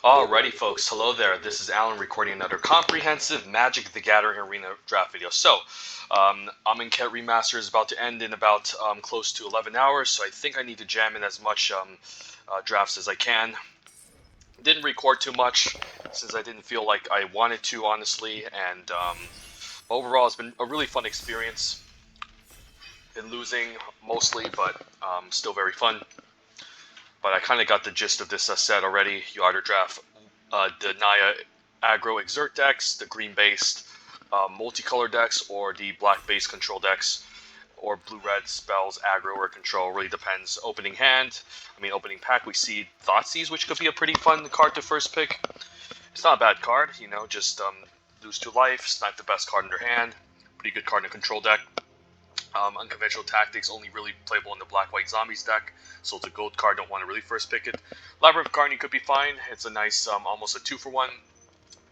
Alrighty folks, hello there. This is Alan recording another comprehensive Magic the Gathering Arena draft video. So, Amonkhet Remastered is about to end in about close to 11 hours, so I think I need to jam in as much drafts as I can. Didn't record too much since I didn't feel like I wanted to, honestly, and overall it's been a really fun experience. Been losing mostly, but still very fun. But I kind of got the gist of this set already. You either draft the Naya aggro exert decks, the green-based multicolor decks, or the black-based control decks, or blue-red spells, aggro, or control. Really depends. Opening pack, we see Thoughtseize, which could be a pretty fun card to first pick. It's not a bad card, you know, just lose 2 life, snipe the best card in their hand. Pretty good card in a control deck. Unconventional Tactics, only really playable in the Black-White Zombies deck, so it's a gold card, don't want to really first pick it. Labyrinth Guardian could be fine, it's a nice, almost a 2-for-1,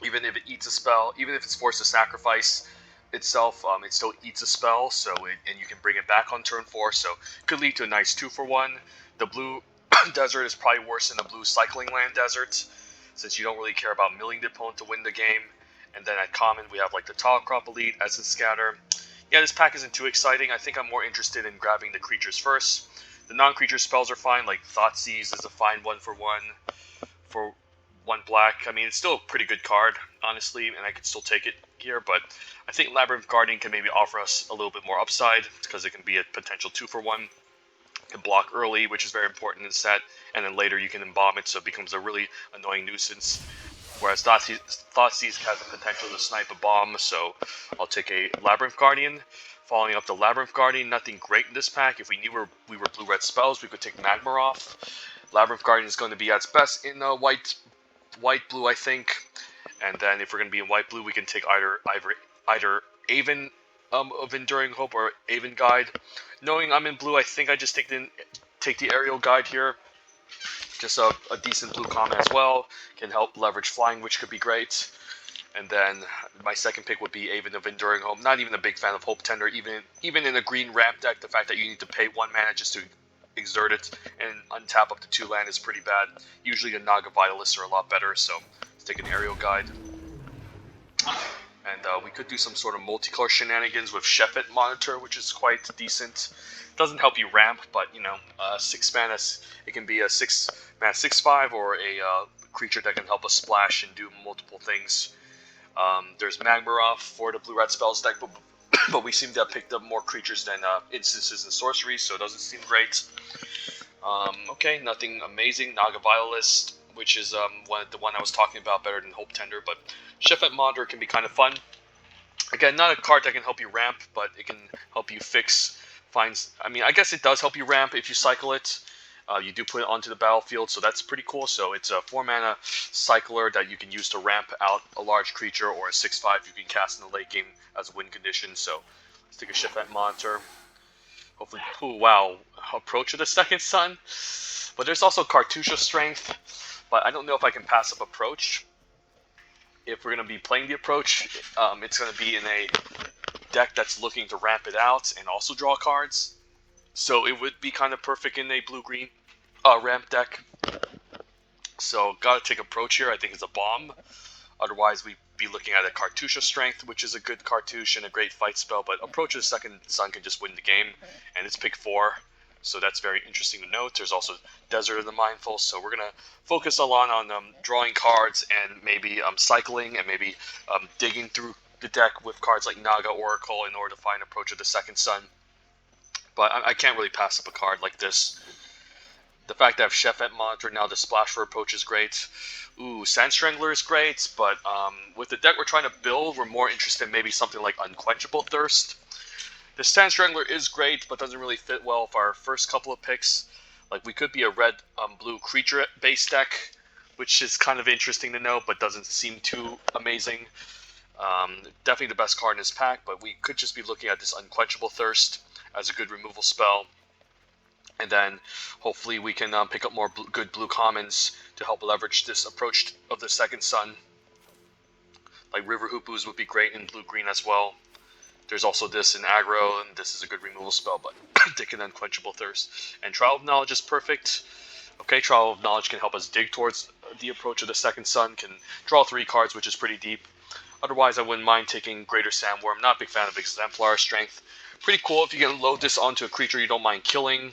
even if it eats a spell, even if it's forced to sacrifice itself, it still eats a spell, and you can bring it back on turn 4, so it could lead to a nice 2-for-1. The blue desert is probably worse than the blue cycling land desert, since you don't really care about milling the opponent to win the game. And then at common, we have like the Tall Crop Elite, Essence Scatter. Yeah, this pack isn't too exciting. I think I'm more interested in grabbing the creatures first. The non-creature spells are fine, like Thoughtseize is a fine 1-for-1 for 1 black. I mean, it's still a pretty good card, honestly, and I could still take it here, but I think Labyrinth Guardian can maybe offer us a little bit more upside, because it can be a potential 2-for-1. It can block early, which is very important in the set, and then later you can embalm it, so it becomes a really annoying nuisance. Whereas Thoughtseize has the potential to snipe a bomb, so I'll take a Labyrinth Guardian. Following up the Labyrinth Guardian, nothing great in this pack. If we knew we were blue-red spells, we could take Magmar off. Labyrinth Guardian is going to be at its best in white-blue, I think. And then if we're going to be in white-blue, we can take either Aven of Enduring Hope or Aven Guide. Knowing I'm in blue, I think I just take the Aerial Guide here. Just a decent blue common as well. Can help leverage flying, which could be great. And then my second pick would be Aven of Enduring Hope. Not even a big fan of Hope Tender, even in a green ramp deck. The fact that you need to pay 1 mana just to exert it and untap up to 2 land is pretty bad. Usually the Naga Vitalists are a lot better, so let's take an Aerial Guide. And we could do some sort of multicolor shenanigans with Shephet Monitor, which is quite decent. Doesn't help you ramp, but, you know, 6 mana, it can be a 6-mana 6/5 or a creature that can help us splash and do multiple things. There's Magmaroth for the blue-red spells deck, but we seem to have picked up more creatures than instances and sorceries, so it doesn't seem great. Okay, nothing amazing. Naga Vitalist, which is the one I was talking about, better than Hope Tender, but Shephet Monitor can be kind of fun. Again, not a card that can help you ramp, but it can help you fix. I guess it does help you ramp if you cycle it. You do put it onto the battlefield, so that's pretty cool. So it's a 4-mana cycler that you can use to ramp out a large creature, or a 6/5 you can cast in the late game as a win condition. So let's take a Shephet Monitor. Hopefully, oh wow, Approach of the Second Sun. But there's also Cartouche Strength, but I don't know if I can pass up Approach. If we're going to be playing the Approach, it's going to be in a deck that's looking to ramp it out and also draw cards. So it would be kind of perfect in a blue-green ramp deck. So gotta take Approach here. I think it's a bomb. Otherwise, we'd be looking at a Cartouche Strength, which is a good cartouche and a great fight spell. But Approach of the Second Sun can just win the game, and it's pick 4. So that's very interesting to note. There's also Desert of the Mindful, so we're going to focus a lot on drawing cards and maybe cycling and maybe digging through the deck with cards like Naga Oracle in order to find Approach of the Second Sun. But I can't really pass up a card like this. The fact that I have Shephet Monitor, now the splash for Approach is great. Ooh, Sand Strangler is great, but with the deck we're trying to build, we're more interested in maybe something like Unquenchable Thirst. The Sand Strangler is great, but doesn't really fit well with our first couple of picks. Like, we could be a red-blue creature-based deck, which is kind of interesting to know, but doesn't seem too amazing. Definitely the best card in this pack, but we could just be looking at this Unquenchable Thirst as a good removal spell. And then, hopefully, we can pick up more good blue commons to help leverage this Approach of the Second Sun. Like, River Hoopoes would be great in blue-green as well. There's also this in aggro, and this is a good removal spell, but take an Unquenchable Thirst. And Trial of Knowledge is perfect. Okay, Trial of Knowledge can help us dig towards the approach of the second sun, can draw 3 cards, which is pretty deep. Otherwise, I wouldn't mind taking Greater Sandworm. Not a big fan of Exemplar Strength. Pretty cool if you can load this onto a creature you don't mind killing,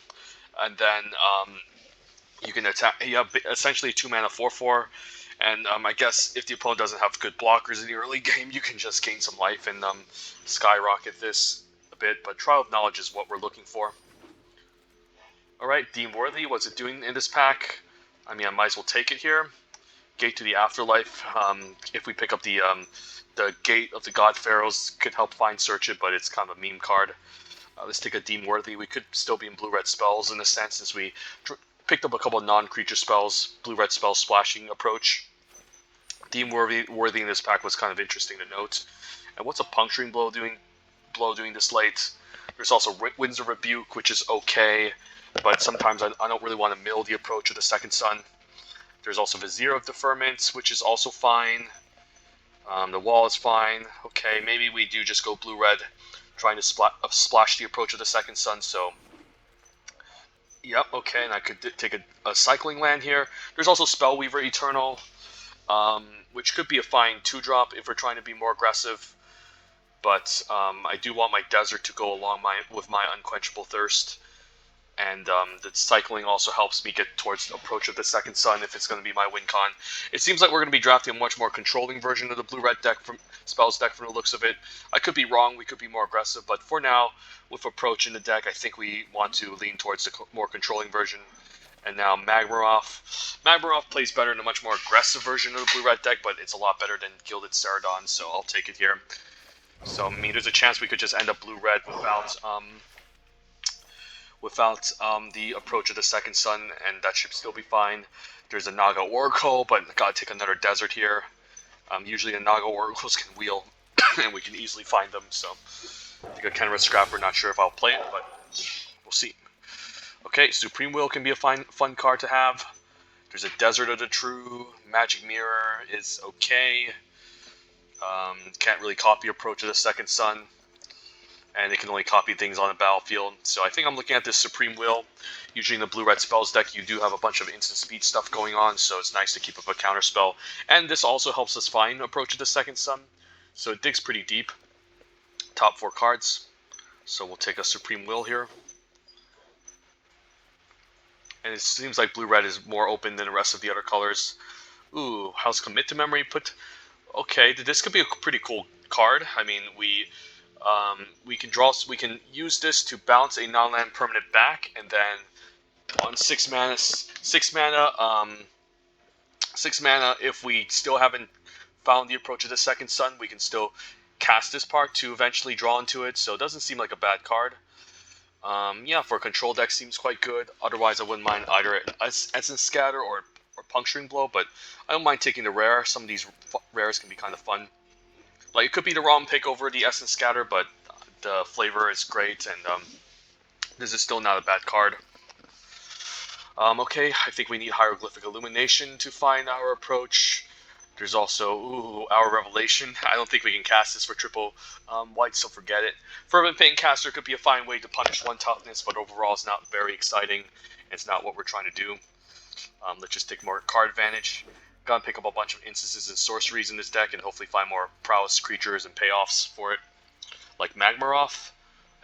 and then you can attack. You have essentially 2 mana 4/4, and I guess if the opponent doesn't have good blockers in the early game, you can just gain some life and skyrocket this a bit. But Trial of Knowledge is what we're looking for. Alright, Deem Worthy, what's it doing in this pack? I mean, I might as well take it here. Gate to the Afterlife. If we pick up the Gate of the God Pharaohs, could help find search it, but it's kind of a meme card. Let's take a Deem Worthy. We could still be in blue-red spells in a sense, since we picked up a couple of non-creature spells, blue-red spell splashing approach. Deem Worthy in this pack was kind of interesting to note. And what's a Puncturing Blow doing this late? There's also Winds of Rebuke, which is okay, but sometimes I don't really want to mill the approach of the second sun. There's also Vizier of Deferment, which is also fine. The wall is fine. Okay, maybe we do just go blue-red, trying to splash the approach of the second sun, so... Yep, okay, and I could take a cycling land here. There's also Spellweaver Eternal, which could be a fine 2-drop if we're trying to be more aggressive. But I do want my desert to go along with my Unquenchable Thirst. And the cycling also helps me get towards the approach of the second sun if it's going to be my win con. It seems like we're going to be drafting a much more controlling version of the blue-red deck from spells deck from the looks of it. I could be wrong, we could be more aggressive, but for now, with approach in the deck, I think we want to lean towards the more controlling version. And now Magmaroth. Magmaroth plays better in a much more aggressive version of the blue-red deck, but it's a lot better than Gilded Ceradon, so I'll take it here. So, I mean, there's a chance we could just end up blue-red without the approach of the second sun, and that should still be fine. There's a Naga Oracle, but gotta take another desert here. Usually the Naga Oracles can wheel, and we can easily find them, so I think a Kenra Scrapper, not sure if I'll play it, but we'll see. Okay, Supreme Will can be a fun card to have. There's a Desert of the True. Magic Mirror is okay. Can't really copy approach of the second sun, and it can only copy things on the battlefield. So I think I'm looking at this Supreme Will. Usually in the blue-red spells deck, you do have a bunch of instant speed stuff going on, so it's nice to keep up a counter spell. And this also helps us find approach of the second sun, so it digs pretty deep. Top 4 cards. So we'll take a Supreme Will here. And it seems like blue-red is more open than the rest of the other colors. Ooh, House Commit to Memory put... Okay, this could be a pretty cool card. I mean, we can use this to bounce a non-land permanent back, and then on 6 mana, if we still haven't found the approach of the second sun, we can still cast this part to eventually draw into it. So it doesn't seem like a bad card. Yeah, for a control deck seems quite good. Otherwise, I wouldn't mind either Essence Scatter or Puncturing Blow, but I don't mind taking the rare. Some of these rares can be kind of fun. Like, it could be the wrong pick over the Essence Scatter, but the flavor is great, and this is still not a bad card. Okay, I think we need Hieroglyphic Illumination to find our approach. There's also, our Revelation. I don't think we can cast this for triple white, so forget it. Fervent Paincaster could be a fine way to punish 1 toughness, but overall it's not very exciting. It's not what we're trying to do. Let's just take more card advantage. Gotta pick up a bunch of instances and sorceries in this deck and hopefully find more prowess creatures and payoffs for it. Like Magmaroth.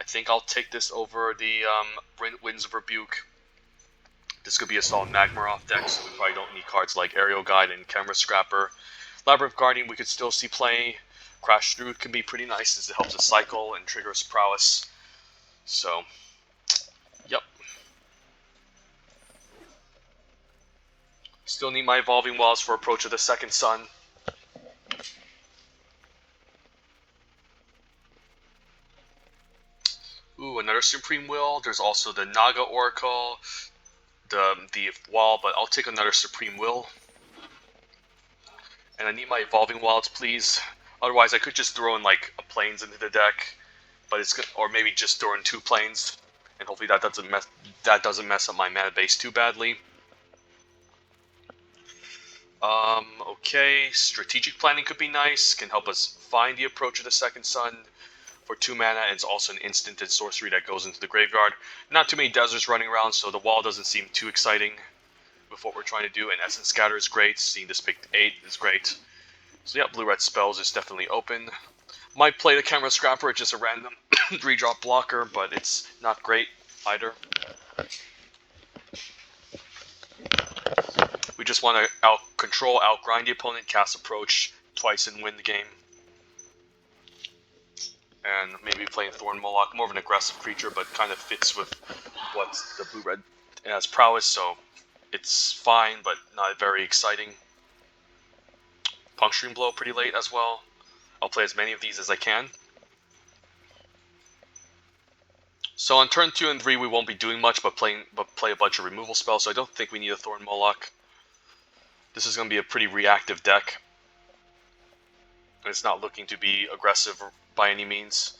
I think I'll take this over the Winds of Rebuke. This could be a solid Magmaroth deck, so we probably don't need cards like Aerial Guide and Kenra Scrapper. Labyrinth Guardian we could still see play. Crash Through can be pretty nice as it helps us cycle and triggers prowess. So, yep. Still need my Evolving Wilds for approach of the second sun. Ooh, another Supreme Will. There's also the Naga Oracle, the wall, but I'll take another Supreme Will. And I need my Evolving Wilds, please. Otherwise, I could just throw in like a Plains into the deck, but it's or maybe just throw in 2 Plains, and hopefully that doesn't mess up my mana base too badly. Okay, Strategic Planning could be nice. Can help us find the approach of the second sun for 2 mana. It's also an instant and sorcery that goes into the graveyard. Not too many deserts running around, so the wall doesn't seem too exciting. with what we're trying to do, and Essence Scatter is great. Seeing this pick 8 is great. So yeah, blue-red spells is definitely open. Might play the Camera Scrapper, just a random 3-drop blocker, but it's not great either. We just want to out-control, out-grind the opponent, cast Approach twice and win the game. And maybe playing Thorn Moloch, more of an aggressive creature, but kind of fits with what the blue-red has prowess, so it's fine, but not very exciting. Puncturing Blow pretty late as well. I'll play as many of these as I can. So on turn 2 and 3, we won't be doing much, but play a bunch of removal spells, so I don't think we need a Thorn Moloch. This is going to be a pretty reactive deck. It's not looking to be aggressive by any means.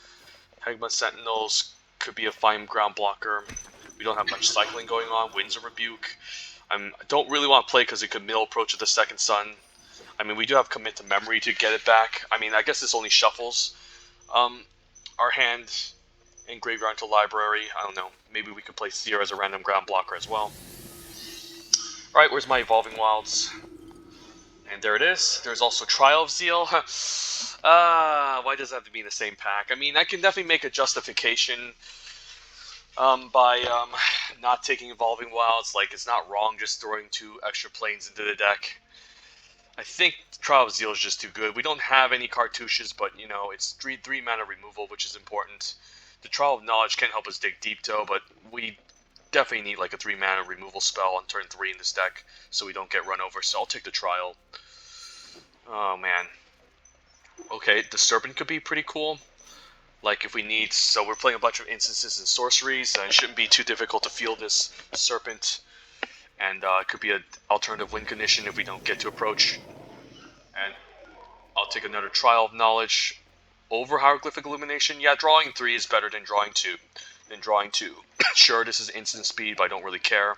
Hegma Sentinels could be a fine ground blocker. We don't have much cycling going on. Winds of Rebuke. I don't really want to play because it could mill Approach of the Second Sun. I mean, we do have Commit to Memory to get it back. I mean, I guess this only shuffles our hand in Graveyard to Library. I don't know. Maybe we could play Seer as a random ground blocker as well. Alright, where's my Evolving Wilds? And there it is. There's also Trial of Zeal. Why does it have to be in the same pack? I mean, I can definitely make a justification by not taking Evolving Wilds. Like, it's not wrong just throwing 2 extra planes into the deck. I think Trial of Zeal is just too good. We don't have any cartouches, but, you know, it's 3 mana removal, which is important. The Trial of Knowledge can help us dig deep, though, but we definitely need like a 3 mana removal spell on turn 3 in this deck so we don't get run over, so I'll take the Trial. Oh man. Okay, the Serpent could be pretty cool. Like if we need, so we're playing a bunch of instances and sorceries, it shouldn't be too difficult to field this Serpent. And it could be an alternative win condition if we don't get to Approach. And I'll take another Trial of Knowledge over Hieroglyphic Illumination. Yeah, drawing 3 is better than drawing 2. Sure, this is instant speed, but I don't really care.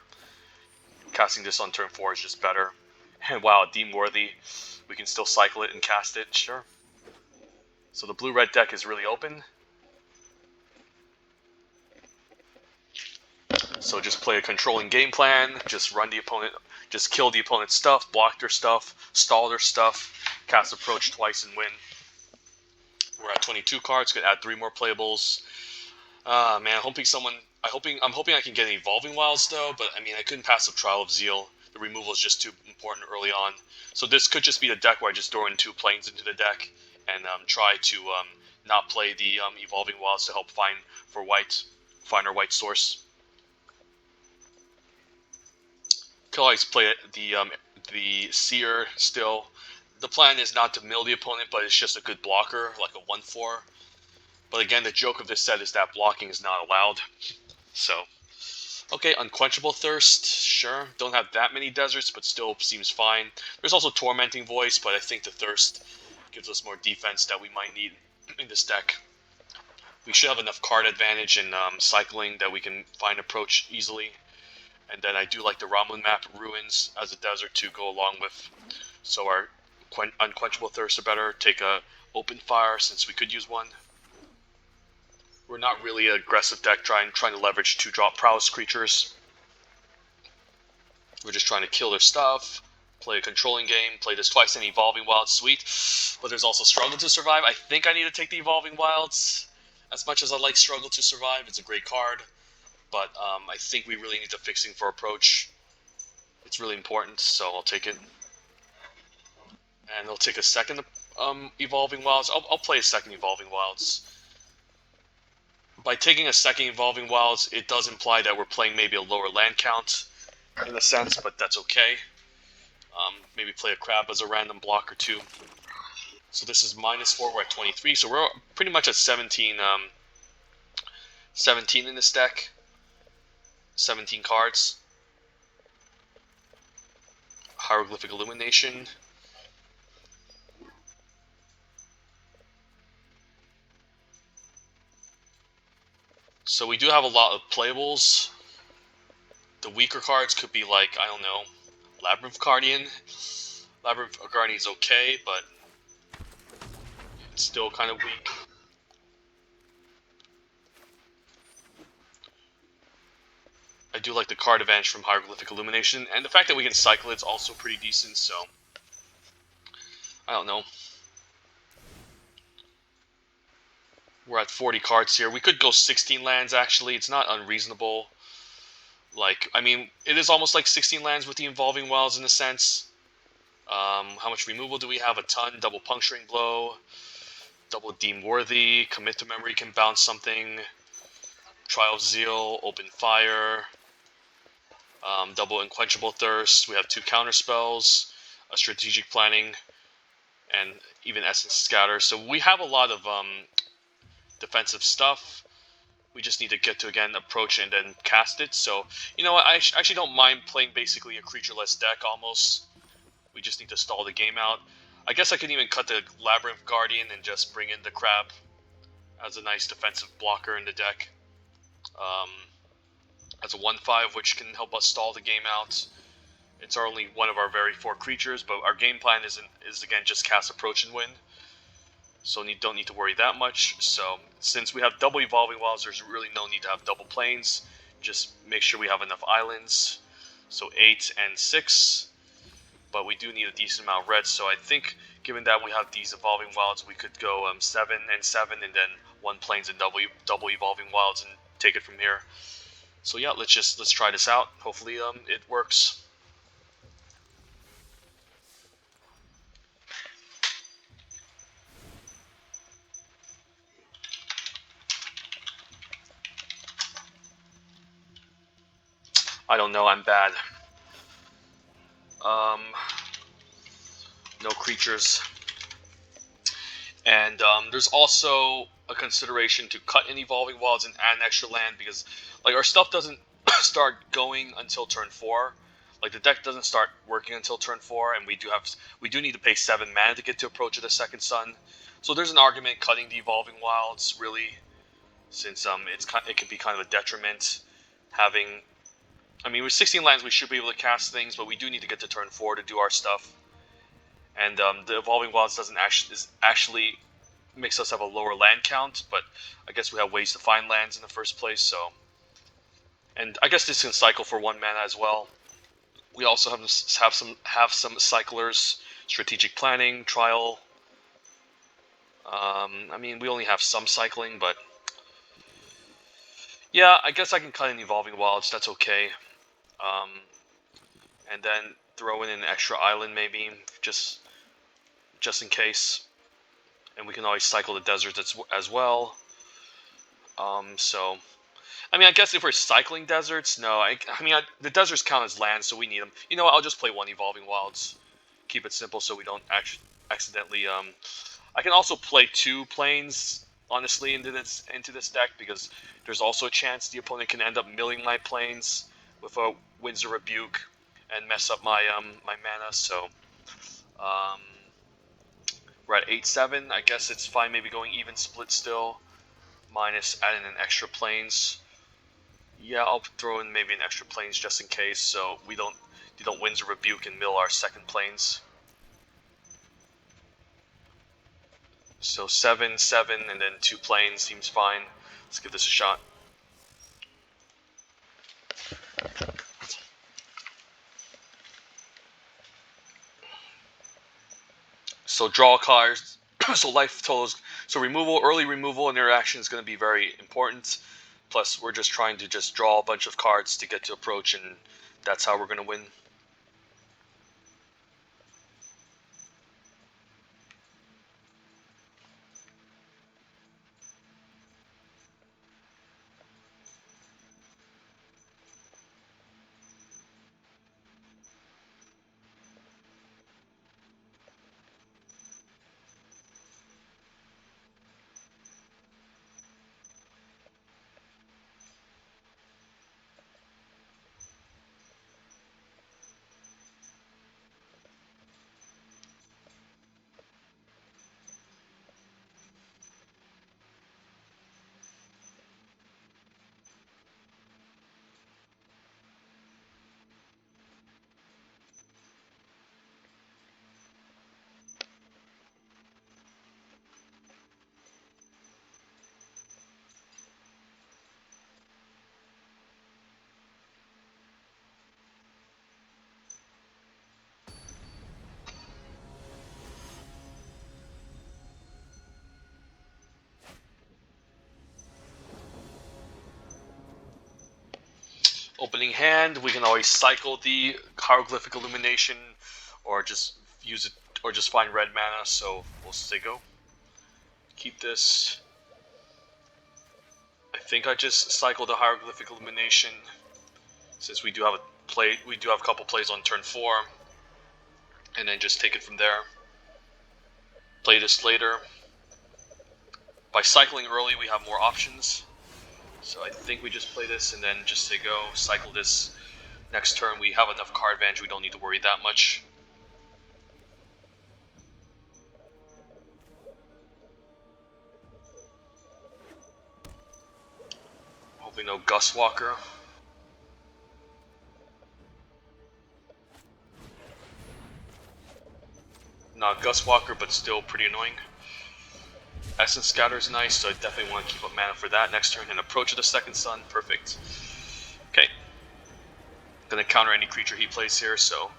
Casting this on turn 4 is just better. And wow, Deem Worthy. We can still cycle it and cast it, sure. So the blue-red deck is really open. So just play a controlling game plan, just run the opponent, just kill the opponent's stuff, block their stuff, stall their stuff, cast Approach twice and win. We're at 22 cards, could add 3 more playables. Man, I'm hoping I can get an Evolving Wilds though, but I mean I couldn't pass up Trial of Zeal. The removal is just too important early on. So this could just be a deck where I just throw in 2 planes into the deck and try to not play the Evolving Wilds to help find our white source. Could always play the Seer still. The plan is not to mill the opponent, but it's just a good blocker, like a 1/4. But again, the joke of this set is that blocking is not allowed. So, okay, Unquenchable Thirst, sure. Don't have that many deserts, but still seems fine. There's also Tormenting Voice, but I think the Thirst gives us more defense that we might need in this deck. We should have enough card advantage in cycling that we can find Approach easily. And then I do like the Ramun map Ruins as a desert to go along with. So our Unquenchable Thirst are better. Take a Open Fire since we could use one. We're not really an aggressive deck trying to leverage 2-drop prowess creatures. We're just trying to kill their stuff, play a controlling game, play this twice in Evolving Wilds, sweet. But there's also Struggle to Survive. I think I need to take the Evolving Wilds. As much as I like Struggle to Survive, it's a great card. But I think we really need to fixing for Approach. It's really important, so I'll take it. And I'll take a second Evolving Wilds. I'll play a second Evolving Wilds. By taking a second Evolving Wilds, it does imply that we're playing maybe a lower land count, in a sense, but that's okay. Maybe play a Crab as a random block or 2. So this is -4, we're at 23, so we're pretty much at 17 in this deck. 17 cards. Hieroglyphic Illumination. So we do have a lot of playables. The weaker cards could be like, I don't know, Labyrinth Guardian. Labyrinth Guardian is okay, but it's still kind of weak. I do like the card advantage from Hieroglyphic Illumination, and the fact that we can cycle it's also pretty decent, so I don't know. We're at 40 cards here. We could go 16 lands, actually. It's not unreasonable. Like, I mean, it is almost like 16 lands with the Involving Wilds in a sense. How much removal do we have? A ton. Double Puncturing Blow. Double Deem Worthy. Commit to Memory can bounce something. Trial of Zeal. Open Fire. Double Unquenchable Thirst. We have 2 counter spells. A Strategic Planning. And even Essence Scatter. So we have a lot of defensive stuff. We just need to get to, again, approach and then cast it. So, you know what, I actually don't mind playing basically a creatureless deck, almost. We just need to stall the game out. I guess I could even cut the Labyrinth Guardian and just bring in the Crab as a nice defensive blocker in the deck. As a 1/5, which can help us stall the game out. It's only one of our very 4 creatures, but our game plan is again, just cast approach and win. So don't need to worry that much. So since we have double Evolving Wilds, there's really no need to have double planes. Just make sure we have enough islands. So 8 and 6. But we do need a decent amount of red. So I think given that we have these Evolving Wilds, we could go 7 and 7 and then 1 planes and double Evolving Wilds and take it from here. So yeah, let's try this out. Hopefully it works. I don't know, I'm bad. No creatures. And there's also a consideration to cut in Evolving Wilds and add an extra land, because like our stuff doesn't start going until turn 4. Like the deck doesn't start working until turn 4, and we do need to pay 7 mana to get to Approach of the Second Sun. So there's an argument cutting the Evolving Wilds, really, since it could be kind of a detriment having. I mean, with 16 lands we should be able to cast things, but we do need to get to turn 4 to do our stuff. And the Evolving Wilds doesn't actually makes us have a lower land count, but I guess we have ways to find lands in the first place. So, and I guess this can cycle for 1 mana as well. We also have some cyclers, Strategic Planning, Trial. I mean, we only have some cycling, but yeah, I guess I can cut in Evolving Wilds. That's okay. And then throw in an extra island, maybe just in case. And we can always cycle the deserts as well. So, I mean, I guess if we're cycling deserts, no. The deserts count as land, so we need them. You know what? I'll just play 1 Evolving Wilds. Keep it simple so we don't accidentally. I can also play 2 planes, honestly, into this deck, because there's also a chance the opponent can end up milling my planes with a Windsor Rebuke and mess up my my mana. So. We're at 8-7. I guess it's fine. Maybe going even split still, minus adding in extra planes. Yeah, I'll throw in maybe an extra planes just in case, so they don't Windsor Rebuke and mill our second planes. So 7-7 and then 2 planes seems fine. Let's give this a shot. So draw cards. So life totals. So early removal interaction is going to be very important. Plus, we're just trying to draw a bunch of cards to get to approach, and that's how we're going to win. Opening hand, we can always cycle the Hieroglyphic Illumination, or just use it, or just find red mana. So we'll say go. Keep this. I think I just cycled the Hieroglyphic Illumination, since we do have a couple plays on turn 4, and then just take it from there. Play this later. By cycling early, we have more options. So I think we just play this and then just say go, cycle this. Next turn we have enough card advantage, we don't need to worry that much. Hopefully no Gustwalker. Not Gustwalker, but still pretty annoying. Essence Scatter is nice, so I definitely want to keep up mana for that next turn. And Approach of the Second Sun, perfect. Okay. Gonna counter any creature he plays here, so.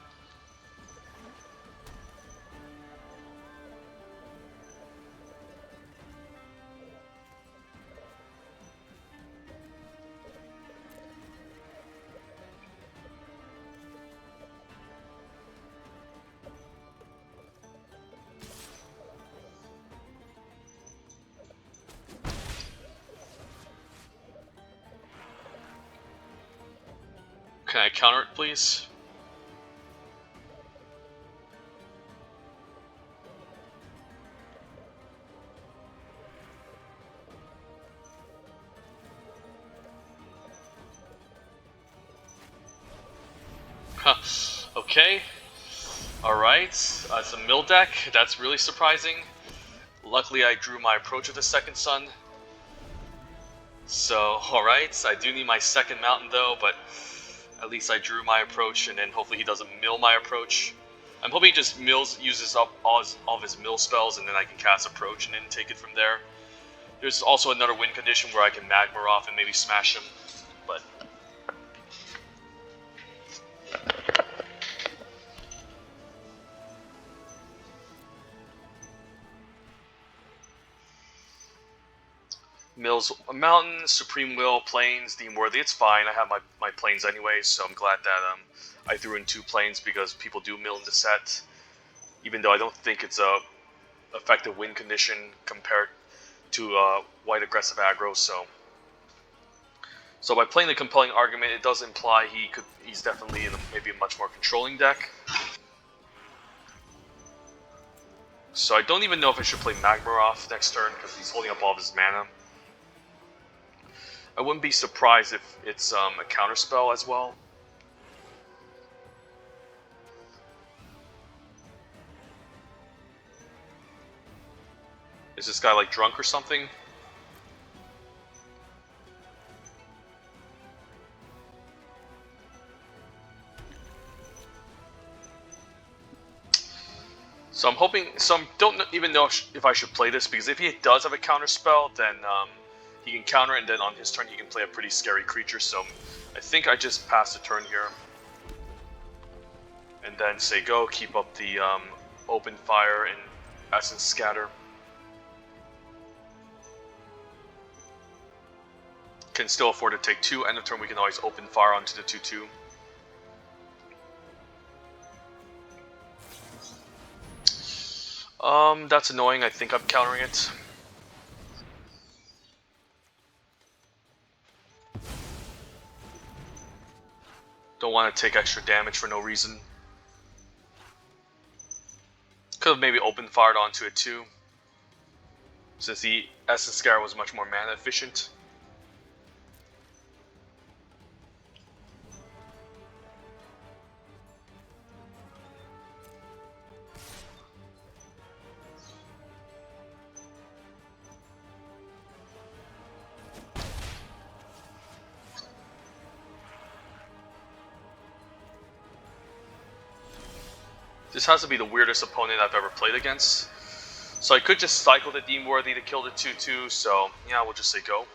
Can I counter it, please? Huh. Okay. Alright. It's a mill deck. That's really surprising. Luckily, I drew my Approach of the Second Sun. So, alright. I do need my second mountain, though, but at least I drew my Approach, and then hopefully he doesn't mill my Approach. I'm hoping he just uses up all of his mill spells, and then I can cast Approach and then take it from there. There's also another win condition where I can Magma off and maybe smash him, but... Mills Mountain, Supreme Will, Plains, Deem Worthy. It's fine. I have my Plains anyway, so I'm glad that I threw in 2 Plains because people do mill in the set. Even though I don't think it's a effective win condition compared to white aggressive aggro. So by playing the Compelling Argument, it does imply he's definitely in maybe a much more controlling deck. So I don't even know if I should play Magma off next turn because he's holding up all of his mana. I wouldn't be surprised if it's a counterspell as well. Is this guy like drunk or something? So I'm hoping. So I don't even know if I should play this, because if he does have a counterspell, then he can counter it, and then on his turn he can play a pretty scary creature. So I think I just pass the turn here. And then say go, keep up the Open Fire and Essence Scatter. Can still afford to take 2. End of turn we can always Open Fire onto the 2/2. That's annoying. I think I'm countering it. Don't want to take extra damage for no reason. Could have maybe Open Fired onto it too, since the Essence Scar was much more mana efficient. This has to be the weirdest opponent I've ever played against. So I could just cycle the Deem Worthy to kill the 2/2, so yeah, we'll just say go.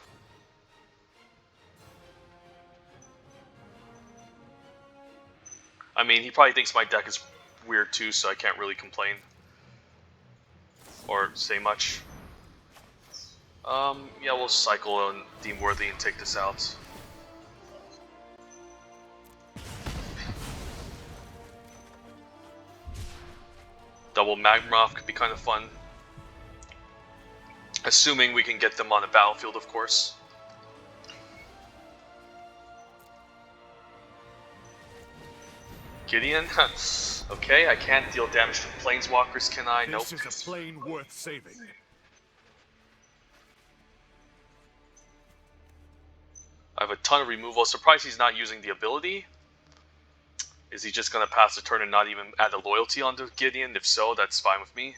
I mean, he probably thinks my deck is weird too, so I can't really complain. Or say much. Yeah, we'll cycle on Deem Worthy and take this out. Double Magmaroth could be kind of fun. Assuming we can get them on the battlefield, of course. Gideon? Okay, I can't deal damage to planeswalkers, can I? Nope. This is a plane worth saving. I have a ton of removal. Surprised he's not using the ability. Is he just going to pass the turn and not even add a loyalty onto Gideon? If so, that's fine with me.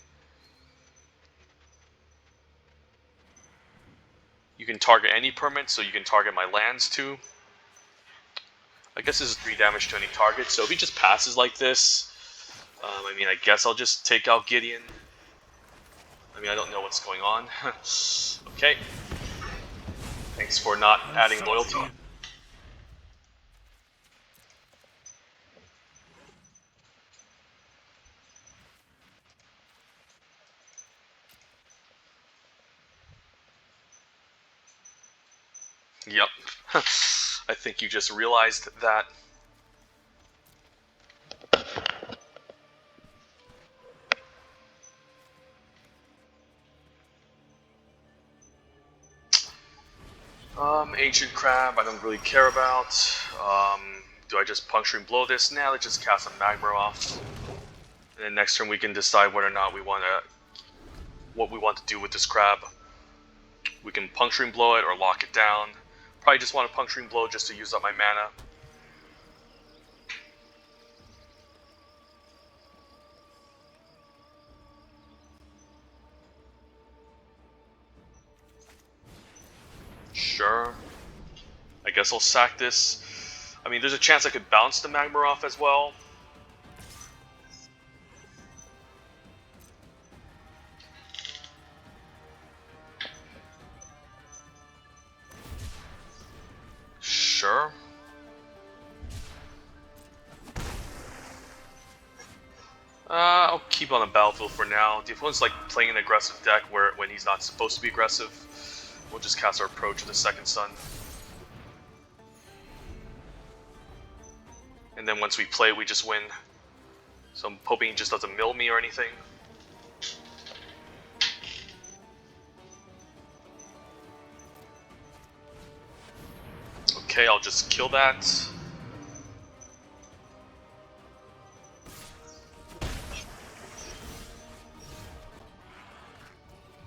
You can target any permanent, so you can target my lands too. I guess this is 3 damage to any target, so if he just passes like this, I mean, I guess I'll just take out Gideon. I mean, I don't know what's going on. Okay. Thanks for not adding loyalty. Yep. I think you just realized that. Ancient Crab, I don't really care about. Do I just Puncturing Blow this? Nah, let's just cast a Magmaroth. And then next turn we can decide whether or not we want to, what we want to do with this crab. We can Puncturing Blow it or lock it down. Probably just want to Puncturing Blow just to use up my mana. Sure. I guess I'll sack this. I mean, there's a chance I could bounce the Magmaroth as well. Sure. I'll keep on the battlefield for now. The opponent's like playing an aggressive deck when he's not supposed to be aggressive. We'll just cast our Approach of the Second Sun. And then once we play, we just win. So I'm hoping he just doesn't mill me or anything. Okay, I'll just kill that.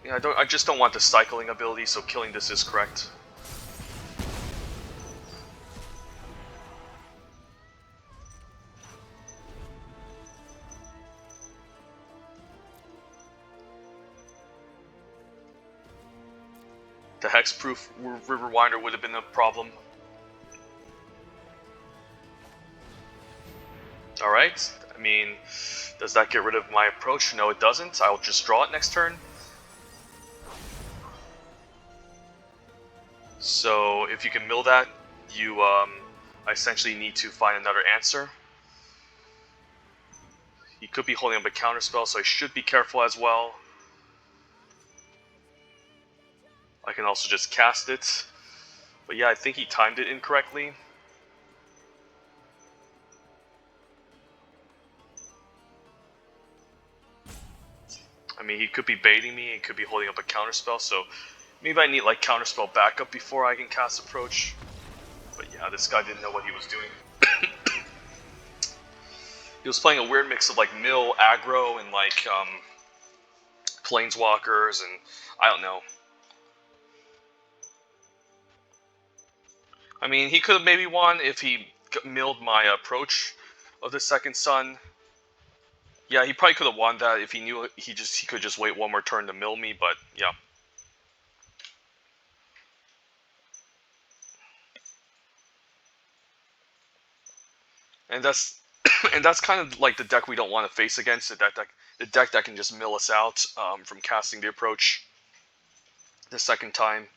Yeah, I just don't want the cycling ability, so killing this is correct. The hexproof Riverwinder would have been a problem. Alright, I mean, does that get rid of my approach? No, it doesn't. I'll just draw it next turn. So, if you can mill that, you essentially need to find another answer. He could be holding up a counterspell, so I should be careful as well. I can also just cast it. But yeah, I think he timed it incorrectly. I mean, he could be baiting me, he could be holding up a counterspell, so maybe I need like counterspell backup before I can cast Approach. But yeah, this guy didn't know what he was doing. He was playing a weird mix of like mill, aggro, and like planeswalkers, and I don't know. I mean, he could have maybe won if he milled my Approach of the Second Sun. Yeah, he probably could have won that if he knew he could just wait one more turn to mill me, but yeah. And that's and that's kind of like the deck we don't want to face against, the deck that can just mill us out from casting the Approach the second time,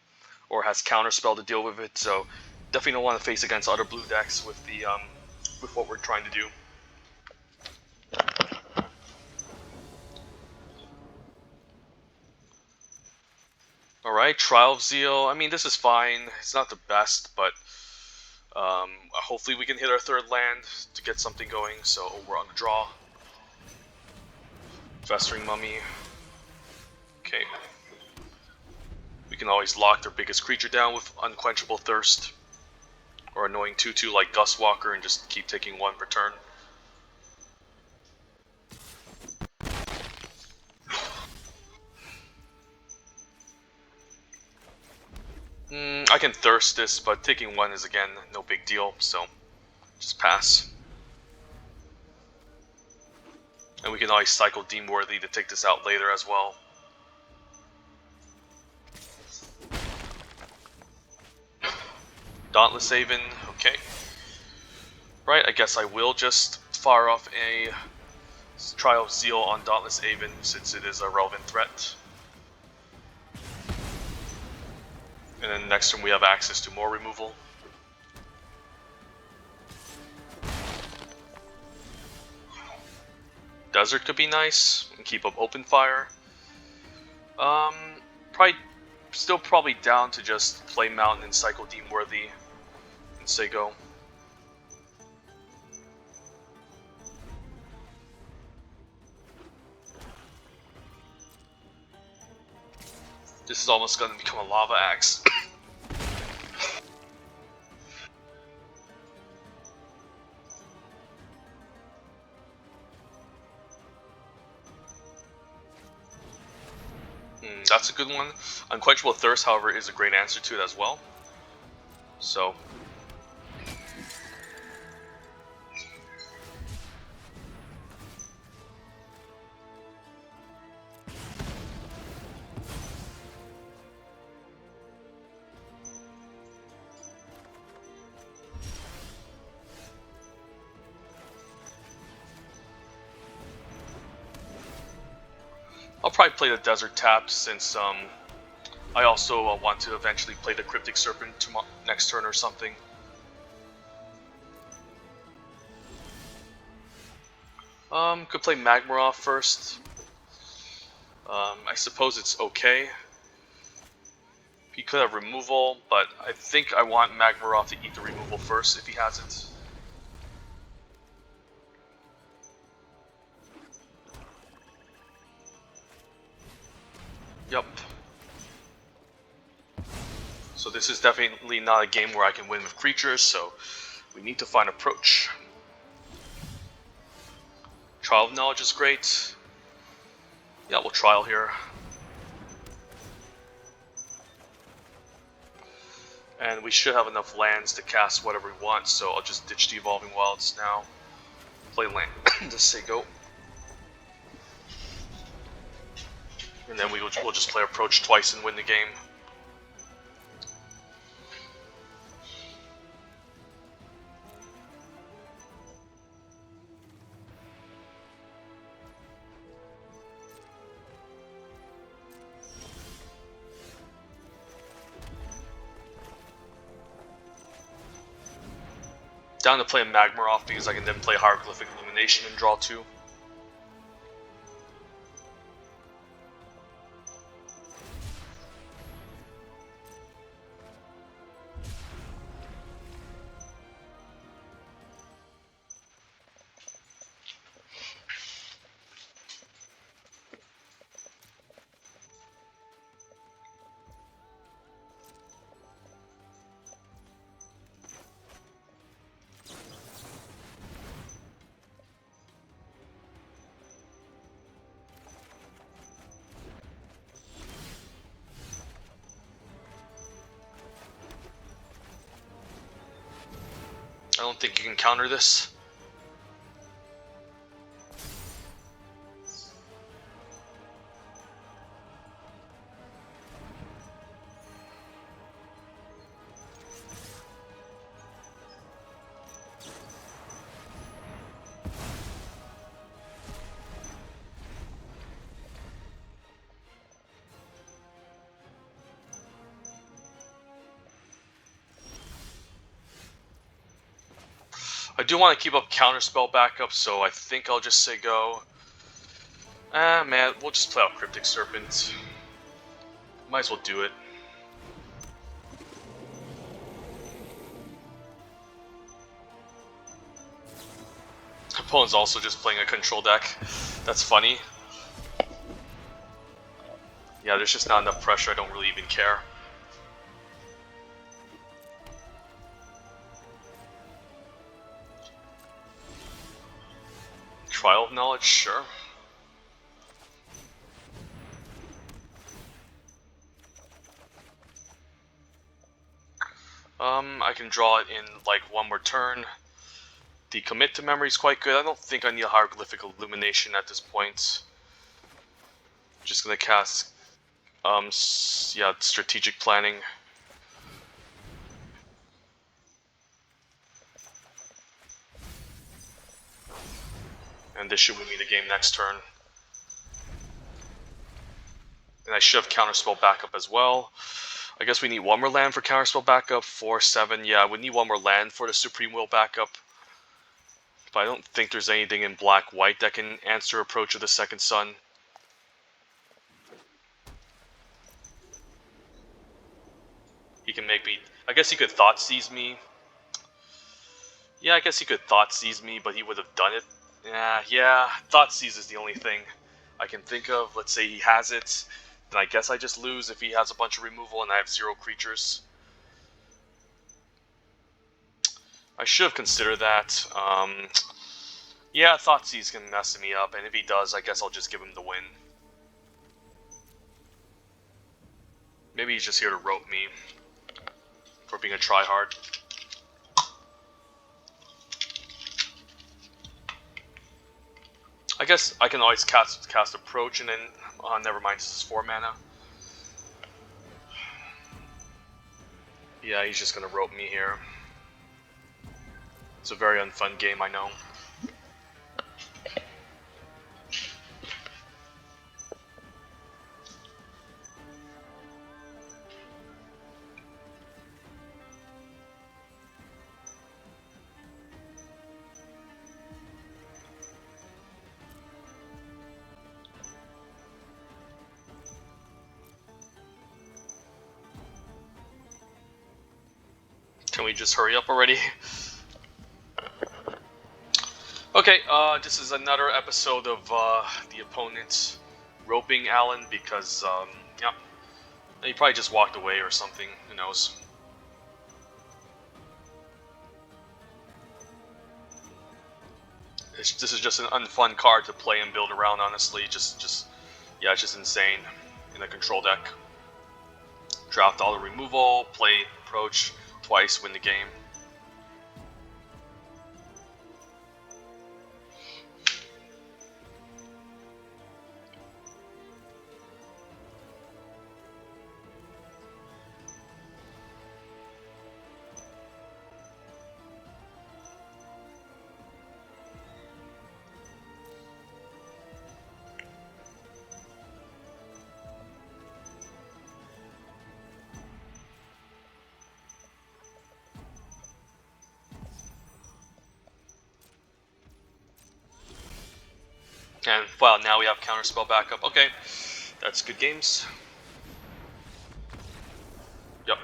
or has counterspell to deal with it. So definitely don't want to face against other blue decks with the with what we're trying to do. Alright, Trial of Zeal. I mean, this is fine. It's not the best, but hopefully we can hit our third land to get something going. So we're on the draw. Festering Mummy. Okay. We can always lock their biggest creature down with Unquenchable Thirst. Or annoying 2/2 like Gustwalker and just keep taking 1 per turn. I can Thirst this, but taking 1 is again no big deal, so just pass. And we can always cycle Deemworthy to take this out later as well. Dauntless Haven, okay. Right, I guess I will just fire off a Trial of Zeal on Dauntless Haven since it is a relevant threat. And then next turn we have access to more removal. Desert could be nice and keep up open fire. Probably down to just play Mountain and cycle Deemworthy and say go. This is almost going to become a Lava Axe. That's a good one. Unquenchable Thirst, however, is a great answer to it as well. So I'll probably play the Desert Tap since I also want to eventually play the Cryptic Serpent next turn or something. Could play Magmaroth first. I suppose it's okay. He could have removal, but I think I want Magmaroth to eat the removal first if he has it. Yep. So this is definitely not a game where I can win with creatures, so we need to find approach. Trial of Knowledge is great. Yeah, we'll trial here. And we should have enough lands to cast whatever we want, so I'll just ditch the Evolving Wilds now. Play land. Just say go. And then we'll just play approach twice and win the game. Down to play a Magmaroth because I can then play Hieroglyphic Illumination and draw 2. I don't think you can counter this. I do want to keep up Counterspell backup, so I think I'll just say go. Man, we'll just play out Cryptic Serpent. Might as well do it. Opponent's also just playing a control deck. That's funny. Yeah, there's just not enough pressure. I don't really even care. Trial of knowledge, sure. I can draw it in like one more turn. The commit to memory is quite good. I don't think I need a hieroglyphic illumination at this point. Just gonna cast, yeah, strategic planning. And this should win me the game next turn. And I should have counterspell backup as well. I guess we need one more land for counterspell backup. 4/7. Yeah, we need one more land for the Supreme Will backup. But I don't think there's anything in black-white that can answer Approach of the Second Sun. He can make me... I guess he could Thought Seize me. Yeah, I guess he could Thought Seize me, but he would have done it. Yeah, Thought Seize is the only thing I can think of. Let's say he has it. Then I guess I just lose if he has a bunch of removal and I have 0 creatures. I should have considered that. Yeah, Thoughtseize can mess me up, and if he does, I guess I'll just give him the win. Maybe he's just here to rope me for being a tryhard. I guess I can always cast Approach, and then... never mind, this is 4 mana. Yeah, he's just gonna rope me here. It's a very unfun game, I know. Can we just hurry up already? Okay, this is another episode of the opponent roping Alan because, yeah, he probably just walked away or something, who knows. This is just an unfun card to play and build around, honestly. Yeah, it's just insane in a control deck. Draft all the removal, play Approach twice, win the game. And, well, now we have counterspell backup. Okay, that's good games. Yep.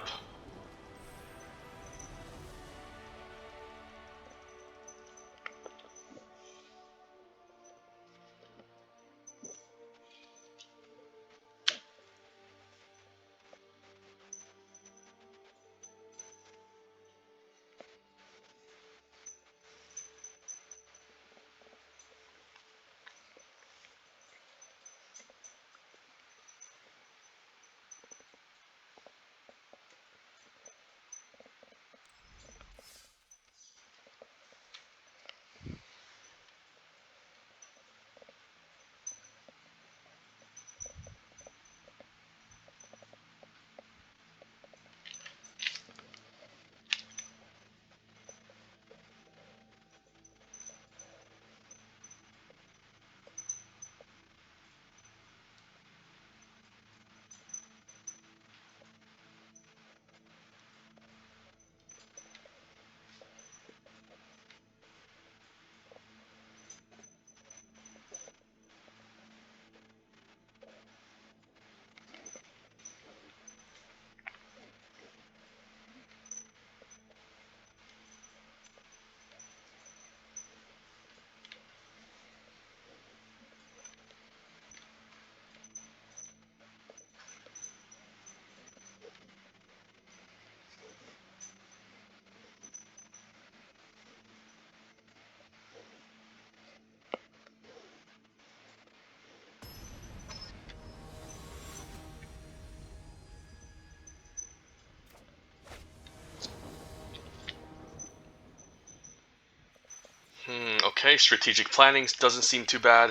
Okay, strategic planning doesn't seem too bad.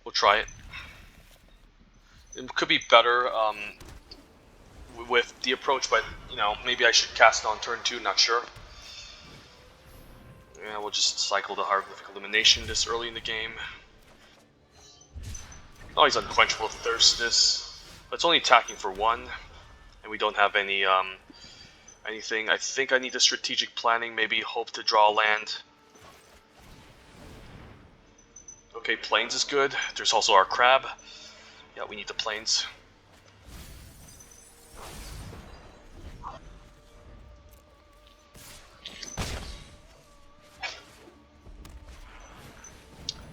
We'll try it. It could be better with the approach, but you know, maybe I should cast on turn 2, not sure. Yeah, we'll just cycle the Hieroglyphic Illumination this early in the game. Oh, he's Unquenchable Thirst this. But it's only attacking for 1, and we don't have any anything. I think I need a strategic planning, maybe hope to draw a land. Okay, Plains is good. There's also our Crab. Yeah, we need the Plains.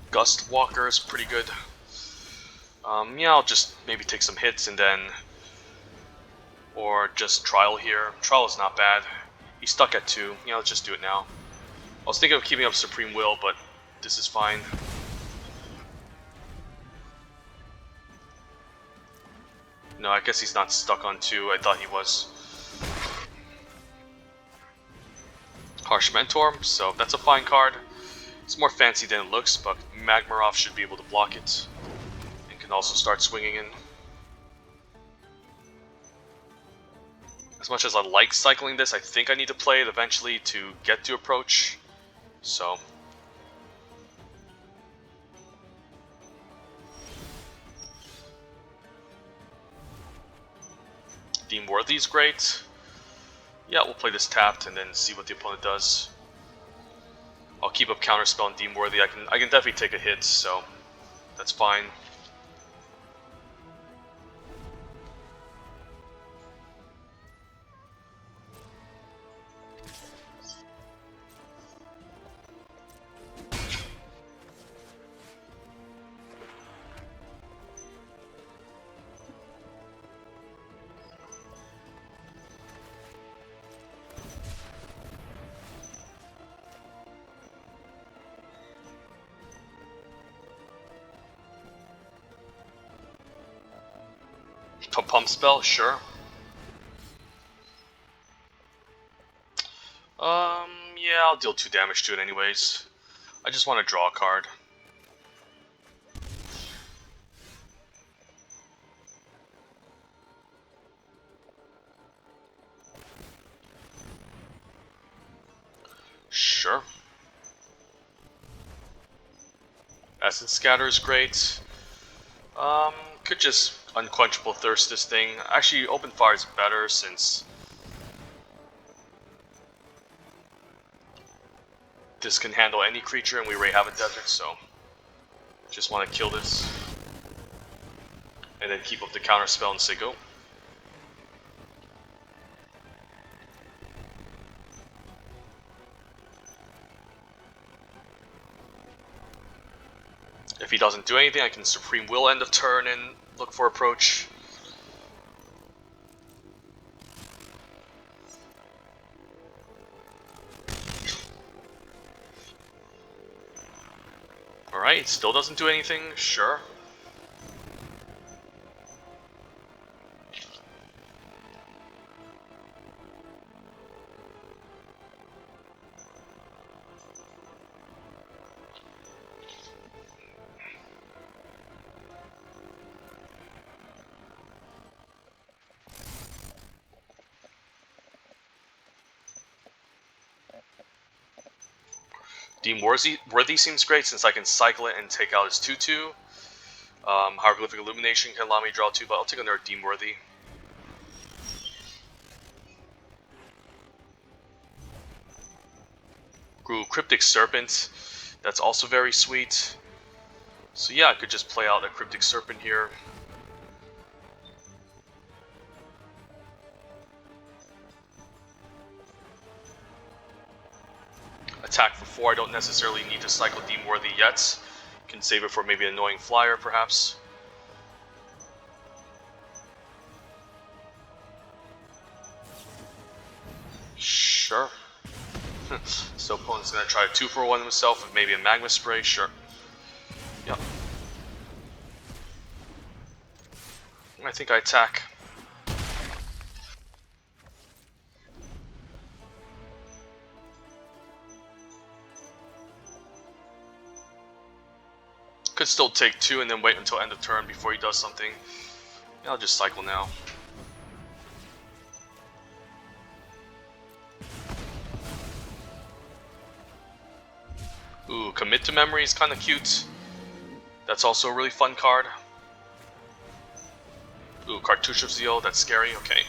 Gust Walker is pretty good. Yeah, I'll just maybe take some hits and then... Or just Trial here. Trial is not bad. He's stuck at 2. Yeah, let's just do it now. I was thinking of keeping up Supreme Will, but this is fine. No, I guess he's not stuck on 2. I thought he was. Harsh Mentor, so that's a fine card. It's more fancy than it looks, but Magmarov should be able to block it. And can also start swinging in. As much as I like cycling this, I think I need to play it eventually to get to approach. So... Deem Worthy is great. Yeah, we'll play this tapped and then see what the opponent does. I'll keep up Counterspell and Deem Worthy. I can definitely take a hit, so that's fine. Pump spell, sure. Yeah, I'll deal 2 damage to it anyways. I just want to draw a card. Sure. Essence Scatter is great. Could just Unquenchable Thirst this thing. Actually, Open Fire is better since this can handle any creature and we already have a desert, so just want to kill this. And then keep up the Counterspell and say go. If he doesn't do anything, I can Supreme Will end of turn and look for approach. Alright, still doesn't do anything, sure. Deem Worthy seems great since I can cycle it and take out his 2/2. Hieroglyphic Illumination can allow me to draw 2, but I'll take another Deem Worthy. Grew Cryptic Serpent, that's also very sweet. So yeah, I could just play out a Cryptic Serpent here. Attack for 4, I don't necessarily need to cycle Deem Worthy yet. Can save it for maybe an Annoying Flyer, perhaps. Sure. So opponent's gonna try a 2-for-1 himself with maybe a Magma Spray, sure. Yep. I think I attack. still take 2 and then wait until end of turn before he does something. I'll just cycle now. Ooh, Commit to Memory is kind of cute. That's also a really fun card. Ooh, Cartouche of Zeal, that's scary, okay.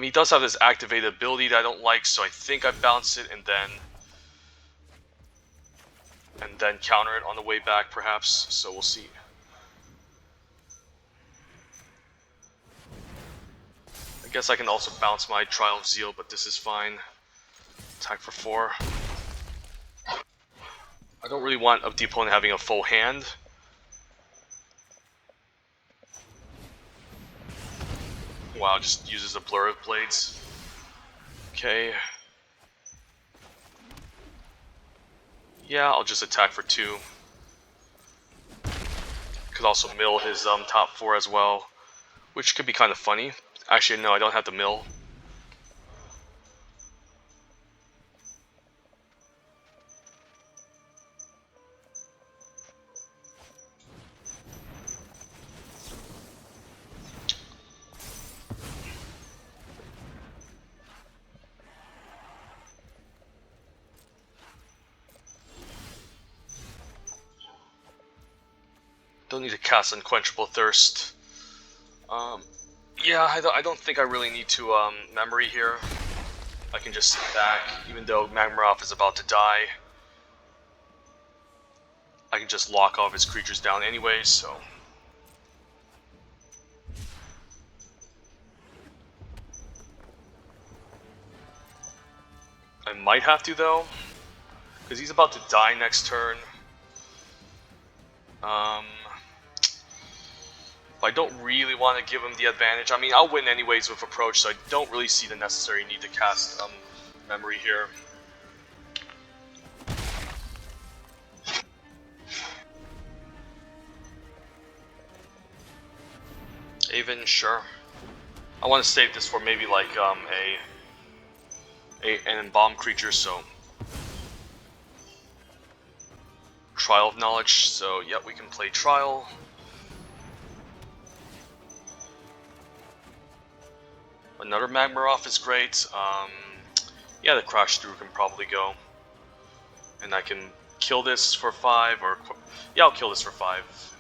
He does have this activated ability that I don't like, so I think I bounce it and then counter it on the way back, perhaps. So we'll see. I guess I can also bounce my Trial of Zeal, but this is fine. Attack for 4. I don't really want the opponent having a full hand. Wow, just uses a Blur of Blades. Okay. Yeah, I'll just attack for 2. Could also mill his top 4 as well, which could be kind of funny. Actually, no, I don't have to mill. Don't need to cast Unquenchable Thirst. Yeah, I don't think I really need to memory here. I can just sit back, even though Magmaroth is about to die. I can just lock all of his creatures down anyways, so... I might have to, though, because he's about to die next turn. I don't really want to give him the advantage. I mean, I'll win anyways with approach, so I don't really see the necessary need to cast memory here. Even, sure. I want to save this for maybe like an embalm creature, so Trial of Knowledge. So yeah, we can play Trial. Another Magmaroth is great. Yeah, the Crash Through can probably go, and I can kill this for 5, or yeah, I'll kill this for 5.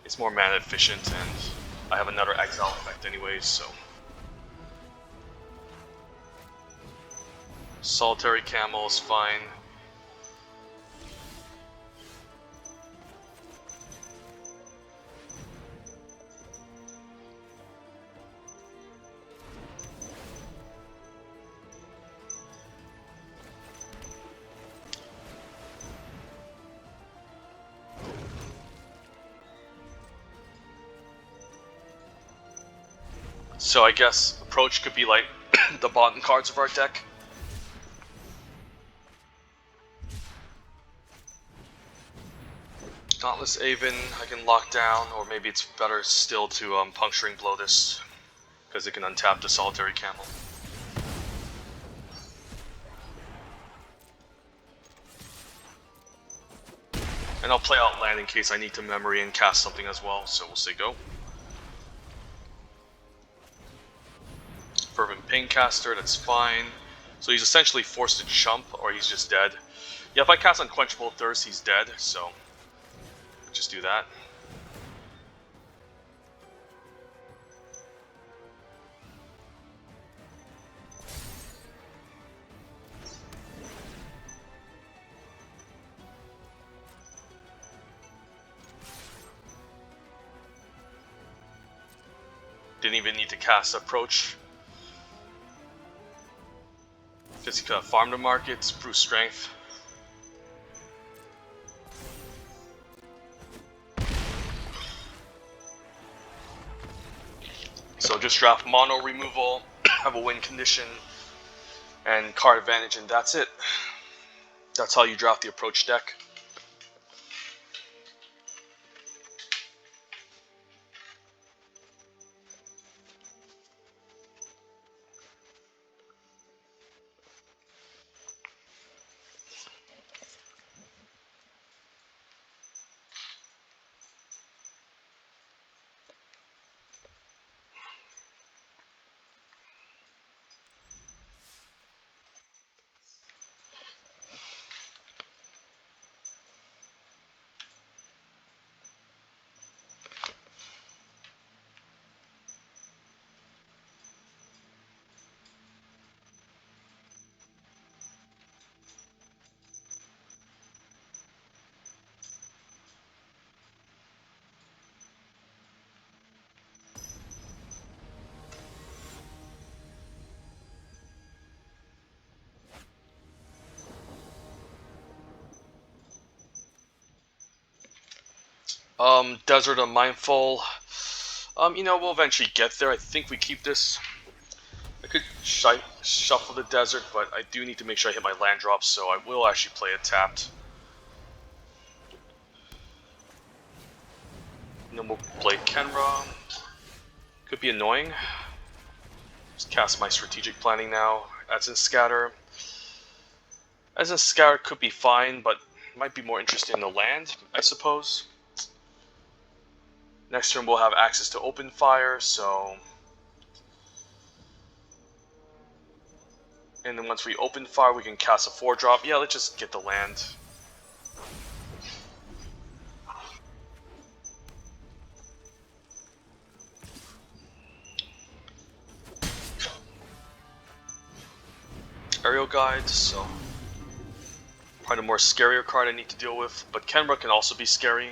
It's more mana efficient, and I have another exile effect anyways, so. Solitary Camel is fine. So I guess approach could be like the bottom cards of our deck. Dauntless Aven I can lock down, or maybe it's better still to Puncturing Blow this, because it can untap the Solitary Camel. And I'll play out land in case I need to memory and cast something as well, so we'll say go. Fervent Paincaster, that's fine. So he's essentially forced to chump, or he's just dead. Yeah, if I cast Unquenchable Thirst, he's dead, so just do that. Didn't even need to cast Approach, because he could have farmed the market, prove strength. So just draft mono removal, have a win condition, and card advantage, and that's it. That's how you draft the approach deck. Desert Unmindful. You know, we'll eventually get there. I think we keep this. I could shuffle the desert, but I do need to make sure I hit my land drops, so I will actually play it tapped. And then we'll play Kenra. Could be annoying. Just cast my strategic planning now. As in Scatter. As in Scatter could be fine, but might be more interested in the land, I suppose. Next turn we'll have access to Open Fire, so... And then once we Open Fire, we can cast a 4-drop. Yeah, let's just get the land. Aerial Guide, so... Probably a more scarier card I need to deal with, but Kenra can also be scary.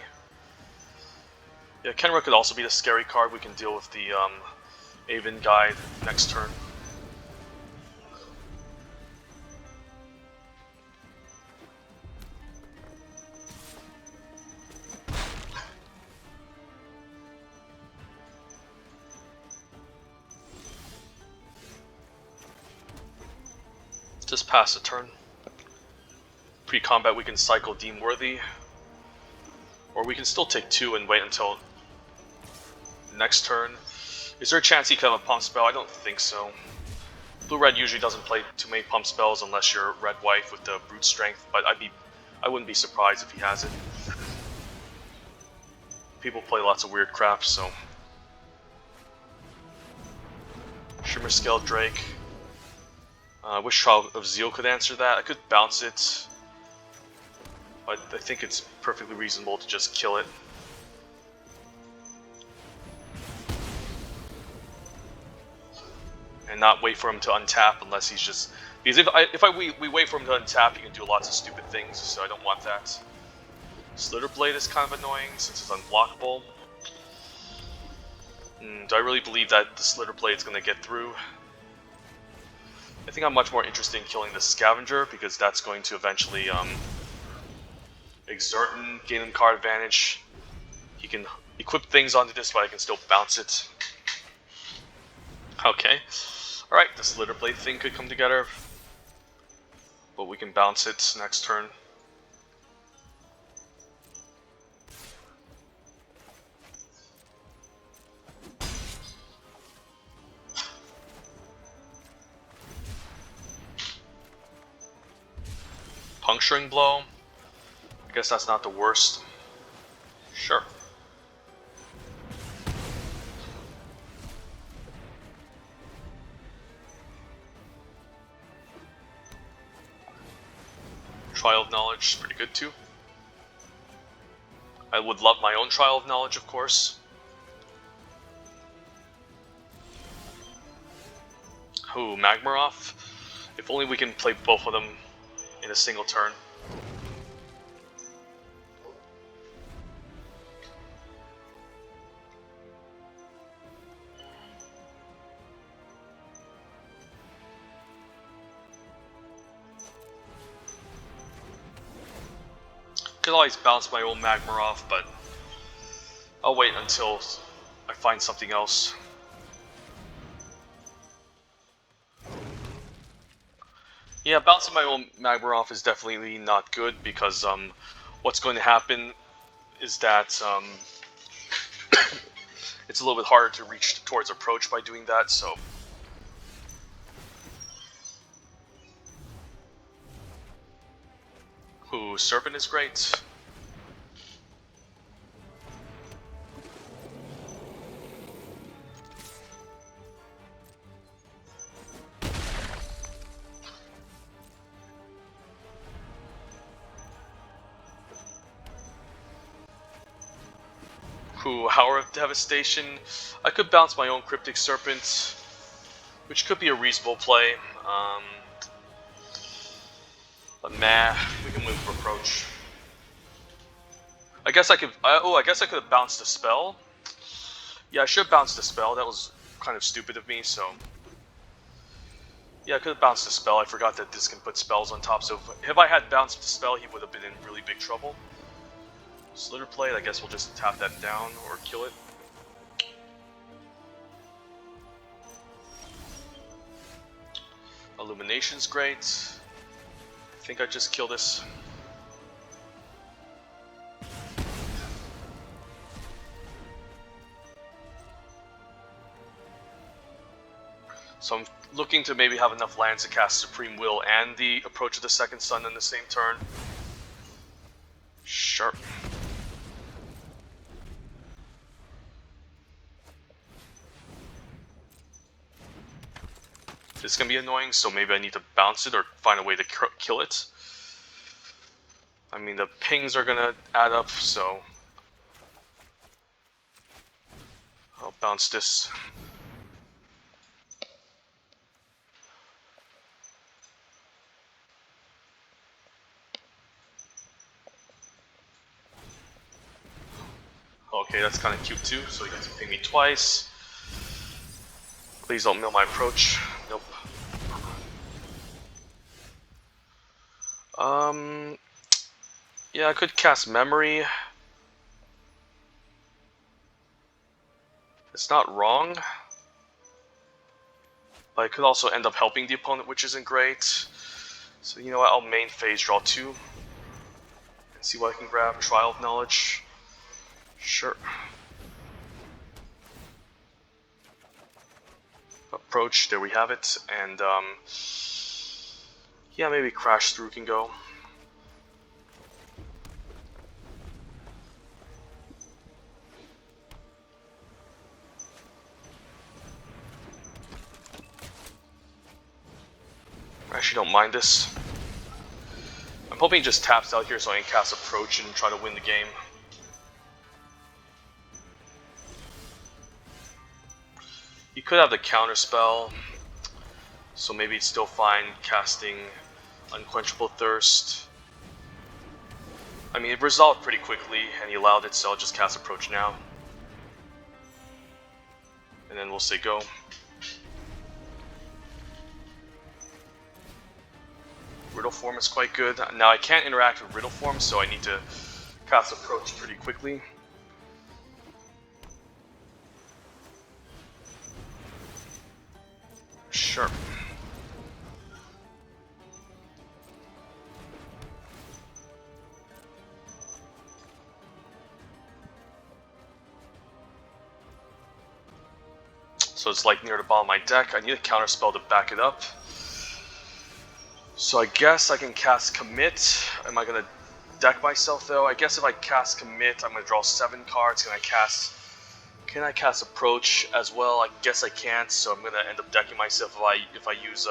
Yeah, Kenra could also be the scary card. We can deal with the Aven Guide next turn. Just pass the turn. Pre-combat we can cycle Deem Worthy. Or we can still take 2 and wait until next turn. Is there a chance he could have a pump spell? I don't think so. Blue-red usually doesn't play too many pump spells unless you're red-white with the brute strength, but I wouldn't be surprised if he has it. People play lots of weird crap, so... Shimmer Scale Drake. I wish Trial of Zeal could answer that. I could bounce it. But I think it's perfectly reasonable to just kill it. And not wait for him to untap unless he's just... Because if we wait for him to untap, he can do lots of stupid things, so I don't want that. Slitterblade is kind of annoying since it's unblockable. Do I really believe that the Slitterblade is going to get through? I think I'm much more interested in killing the Scavenger because that's going to eventually exert and gain him card advantage. He can equip things onto this, but I can still bounce it. Okay. Alright, this Slitterblade thing could come together. But we can bounce it next turn. Puncturing Blow. I guess that's not the worst. Sure. Trial of Knowledge is pretty good too. I would love my own Trial of Knowledge, of course. Ooh, Magmaroth. If only we can play both of them in a single turn. Could always bounce my own Magmaroth, but I'll wait until I find something else. Yeah, bouncing my own Magmaroth is definitely not good because what's going to happen is that it's a little bit harder to reach towards approach by doing that, so... Ooh, Serpent is great. Ooh, Hour of Devastation. I could bounce my own Cryptic Serpent, which could be a reasonable play. But meh, we can move for approach. I guess I could. I guess I could have bounced a spell. Yeah, I should have bounced a spell. That was kind of stupid of me. So yeah, I could have bounced a spell. I forgot that this can put spells on top. So if I had bounced the spell, he would have been in really big trouble. Slither Plate, I guess we'll just tap that down or kill it. Illumination's great. I think I just kill this. So I'm looking to maybe have enough lands to cast Supreme Will and the Approach of the Second Sun in the same turn. Sure. This is going to be annoying, so maybe I need to bounce it or find a way to kill it. I mean, the pings are going to add up, so I'll bounce this. Okay, that's kind of cute too, so he gets to ping me twice. Please don't mill my approach. Nope. Yeah, I could cast Memory. It's not wrong. But I could also end up helping the opponent, which isn't great. So you know what, I'll main phase draw 2. And see what I can grab. Trial of Knowledge. Sure. Approach, there we have it. And yeah, maybe Crash Through can go. I actually don't mind this. I'm hoping he just taps out here so I can cast Approach and try to win the game. He could have the counter spell, so maybe it's still fine casting Unquenchable Thirst. I mean, it resolved pretty quickly, and he allowed it, so I'll just cast Approach now. And then we'll say go. Riddle Form is quite good. Now I can't interact with Riddle Form, so I need to cast Approach pretty quickly. Sure. So it's like near the bottom of my deck. I need a counter spell to back it up. So I guess I can cast Commit. Am I going to deck myself though? I guess if I cast Commit, I'm going to draw 7 cards. Can I cast Approach as well? I guess I can't, so I'm going to end up decking myself if I use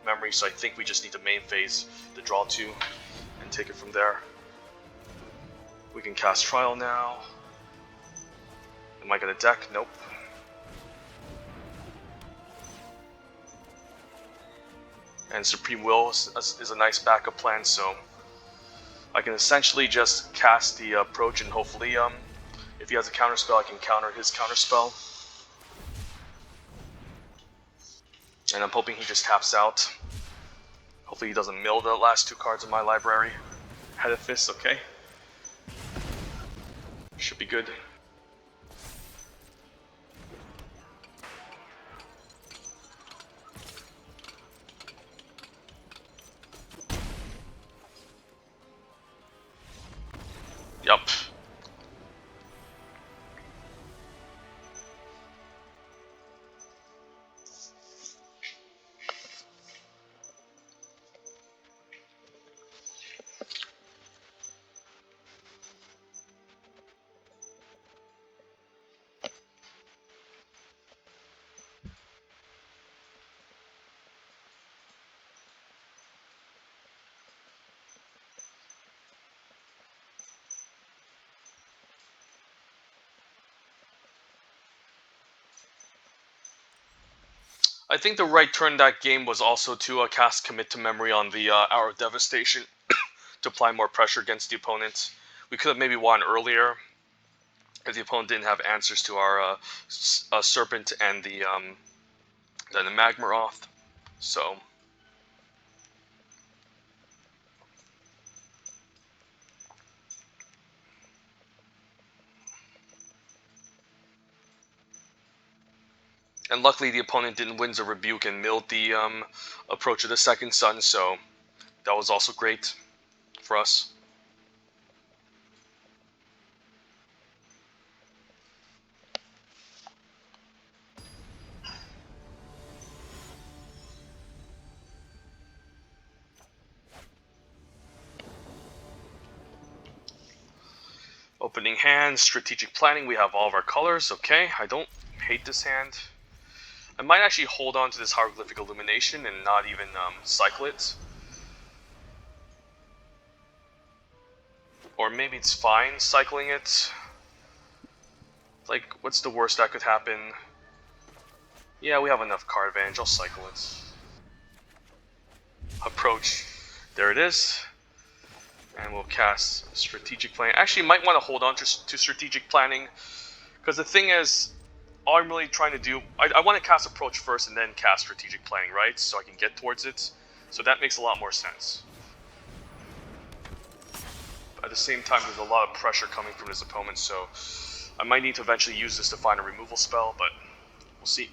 Memory. So I think we just need to main phase the draw 2 and take it from there. We can cast Trial now. Am I going to deck? Nope. And Supreme Will is a nice backup plan, so I can essentially just cast the Approach and hopefully if he has a counter spell, I can counter his counter spell. And I'm hoping he just taps out. Hopefully he doesn't mill the last 2 cards in my library. Head of Fist, okay. Should be good. Yup. I think the right turn that game was also to cast Commit to Memory on the Hour of Devastation to apply more pressure against the opponent. We could have maybe won earlier if the opponent didn't have answers to our Serpent and the Magmaroth. So And luckily the opponent didn't Winds of Rebuke and milled the approach of the second sun, so that was also great for us. Opening hand, strategic planning, we have all of our colors. Okay, I don't hate this hand. I might actually hold on to this Hieroglyphic Illumination and not even cycle it. Or maybe it's fine cycling it. Like, what's the worst that could happen? Yeah, we have enough card advantage, I'll cycle it. Approach. There it is. And we'll cast Strategic Planning. Actually, might want to hold on to Strategic Planning, because the thing is, all I'm really trying to do, I want to cast Approach first and then cast Strategic Planning, right? So I can get towards it. So that makes a lot more sense. But at the same time, there's a lot of pressure coming from this opponent, so I might need to eventually use this to find a removal spell, but we'll see.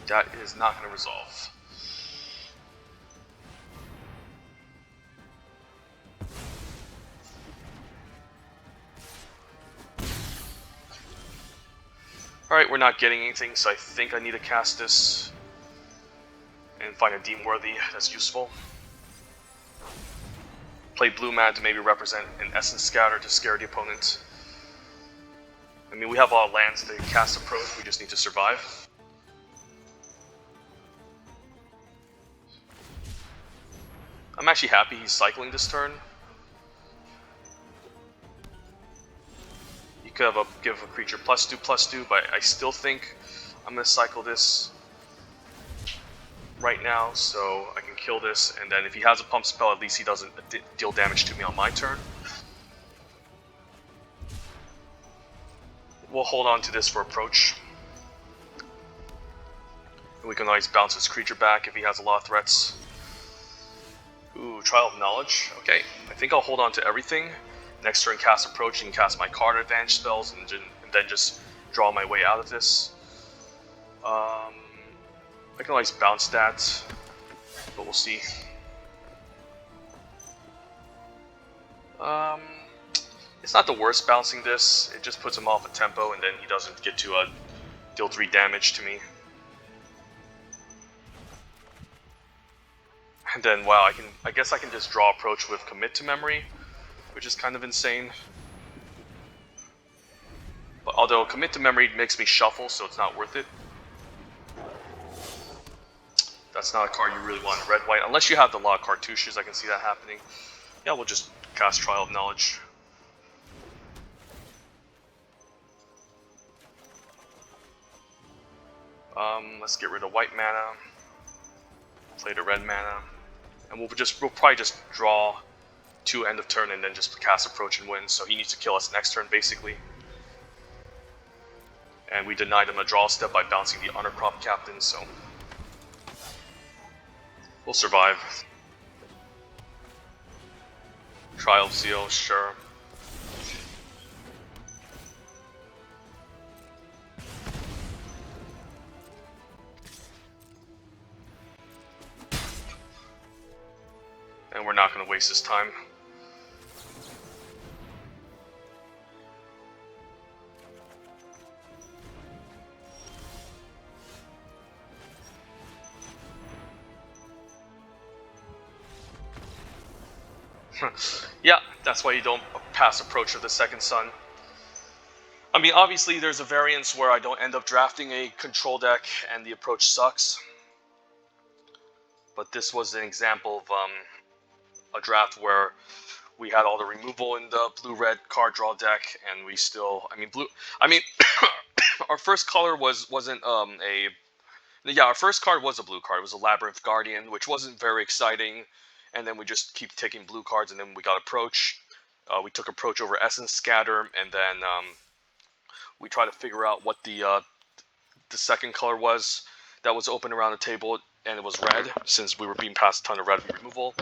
That is not going to resolve. Alright, we're not getting anything, so I think I need to cast this and find a Deem Worthy that's useful. Play blue mana to maybe represent an Essence Scatter to scare the opponent. I mean, we have a lot of lands to cast Approach, we just need to survive. I'm actually happy he's cycling this turn. You could have give a creature +2/+2, but I still think I'm going to cycle this right now, so I can kill this, and then if he has a pump spell, at least he doesn't deal damage to me on my turn. We'll hold on to this for Approach. And we can always bounce his creature back if he has a lot of threats. Ooh, Trial of Knowledge. Okay, I think I'll hold on to everything. Next turn, cast Approach and cast my card advantage spells, and then just draw my way out of this. I can always bounce that, but we'll see. It's not the worst bouncing this. It just puts him off a tempo, and then he doesn't get to deal 3 damage to me. And then, wow, I guess I can just draw Approach with Commit to Memory, which is kind of insane. But although Commit to Memory makes me shuffle, so it's not worth it. That's not a card you really want in red-white, unless you have the lot of cartouches. I can see that happening. Yeah, we'll just cast Trial of Knowledge. Let's get rid of white mana. Play the red mana, and we'll probably just draw 2 end of turn and then just cast Approach and win. So he needs to kill us next turn, basically. And we denied him a draw step by bouncing the Undercrop Captain, so we'll survive. Trial of Zeal, sure. And we're not going to waste this time. Yeah, that's why you don't pass Approach of the second sun. I mean, obviously there's a variance where I don't end up drafting a control deck and the Approach sucks. But this was an example of a draft where we had all the removal in the blue-red card draw deck, and we still, our first color wasn't our first card was a blue card. It was a Labyrinth Guardian, which wasn't very exciting. And then we just keep taking blue cards, and then we got Approach. We took Approach over Essence Scatter, and then we tried to figure out what the second color was that was open around the table, and it was red, since we were being passed a ton of red removal.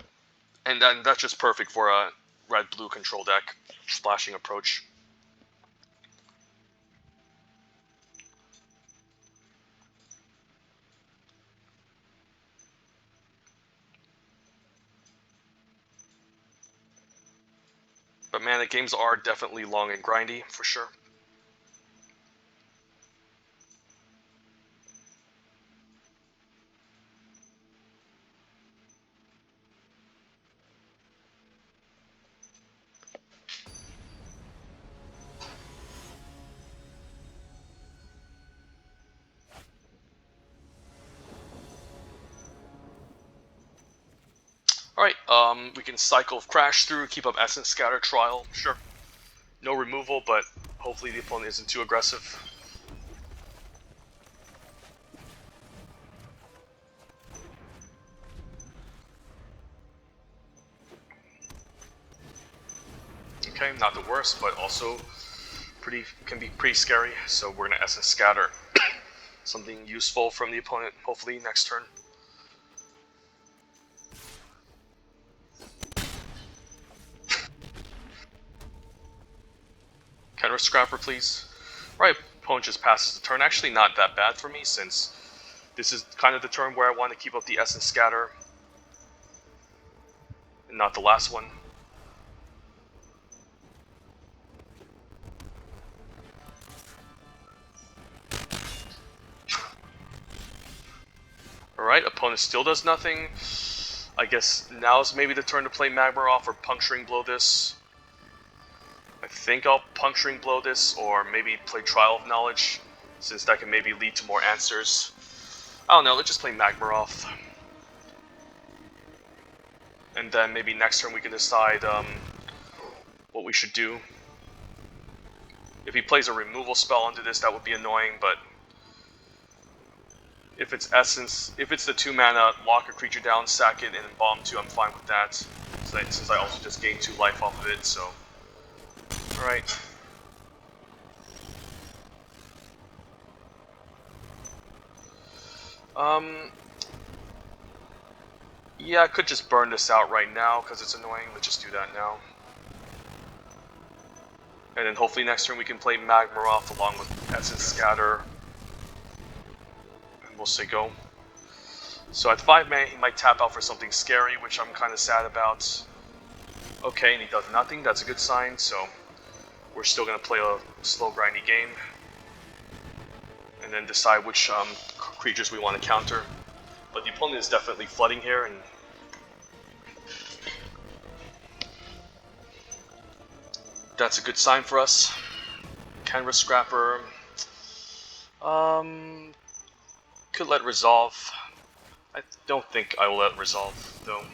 And then that's just perfect for a red-blue control deck, splashing Approach. But man, the games are definitely long and grindy, for sure. Alright, we can cycle of Crash through, keep up Essence Scatter, Trial, sure. No removal, but hopefully the opponent isn't too aggressive. Okay, not the worst, but also can be pretty scary, so we're gonna Essence Scatter. Something useful from the opponent, hopefully, next turn. Kenra Scrapper, please. Right, opponent just passes the turn. Actually, not that bad for me, since this is kind of the turn where I want to keep up the Essence Scatter, and not the last one. Alright, opponent still does nothing. I guess now's maybe the turn to play Magma off or Puncturing Blow this. I think I'll Puncturing Blow this, or maybe play Trial of Knowledge, since that can maybe lead to more answers. I don't know, let's just play Magma off. And then maybe next turn we can decide what we should do. If he plays a removal spell onto this, that would be annoying, but if it's Essence, if it's the 2-mana, lock a creature down, sack it, and Embalm 2, I'm fine with that. Since I also just gained 2 life off of it, so... Alright. Yeah, I could just burn this out right now, because it's annoying. Let's just do that now. And then hopefully next turn we can play Magmaroth along with Essence Scatter. And we'll say go. So at 5 mana he might tap out for something scary, which I'm kind of sad about. Okay, and he does nothing, that's a good sign, so we're still going to play a slow grindy game. And then decide which creatures we want to counter. But the opponent is definitely flooding here, and that's a good sign for us. Canvas Scrapper. Could let Resolve. I don't think I will let Resolve, though.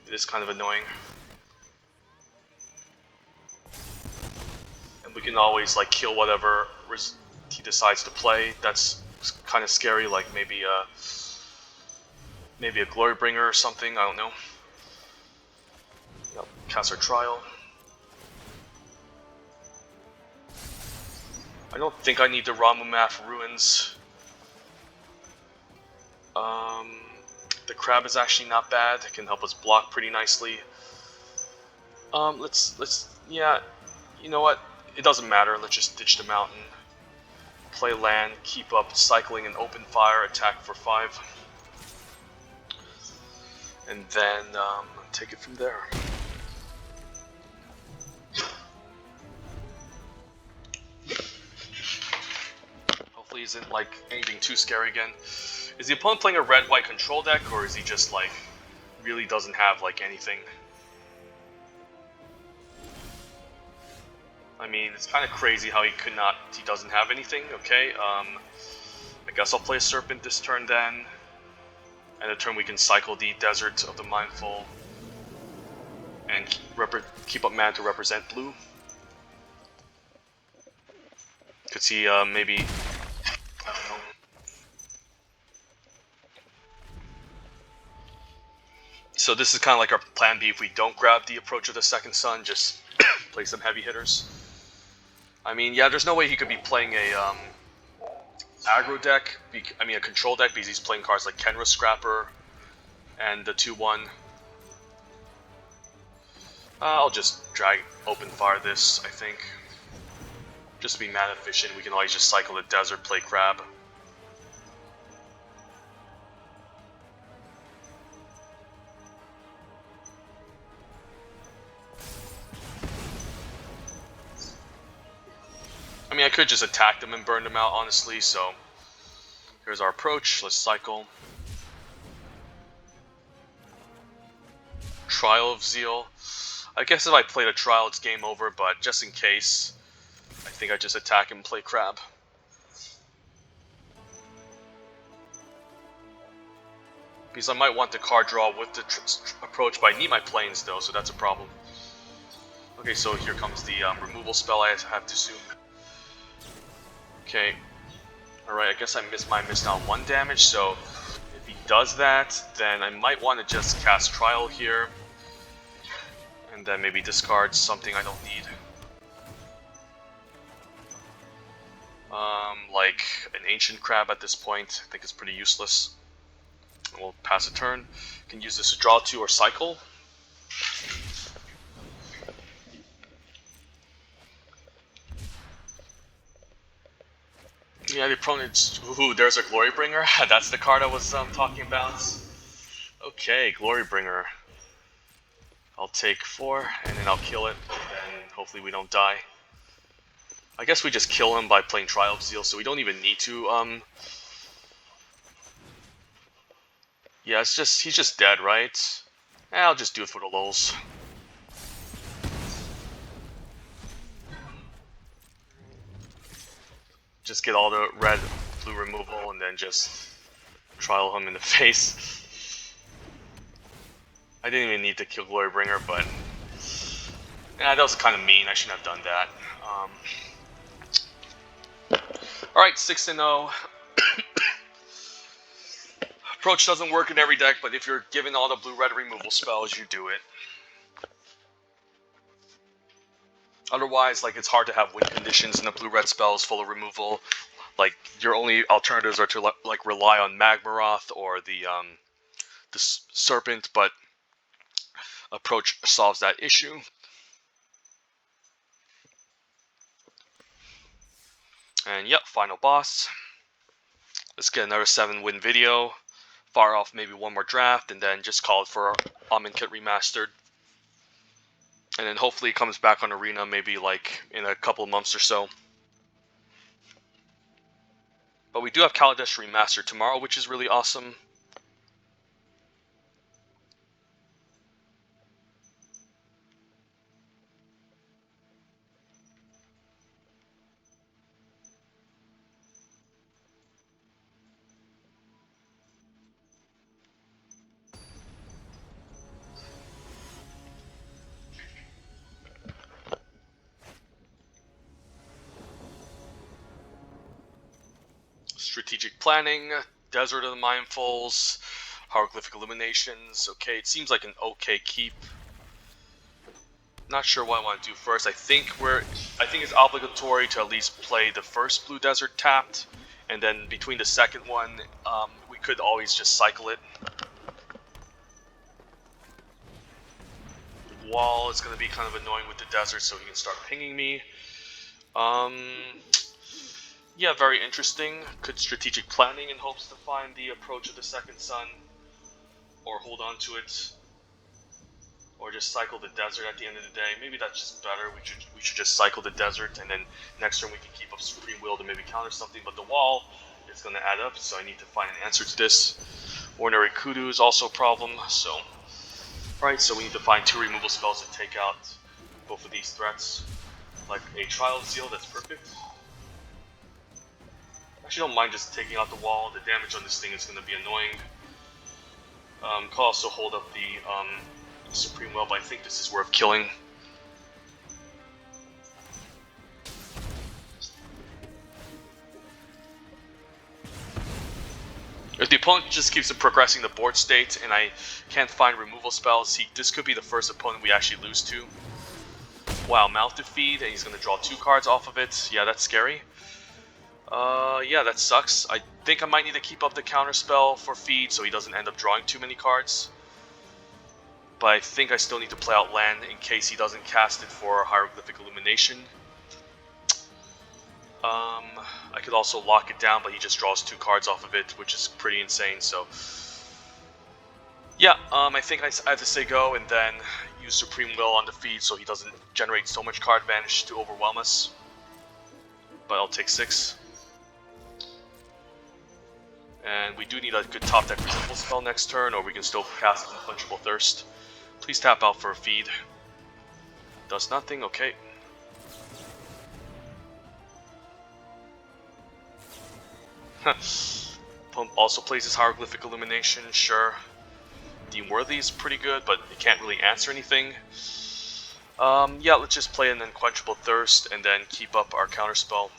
It is kind of annoying. And we can always like kill whatever he decides to play. That's kind of scary, like maybe a Glorybringer or something, I don't know. Yep, cast our Trial. I don't think I need the Ramumath Ruins. The crab is actually not bad. It can help us block pretty nicely. Yeah, you know what? It doesn't matter. Let's just ditch the mountain. Play land, keep up cycling and open fire, attack for 5. And then take it from there. Hopefully isn't like anything too scary again. Is the opponent playing a red-white control deck, or is he just like really doesn't have like anything? I mean, it's kind of crazy how he doesn't have anything. Okay, I guess I'll play a Serpent this turn then, and the turn we can cycle the Desert of the Mindful and keep up mana to represent blue. Could see maybe, I don't know. So this is kind of like our plan B if we don't grab the Approach of the Second Sun, just play some heavy hitters. I mean, yeah, there's no way he could be playing a aggro deck, a control deck, because he's playing cards like Kenra Scrapper and the 2-1. I'll just drag open fire this, I think. Just to be mana efficient, we can always just cycle the Desert, play Crab. could just attack them and burn them out, honestly, so here's our approach. Let's cycle. Trial of Zeal. I guess if I played a trial, it's game over, but just in case, I think I just attack and play crab. Because I might want the card draw with the approach, but I need my planes though, so that's a problem. Okay, so here comes the removal spell I have to assume. Okay. Alright, I guess I missed out 1 damage, so if he does that, then I might want to just cast Trial here. And then maybe discard something I don't need. Like an Ancient Crab at this point, I think it's pretty useless. We'll pass a turn. Can use this to draw 2 or cycle. Yeah, the opponent's... Ooh, there's a Glorybringer. That's the card I was talking about. Okay, Glorybringer. I'll take 4, and then I'll kill it, and hopefully we don't die. I guess we just kill him by playing Trial of Zeal, so we don't even need to, Yeah, he's just dead, right? I'll just do it for the lulz. Just get all the red, blue removal, and then just trial him in the face. I didn't even need to kill Glorybringer, but... Yeah, that was kind of mean. I shouldn't have done that. Alright, 6-0. Approach doesn't work in every deck, but if you're given all the blue-red removal spells, you do it. Otherwise, like, it's hard to have win conditions in the blue-red spells full of removal. Like, your only alternatives are to, like, rely on Magmaroth or the Serpent, but Approach solves that issue. And yep, final boss. Let's get another 7-win video. Fire off maybe 1 more draft, and then just call it for Amonkhet Remastered. And then hopefully it comes back on Arena maybe like in a couple of months or so. But we do have Kaladesh Remastered tomorrow, which is really awesome. Strategic Planning, Desert of the Mindfuls, Hieroglyphic Illuminations. Okay, it seems like an okay keep. Not sure what I want to do first. I think it's obligatory to at least play the first Blue Desert tapped, and then between the second one, we could always just cycle it. Wall is going to be kind of annoying with the desert, so he can start pinging me. Yeah, very interesting. Could strategic planning in hopes to find the approach of the second sun, or hold on to it, or just cycle the desert at the end of the day. Maybe that's just better. We should just cycle the desert, and then next turn we can keep up Supreme Will to maybe counter something. But the wall is going to add up, so I need to find an answer to this. Ordinary Kudu is also a problem. So, alright, so we need to find 2 removal spells to take out both of these threats, like a Trial of Zeal. That's perfect. Actually, don't mind just taking out the wall. The damage on this thing is going to be annoying. Could also hold up the Supreme Will, but I think this is worth killing. If the opponent just keeps progressing the board state and I can't find removal spells, this could be the first opponent we actually lose to. Wow, Mouth Defeat, and he's going to draw 2 cards off of it. Yeah, that's scary. Yeah, that sucks. I think I might need to keep up the counter spell for feed so he doesn't end up drawing too many cards. But I think I still need to play out land in case he doesn't cast it for Hieroglyphic Illumination. I could also lock it down, but he just draws 2 cards off of it, which is pretty insane, so... Yeah, I think I have to say go and then use Supreme Will on the feed so he doesn't generate so much card advantage to overwhelm us. but I'll take 6. And we do need a good top deck removal spell next turn, or we can still cast Unquenchable Thirst. Please tap out for a feed. Does nothing, okay. Pump also plays his Hieroglyphic Illumination, sure. Deem Worthy is pretty good, but it can't really answer anything. Yeah, let's just play an Unquenchable Thirst and then keep up our counterspell.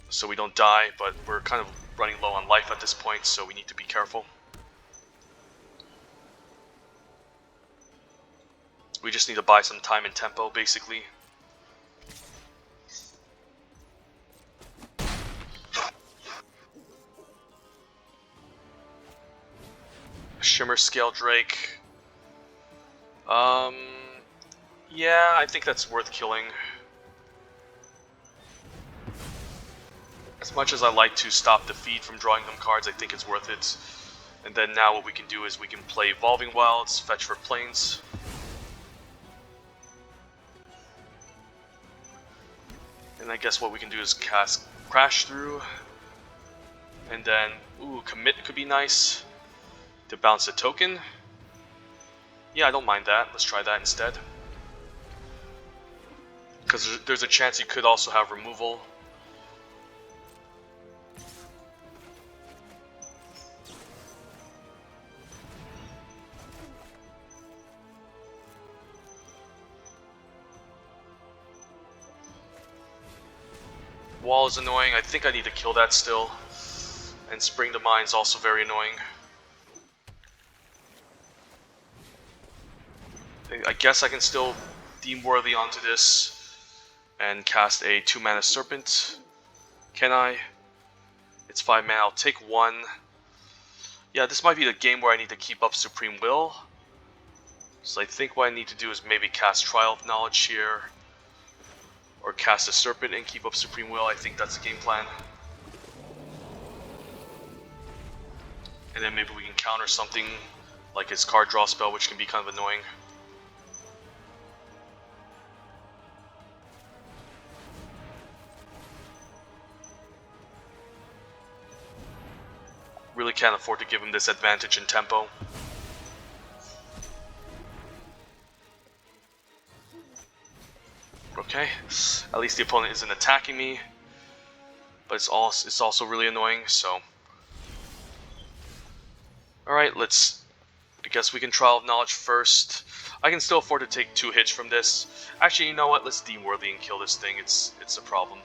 So we don't die, but we're kind of running low on life at this point, so we need to be careful. We just need to buy some time and tempo, basically. Shimmer Scale Drake. Yeah, I think that's worth killing. As much as I like to stop the feed from drawing them cards, I think it's worth it. And then now what we can do is we can play Evolving Wilds, fetch for planes. And I guess what we can do is cast Crash Through. And then, ooh, Commit could be nice to bounce a token. Yeah, I don't mind that. Let's try that instead. Because there's a chance you could also have removal. Wall is annoying. I think I need to kill that still. And Spring to Mind's also very annoying. I guess I can still Deem Worthy onto this and cast a 2-mana Serpent. Can I? It's 5 mana. I'll take 1. Yeah, this might be the game where I need to keep up Supreme Will. So I think what I need to do is maybe cast Trial of Knowledge here. Or cast a Serpent and keep up Supreme Will. I think that's the game plan. And then maybe we can counter something like his card draw spell, which can be kind of annoying. Really can't afford to give him this advantage in tempo. Okay, at least the opponent isn't attacking me, but it's also really annoying, so. Alright, I guess we can Trial of Knowledge first. I can still afford to take 2 hits from this. Actually, you know what, let's Deem Worthy and kill this thing, it's a problem.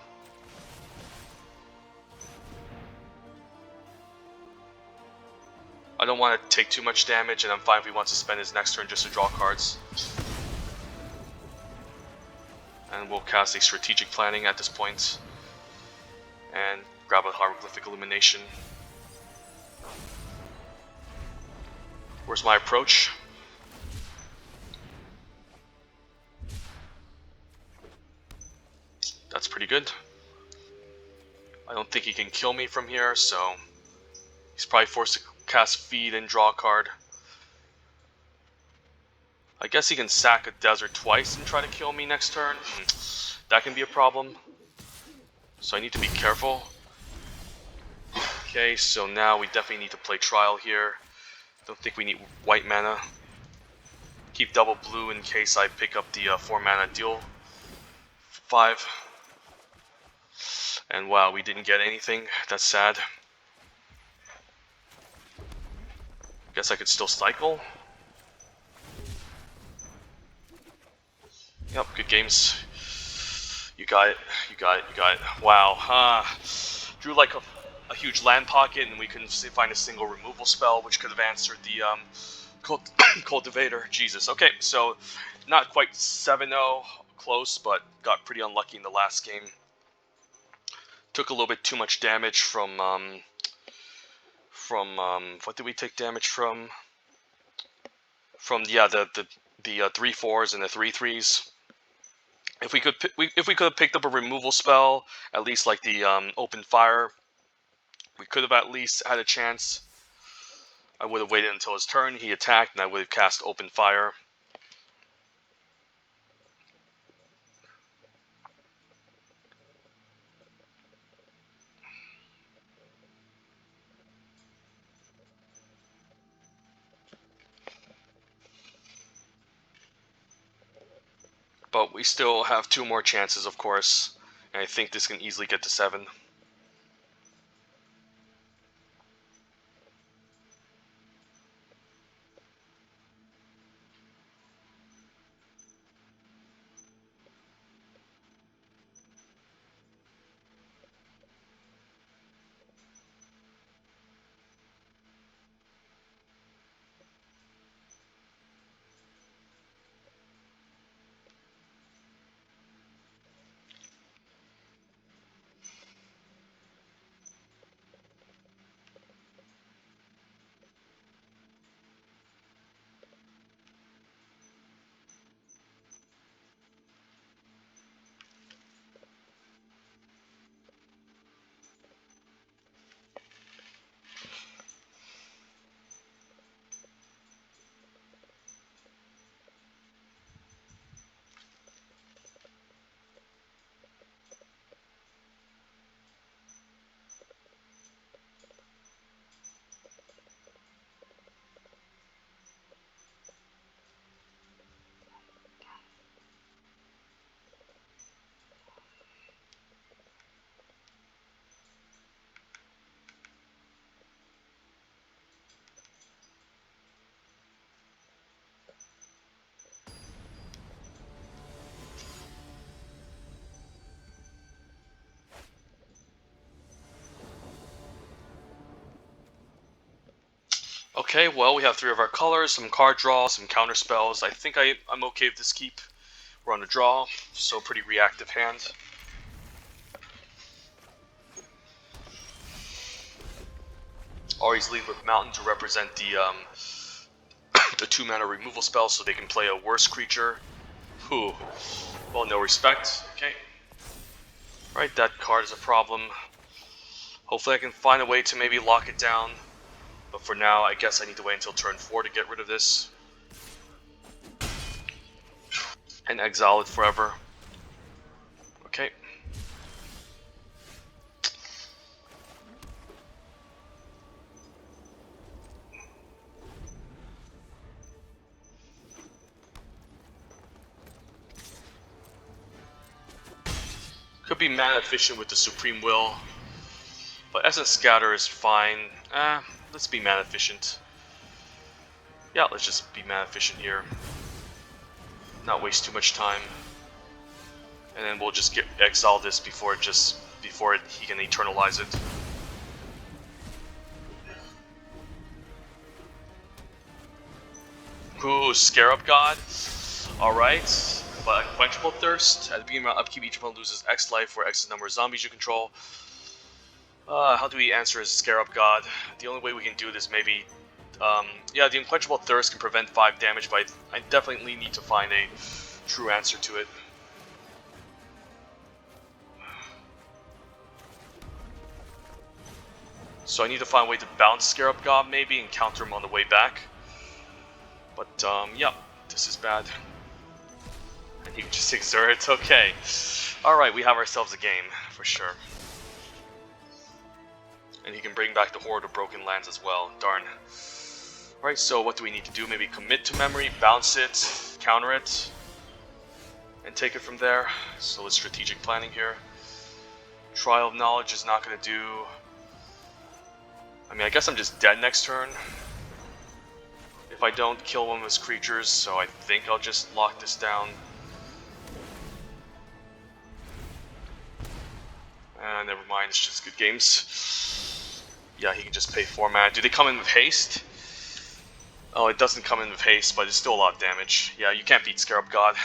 I don't want to take too much damage, and I'm fine if he wants to spend his next turn just to draw cards. And we'll cast a Strategic Planning at this point. And grab a Hieroglyphic Illumination. Where's my approach? That's pretty good. I don't think he can kill me from here, so he's probably forced to cast Feed and draw a card. I guess he can sack a desert twice and try to kill me next turn. That can be a problem. So I need to be careful. Okay, so now we definitely need to play Trial here. Don't think we need white mana. Keep double blue in case I pick up the 4 mana deal 5. And wow, we didn't get anything. That's sad. Guess I could still cycle. Yep, good games. You got it, you got it, you got it. Wow, drew like a huge land pocket, and we couldn't find a single removal spell, which could have answered the Cultivator. Jesus, okay, so not quite 7-0, close, but got pretty unlucky in the last game. Took a little bit too much damage from what did we take damage from? Yeah, the 3/4s and the 3/3s. If we could have picked up a removal spell, at least like the Open Fire, we could have at least had a chance. I would have waited until his turn. He attacked, and I would have cast Open Fire. But we still have 2 more chances, of course. And I think this can easily get to 7. Okay, well, we have 3 of our colors, some card draw, some counter spells. I think I'm okay with this keep. We're on a draw, so pretty reactive hand. Always lead with Mountain to represent the 2 mana removal spell, so they can play a worse creature. Whew. Well, no respect. Okay. Right, that card is a problem. Hopefully I can find a way to maybe lock it down. But for now, I guess I need to wait until turn 4 to get rid of this. And exile it forever. Okay. Could be mana efficient with the Supreme Will. But Essence Scatter is fine. Let's be mana efficient. Yeah, let's just be mana efficient here. Not waste too much time. And then we'll just exile this before he can eternalize it. Ooh, Scarab God. Alright. But Unquenchable Thirst. At the beginning of upkeep, each opponent loses X life for X number of zombies you control. How do we answer as Scarab God? The only way we can do this maybe... yeah, the Unquenchable Thirst can prevent 5 damage, but I definitely need to find a true answer to it. So I need to find a way to bounce Scarab God maybe and counter him on the way back. But, yeah, this is bad. And you just exert, okay. Alright, we have ourselves a game, for sure. And he can bring back the Horde of Broken Lands as well, darn. Alright, so what do we need to do? Maybe commit to memory, bounce it, counter it, and take it from there. So it's strategic planning here. Trial of Knowledge is not going to do... I mean, I guess I'm just dead next turn. If I don't kill one of his creatures, so I think I'll just lock this down. Never mind, it's just good games. Yeah, he can just pay 4 mana. Do they come in with haste? Oh, it doesn't come in with haste, but it's still a lot of damage. Yeah, you can't beat Scarab God.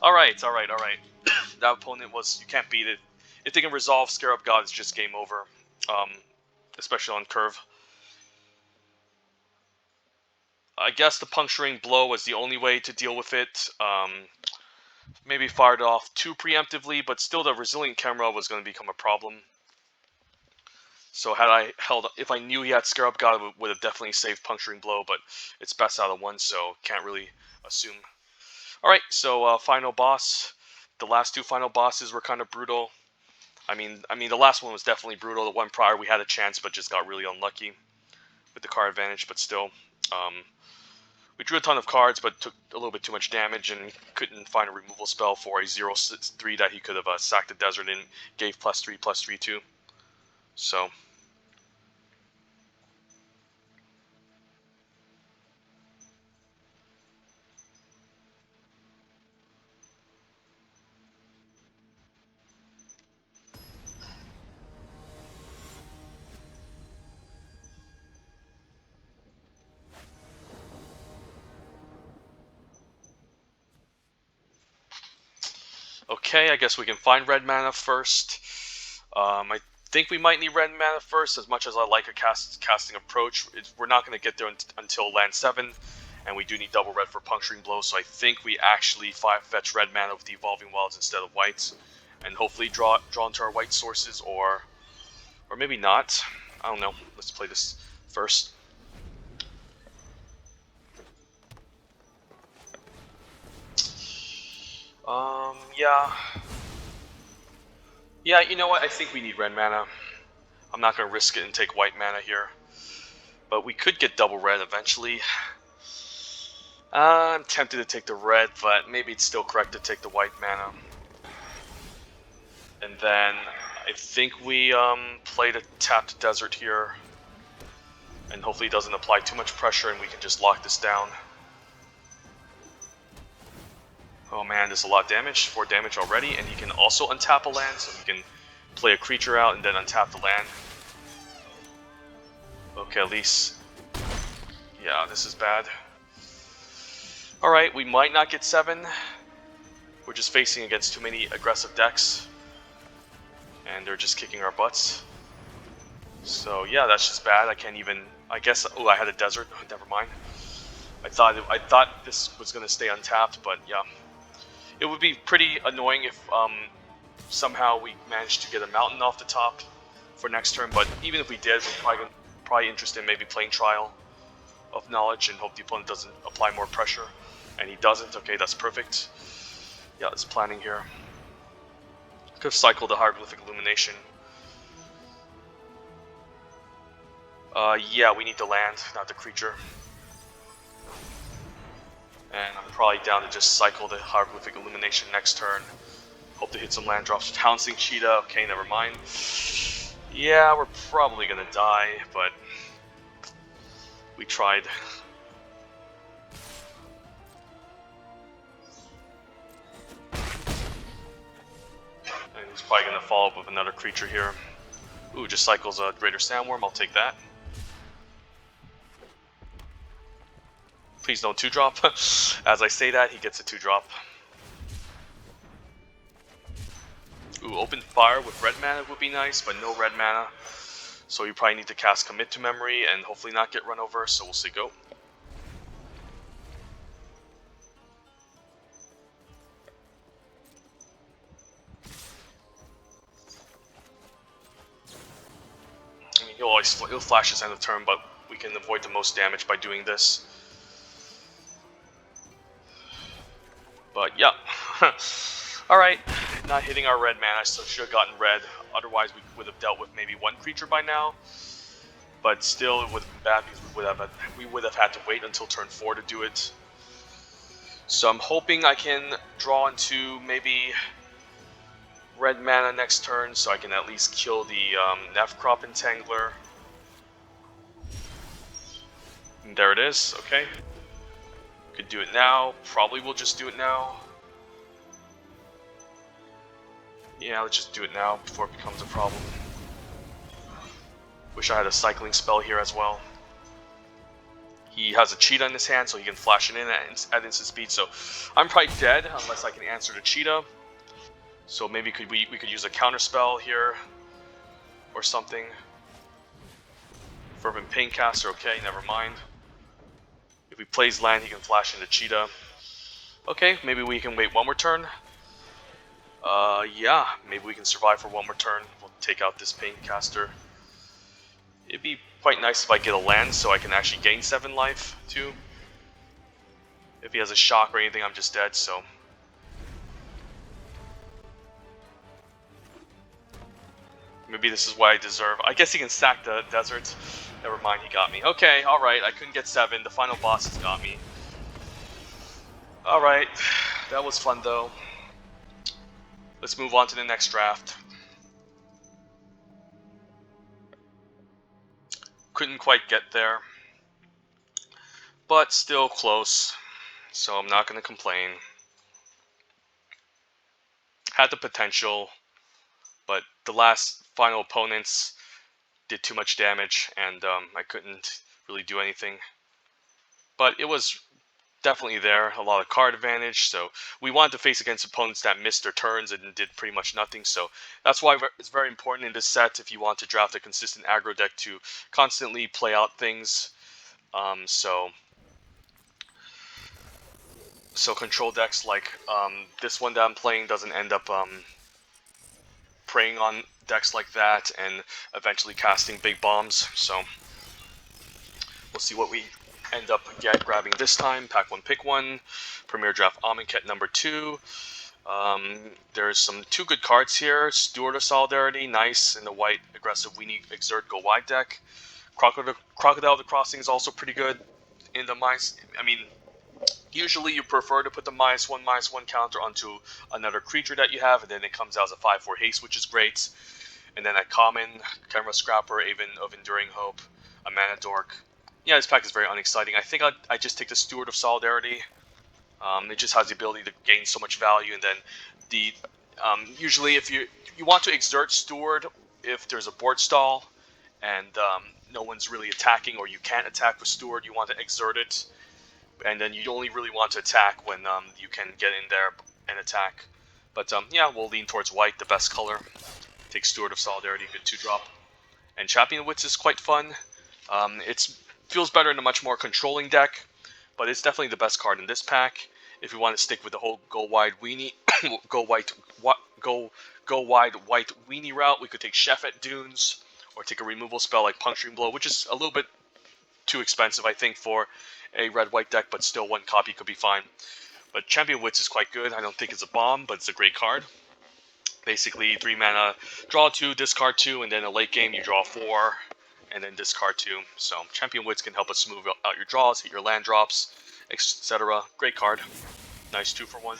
Alright. That opponent was... You can't beat it. If they can resolve Scarab God, it's just game over. Especially on curve. I guess the Puncturing Blow was the only way to deal with it. Maybe fired off too preemptively, but still the Resilient Camera was going to become a problem. So had I held, if I knew he had Scarab God, I would have definitely saved Puncturing Blow, but it's best out of 1, so can't really assume. Alright, so final boss. The last 2 final bosses were kind of brutal. I mean, the last one was definitely brutal. The one prior we had a chance, but just got really unlucky with the card advantage, but still. We drew a ton of cards, but took a little bit too much damage and couldn't find a removal spell for a 0/3 that he could have sacked the desert and gave +3/+3 to. So. Okay, I guess we can find red mana first. I think we might need red mana first, as much as I like a casting approach. We're not going to get there until land 7, and we do need double red for Puncturing Blow, so I think we actually fetch red mana with the Evolving Wilds instead of whites, and hopefully draw into our white sources, or maybe not. I don't know. Let's play this first. Yeah. Yeah, you know what? I think we need red mana. I'm not going to risk it and take white mana here. But we could get double red eventually. I'm tempted to take the red, but maybe it's still correct to take the white mana. And then I think we play the tapped desert here. And hopefully it doesn't apply too much pressure and we can just lock this down. Oh man, there's a lot of damage, 4 damage already, and he can also untap a land, so he can play a creature out and then untap the land. Okay, at least, yeah, this is bad. Alright, we might not get 7. We're just facing against too many aggressive decks, and they're just kicking our butts. So yeah, that's just bad. I can't even, I guess, oh, I had a desert, never mind. I thought this was going to stay untapped, but yeah. It would be pretty annoying if somehow we managed to get a mountain off the top for next turn, but even if we did, we're probably interested in maybe playing Trial of Knowledge and hope the opponent doesn't apply more pressure. And he doesn't. Okay, that's perfect. Yeah, it's planning here. Could have cycled the Hieroglyphic Illumination. Yeah, we need the land, not the creature. And I'm probably down to just cycle the Hieroglyphic Illumination next turn. Hope to hit some land drops. Pouncing Cheetah, okay, never mind. Yeah, we're probably gonna die, but we tried. And he's probably gonna follow up with another creature here. Ooh, just cycles a Greater Sandworm, I'll take that. Please don't 2-drop. As I say that, he gets a 2-drop. Ooh, open fire with red mana would be nice, but no red mana. So you probably need to cast Commit to Memory and hopefully not get run over, so we'll see go. I mean, he'll flash his end of turn, but we can avoid the most damage by doing this. But yeah, alright, not hitting our red mana, so should have gotten red. Otherwise we would have dealt with maybe 1 creature by now. But still it would have been bad because we would have had to wait until turn 4 to do it. So I'm hoping I can draw into maybe red mana next turn so I can at least kill the Nephcrop Entangler. And there it is, okay. Could do it now. Probably we'll just do it now. Yeah, let's just do it now before it becomes a problem. Wish I had a cycling spell here as well. He has a Cheetah in his hand, so he can flash it in at instant speed. So I'm probably dead unless I can answer the Cheetah. So maybe we could use a counter spell here or something. Fervent Paincaster, okay, never mind. If he plays land, he can flash into Cheetah. Okay, maybe we can wait 1 more turn. Yeah, maybe we can survive for 1 more turn. We'll take out this Paincaster. It'd be quite nice if I get a land so I can actually gain 7 life, too. If he has a shock or anything, I'm just dead, so... Maybe this is what I deserve. I guess he can sack the desert. Never mind, he got me. Okay, alright, I couldn't get 7. The final boss has got me. Alright, that was fun though. Let's move on to the next draft. Couldn't quite get there, but still close, so I'm not going to complain. Had the potential, but the last final opponents did too much damage, and I couldn't really do anything. But it was definitely there, a lot of card advantage, so we wanted to face against opponents that missed their turns and did pretty much nothing, so that's why it's very important in this set if you want to draft a consistent aggro deck to constantly play out things. So control decks like this one that I'm playing doesn't end up preying on decks like that and eventually casting big bombs, so we'll see what we end up grabbing this time. Pack 1, pick 1. Premier Draft Amonkhet number 2. There's some 2 good cards here. Steward of Solidarity, nice in the white aggressive Weenie Exert Go Wide deck. Crocodile of the Crossing is also pretty good in the minus. I mean, usually you prefer to put the -1/-1 counter onto another creature that you have, and then it comes out as a 5/4 haste, which is great. And then at common, Camera Scrapper, Aven of Enduring Hope, a Mana Dork. Yeah, this pack is very unexciting. I think I just take the Steward of Solidarity. It just has the ability to gain so much value, and then the usually if you want to exert Steward if there's a board stall and no one's really attacking, or you can't attack with Steward, you want to exert it, and then you only really want to attack when you can get in there and attack. But yeah, we'll lean towards white, the best color. Take Steward of Solidarity, good 2-drop. And Champion of Wits is quite fun. It feels better in a much more controlling deck, but it's definitely the best card in this pack. If you want to stick with the whole go wide weenie, go wide white weenie route, we could take Chef at Dunes, or take a removal spell like Puncturing Blow, which is a little bit too expensive, I think, for a red-white deck, but still 1 copy could be fine. But Champion of Wits is quite good. I don't think it's a bomb, but it's a great card. Basically, 3 mana, draw 2, discard 2, and then in a late game you draw 4, and then discard 2. So Champion Wits can help us smooth out your draws, hit your land drops, etc. Great card. Nice 2-for-1.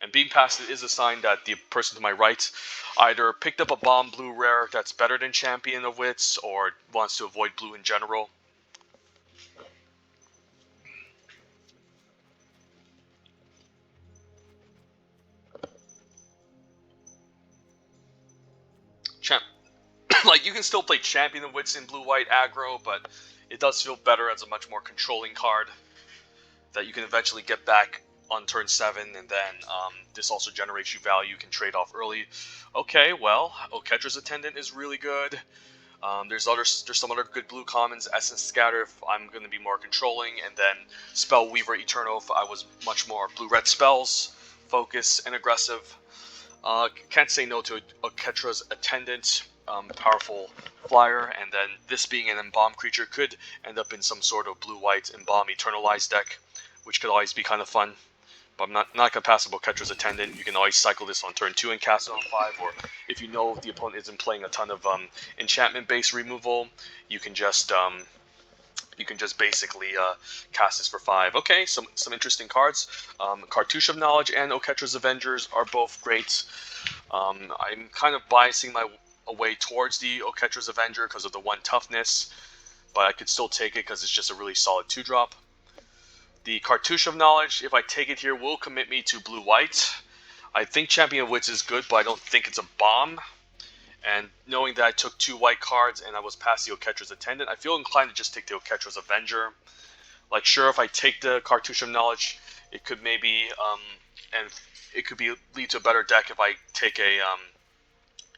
And being past it is a sign that the person to my right either picked up a bomb blue rare that's better than Champion of Wits, or wants to avoid blue in general. Like, you can still play Champion of Wits in blue-white aggro, but it does feel better as a much more controlling card that you can eventually get back on turn 7, and then this also generates you value you can trade off early. Okay, well, Oketra's Attendant is really good. There's some other good blue commons. Essence Scatter if I'm going to be more controlling, and then Spell Weaver Eternal if I was much more blue-red spells, focus, and aggressive. Can't say no to Oketra's Attendant. Powerful flyer, and then this being an embalm creature could end up in some sort of blue-white embalm eternalized deck, which could always be kind of fun. But I'm not going to pass up Oketra's Attendant. You can always cycle this on turn 2 and cast it on 5, or if you know the opponent isn't playing a ton of enchantment-based removal, you can just basically cast this for 5. Okay, some interesting cards. Cartouche of Knowledge and Oketra's Avengers are both great. I'm kind of biasing my way towards the Oketra's Avenger because of the 1 toughness, but I could still take it because it's just a really solid 2-drop. The Cartouche of Knowledge, if I take it here, will commit me to blue-white. I think Champion of Wits is good, but I don't think it's a bomb. And knowing that I took 2 white cards and I was past the Oketra's Attendant, I feel inclined to just take the Oketra's Avenger. Like, sure, if I take the Cartouche of Knowledge, it could maybe, and it could lead to a better deck if I take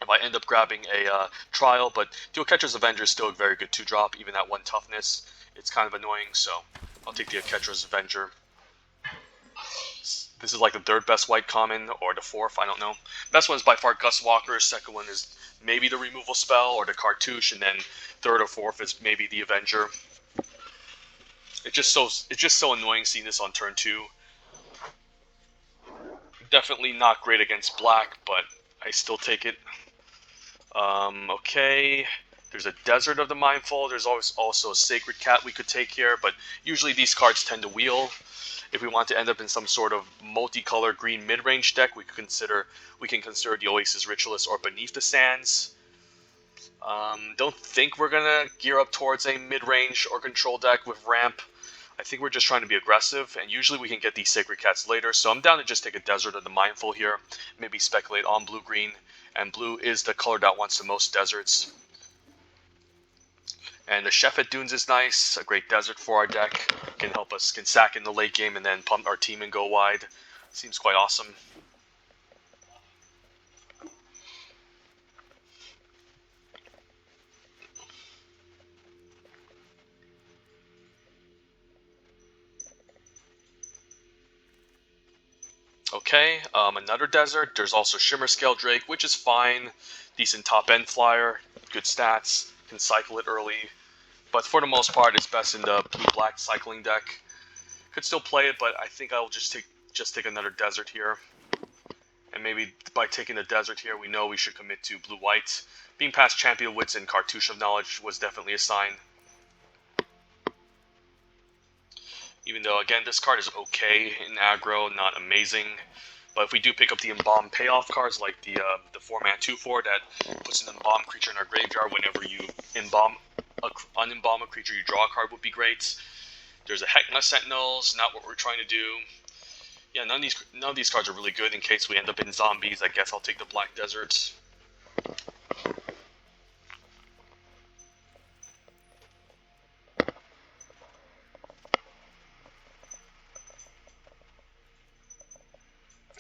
if I end up grabbing a trial, but the Oketra's Avenger is still a very good 2-drop, even at 1 toughness. It's kind of annoying, so I'll take the Oketra's Avenger. This is like the 3rd best white common, or the 4th, I don't know. Best one is by far Gust Walker, 2nd one is maybe the removal spell, or the Cartouche, and then 3rd or 4th is maybe the Avenger. It's just so annoying seeing this on turn 2. Definitely not great against black, but I still take it. Okay, there's a Desert of the Mindful. There's always also a Sacred Cat we could take here, but usually these cards tend to wheel. If we want to end up in some sort of multicolor green mid-range deck, we can consider the Oasis Ritualist or Beneath the Sands. Don't think we're gonna gear up towards a mid-range or control deck with ramp. I think we're just trying to be aggressive, and usually we can get these Sacred Cats later, so I'm down to just take a Desert of the Mindful here, maybe speculate on blue-green, and blue is the color that wants the most deserts. And the Chef at Dunes is nice, a great desert for our deck, can sack in the late game and then pump our team and go wide. Seems quite awesome. Okay, another desert. There's also Shimmer Scale Drake, which is fine. Decent top end flyer, good stats, can cycle it early. But for the most part, it's best in the blue-black cycling deck. Could still play it, but I think I'll just take another desert here. And maybe by taking the desert here, we know we should commit to blue-white. Being past Champion of Wits and Cartouche of Knowledge was definitely a sign. Even though, again, this card is okay in aggro, not amazing. But if we do pick up the Embalm payoff cards, like the 4-mana 2/4 that puts an Embalm creature in our graveyard whenever you unembalm a creature, you draw a card, would be great. There's a Heckma Sentinels, not what we're trying to do. Yeah, none of these cards are really good in case we end up in zombies. I guess I'll take the Black Desert.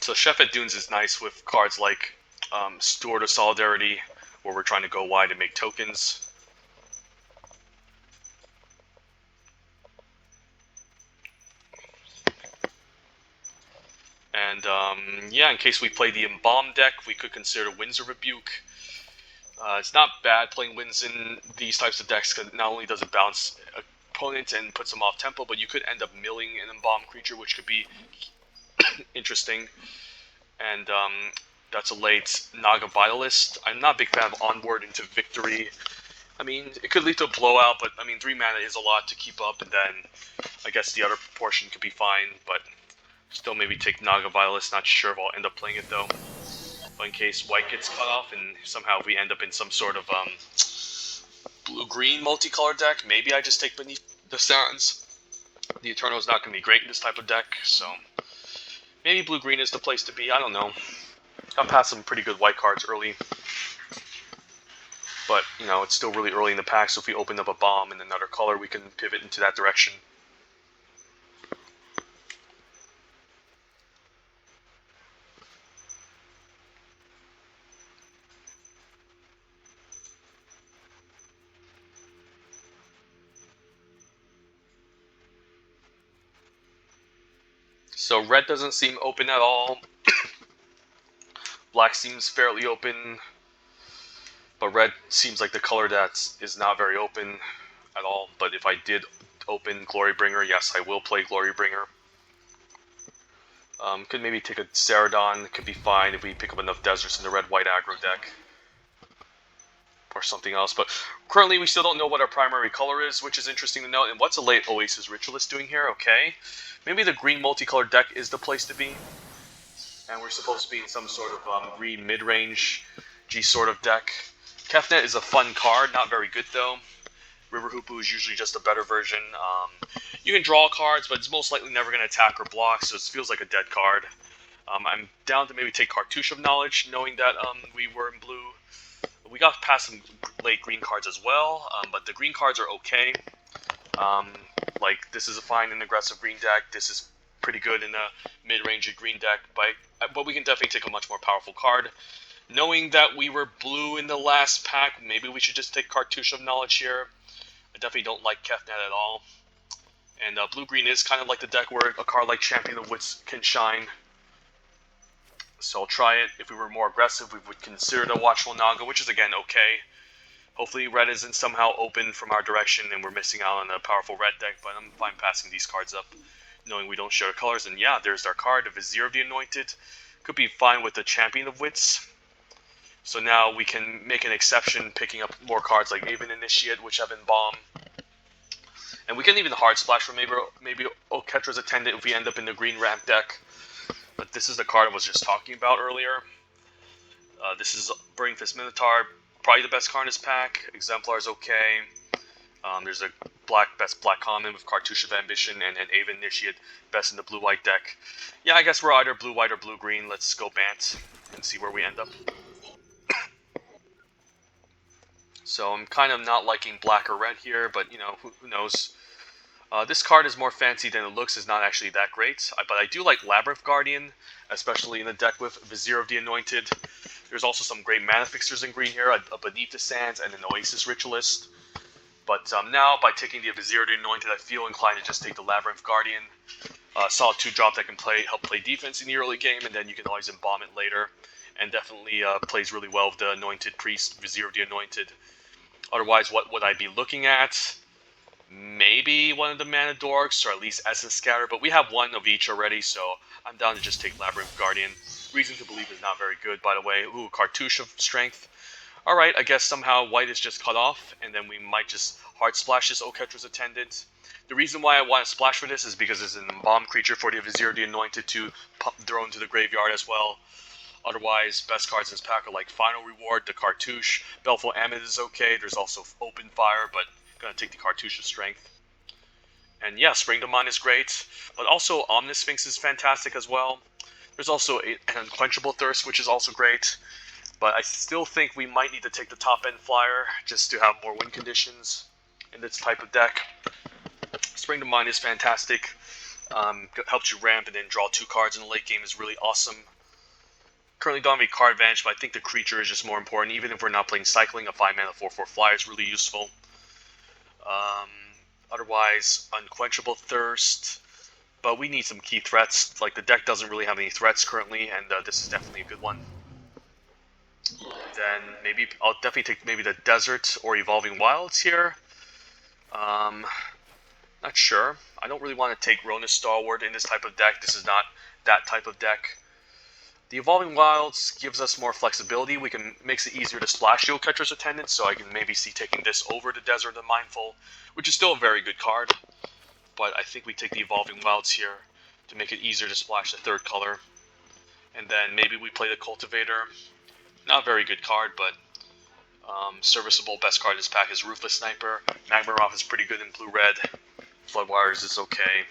So Chef at Dunes is nice with cards like Steward of Solidarity, where we're trying to go wide and make tokens. And yeah, in case we play the Embalm deck, we could consider Winds of Rebuke. It's not bad playing Winds in these types of decks, because not only does it bounce opponents and puts them off tempo, but you could end up milling an Embalm creature, which could be interesting. And that's a late Naga Vitalist. I'm not a big fan of Onward into Victory. I mean, it could lead to a blowout, but I mean, 3 mana is a lot to keep up, and then I guess the other portion could be fine, but still maybe take Naga Vitalist. Not sure if I'll end up playing it though. But in case white gets cut off and somehow we end up in some sort of blue-green multicolor deck, maybe I just take Beneath the Sands. The Eternal is not going to be great in this type of deck, so maybe blue-green is the place to be. I don't know. Got past some pretty good white cards early. But, you know, it's still really early in the pack, so if we open up a bomb in another color, we can pivot into that direction. So red doesn't seem open at all. Black seems fairly open. But red seems like the color that is not very open at all. But if I did open Glorybringer, yes, I will play Glorybringer. Could maybe take a Ceradon. Could be fine if we pick up enough deserts in the red-white aggro deck. Or something else. But currently we still don't know what our primary color is, which is interesting to note. And what's a late Oasis Ritualist doing here? Okay. Maybe the green multicolored deck is the place to be. And we're supposed to be in some sort of green mid-range G sort of deck. Kefnet is a fun card, not very good though. River Hoopoe is usually just a better version. You can draw cards, but it's most likely never going to attack or block, so it feels like a dead card. I'm down to maybe take Cartouche of Knowledge, knowing that we were in blue. We got past some late green cards as well, but the green cards are okay. Like, this is a fine and aggressive green deck. This is pretty good in a mid-range green deck, but we can definitely take a much more powerful card. Knowing that we were blue in the last pack, maybe we should just take Cartouche of Knowledge here. I definitely don't like Kefnet at all. And blue-green is kind of like the deck where a card like Champion of Wits can shine. So I'll try it. If we were more aggressive, we would consider the Watchful Naga, which is, again, okay. Hopefully red isn't somehow open from our direction and we're missing out on a powerful red deck, but I'm fine passing these cards up, knowing we don't share colors. And yeah, there's our card, the Vizier of the Anointed. Could be fine with the Champion of Wits. So now we can make an exception, picking up more cards like Aven Initiate, which have Embalm. And we can even hard splash for maybe Oketra's Attendant if we end up in the green ramp deck. But this is the card I was just talking about earlier. This is Burning Fist Minotaur, probably the best card in this pack. Exemplar is okay. There's a best black common with Cartouche of Ambition and an Ava Initiate, best in the blue-white deck. Yeah, I guess we're either blue-white or blue-green. Let's go Bant and see where we end up. So I'm kind of not liking black or red here, but you know, who knows. This card is more fancy than it looks, is not actually that great, but I do like Labyrinth Guardian, especially in the deck with Vizier of the Anointed. There's also some great mana fixtures in green here, a Beneath the Sands and an Oasis Ritualist. But now, by taking the Vizier of the Anointed, I feel inclined to just take the Labyrinth Guardian. Solid 2-drop that can help play defense in the early game, and then you can always embalm it later. And definitely plays really well with the Anointed Priest, Vizier of the Anointed. Otherwise, what would I be looking at? Maybe one of the Mana Dorks, or at least Essence Scatter, but we have one of each already, so I'm down to just take Labyrinth Guardian. Reason to Believe is not very good, by the way. Ooh, Cartouche of Strength. Alright, I guess somehow white is just cut off, and then we might just hard splash this Oketra's Attendant. The reason why I want to splash for this is because it's an embalm creature for the Vizier of the Anointed to throw into the graveyard as well. Otherwise, best cards in this pack are like Final Reward, the Cartouche, Baleful Amulet is okay, there's also Open Fire, but gonna take the Cartouche of Strength. And yeah, Spring to Mind is great, but also Omnisphinx is fantastic as well. There's also an Unquenchable Thirst, which is also great, but I still think we might need to take the top end flyer just to have more win conditions in this type of deck. Spring to Mind is fantastic, helps you ramp and then draw 2 cards in the late game is really awesome. Currently don't have any card advantage, but I think the creature is just more important. Even if we're not playing Cycling, a 5-mana 4/4 flyer is really useful. Otherwise, Unquenchable Thirst, but we need some key threats. Like, the deck doesn't really have any threats currently, and this is definitely a good one. Then maybe I'll definitely take maybe the Desert or Evolving Wilds here. Not sure. I don't really want to take Rona Stalwart in this type of deck. This is not that type of deck. The Evolving Wilds gives us more flexibility. Makes it easier to splash the Oketra's Attendant, so I can maybe see taking this over the Desert of Mindful, which is still a very good card. But I think we take the Evolving Wilds here to make it easier to splash the 3rd color. And then maybe we play the Cultivator. Not a very good card, but serviceable. Best card in this pack is Ruthless Sniper. Magmaroth is pretty good in blue-red. Floodwaters is okay.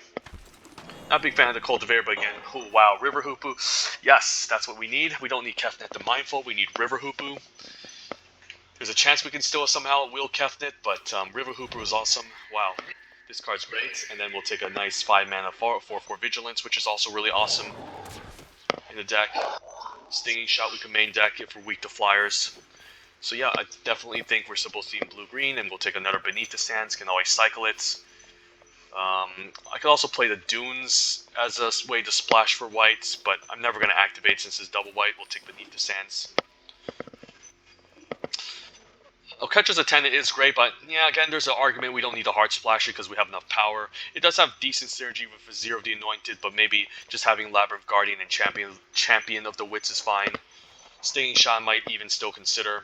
Not a big fan of the Cultivator, but again, oh wow, River Hoopu. Yes, that's what we need. We don't need Kefnet the Mindful, we need River Hoopu. There's a chance we can still somehow wheel Kefnet, but River Hoopu is awesome. Wow, this card's great. And then we'll take a nice 5-mana 4/4 Vigilance, which is also really awesome in the deck. Stinging Shot we can main deck if we're weak to flyers. So yeah, I definitely think we're supposed to be in blue-green, and we'll take another Beneath the Sands, can always cycle it. I could also play the Dunes as a way to splash for white, but I'm never going to activate since it's double white. We'll take Beneath the Sands. Oketra's Attendant is great, but yeah, again, there's an argument we don't need a hard splash because we have enough power. It does have decent synergy with Vizier of the Anointed, but maybe just having Labyrinth Guardian and Champion of the Wits is fine. Stinging Shot might even still consider.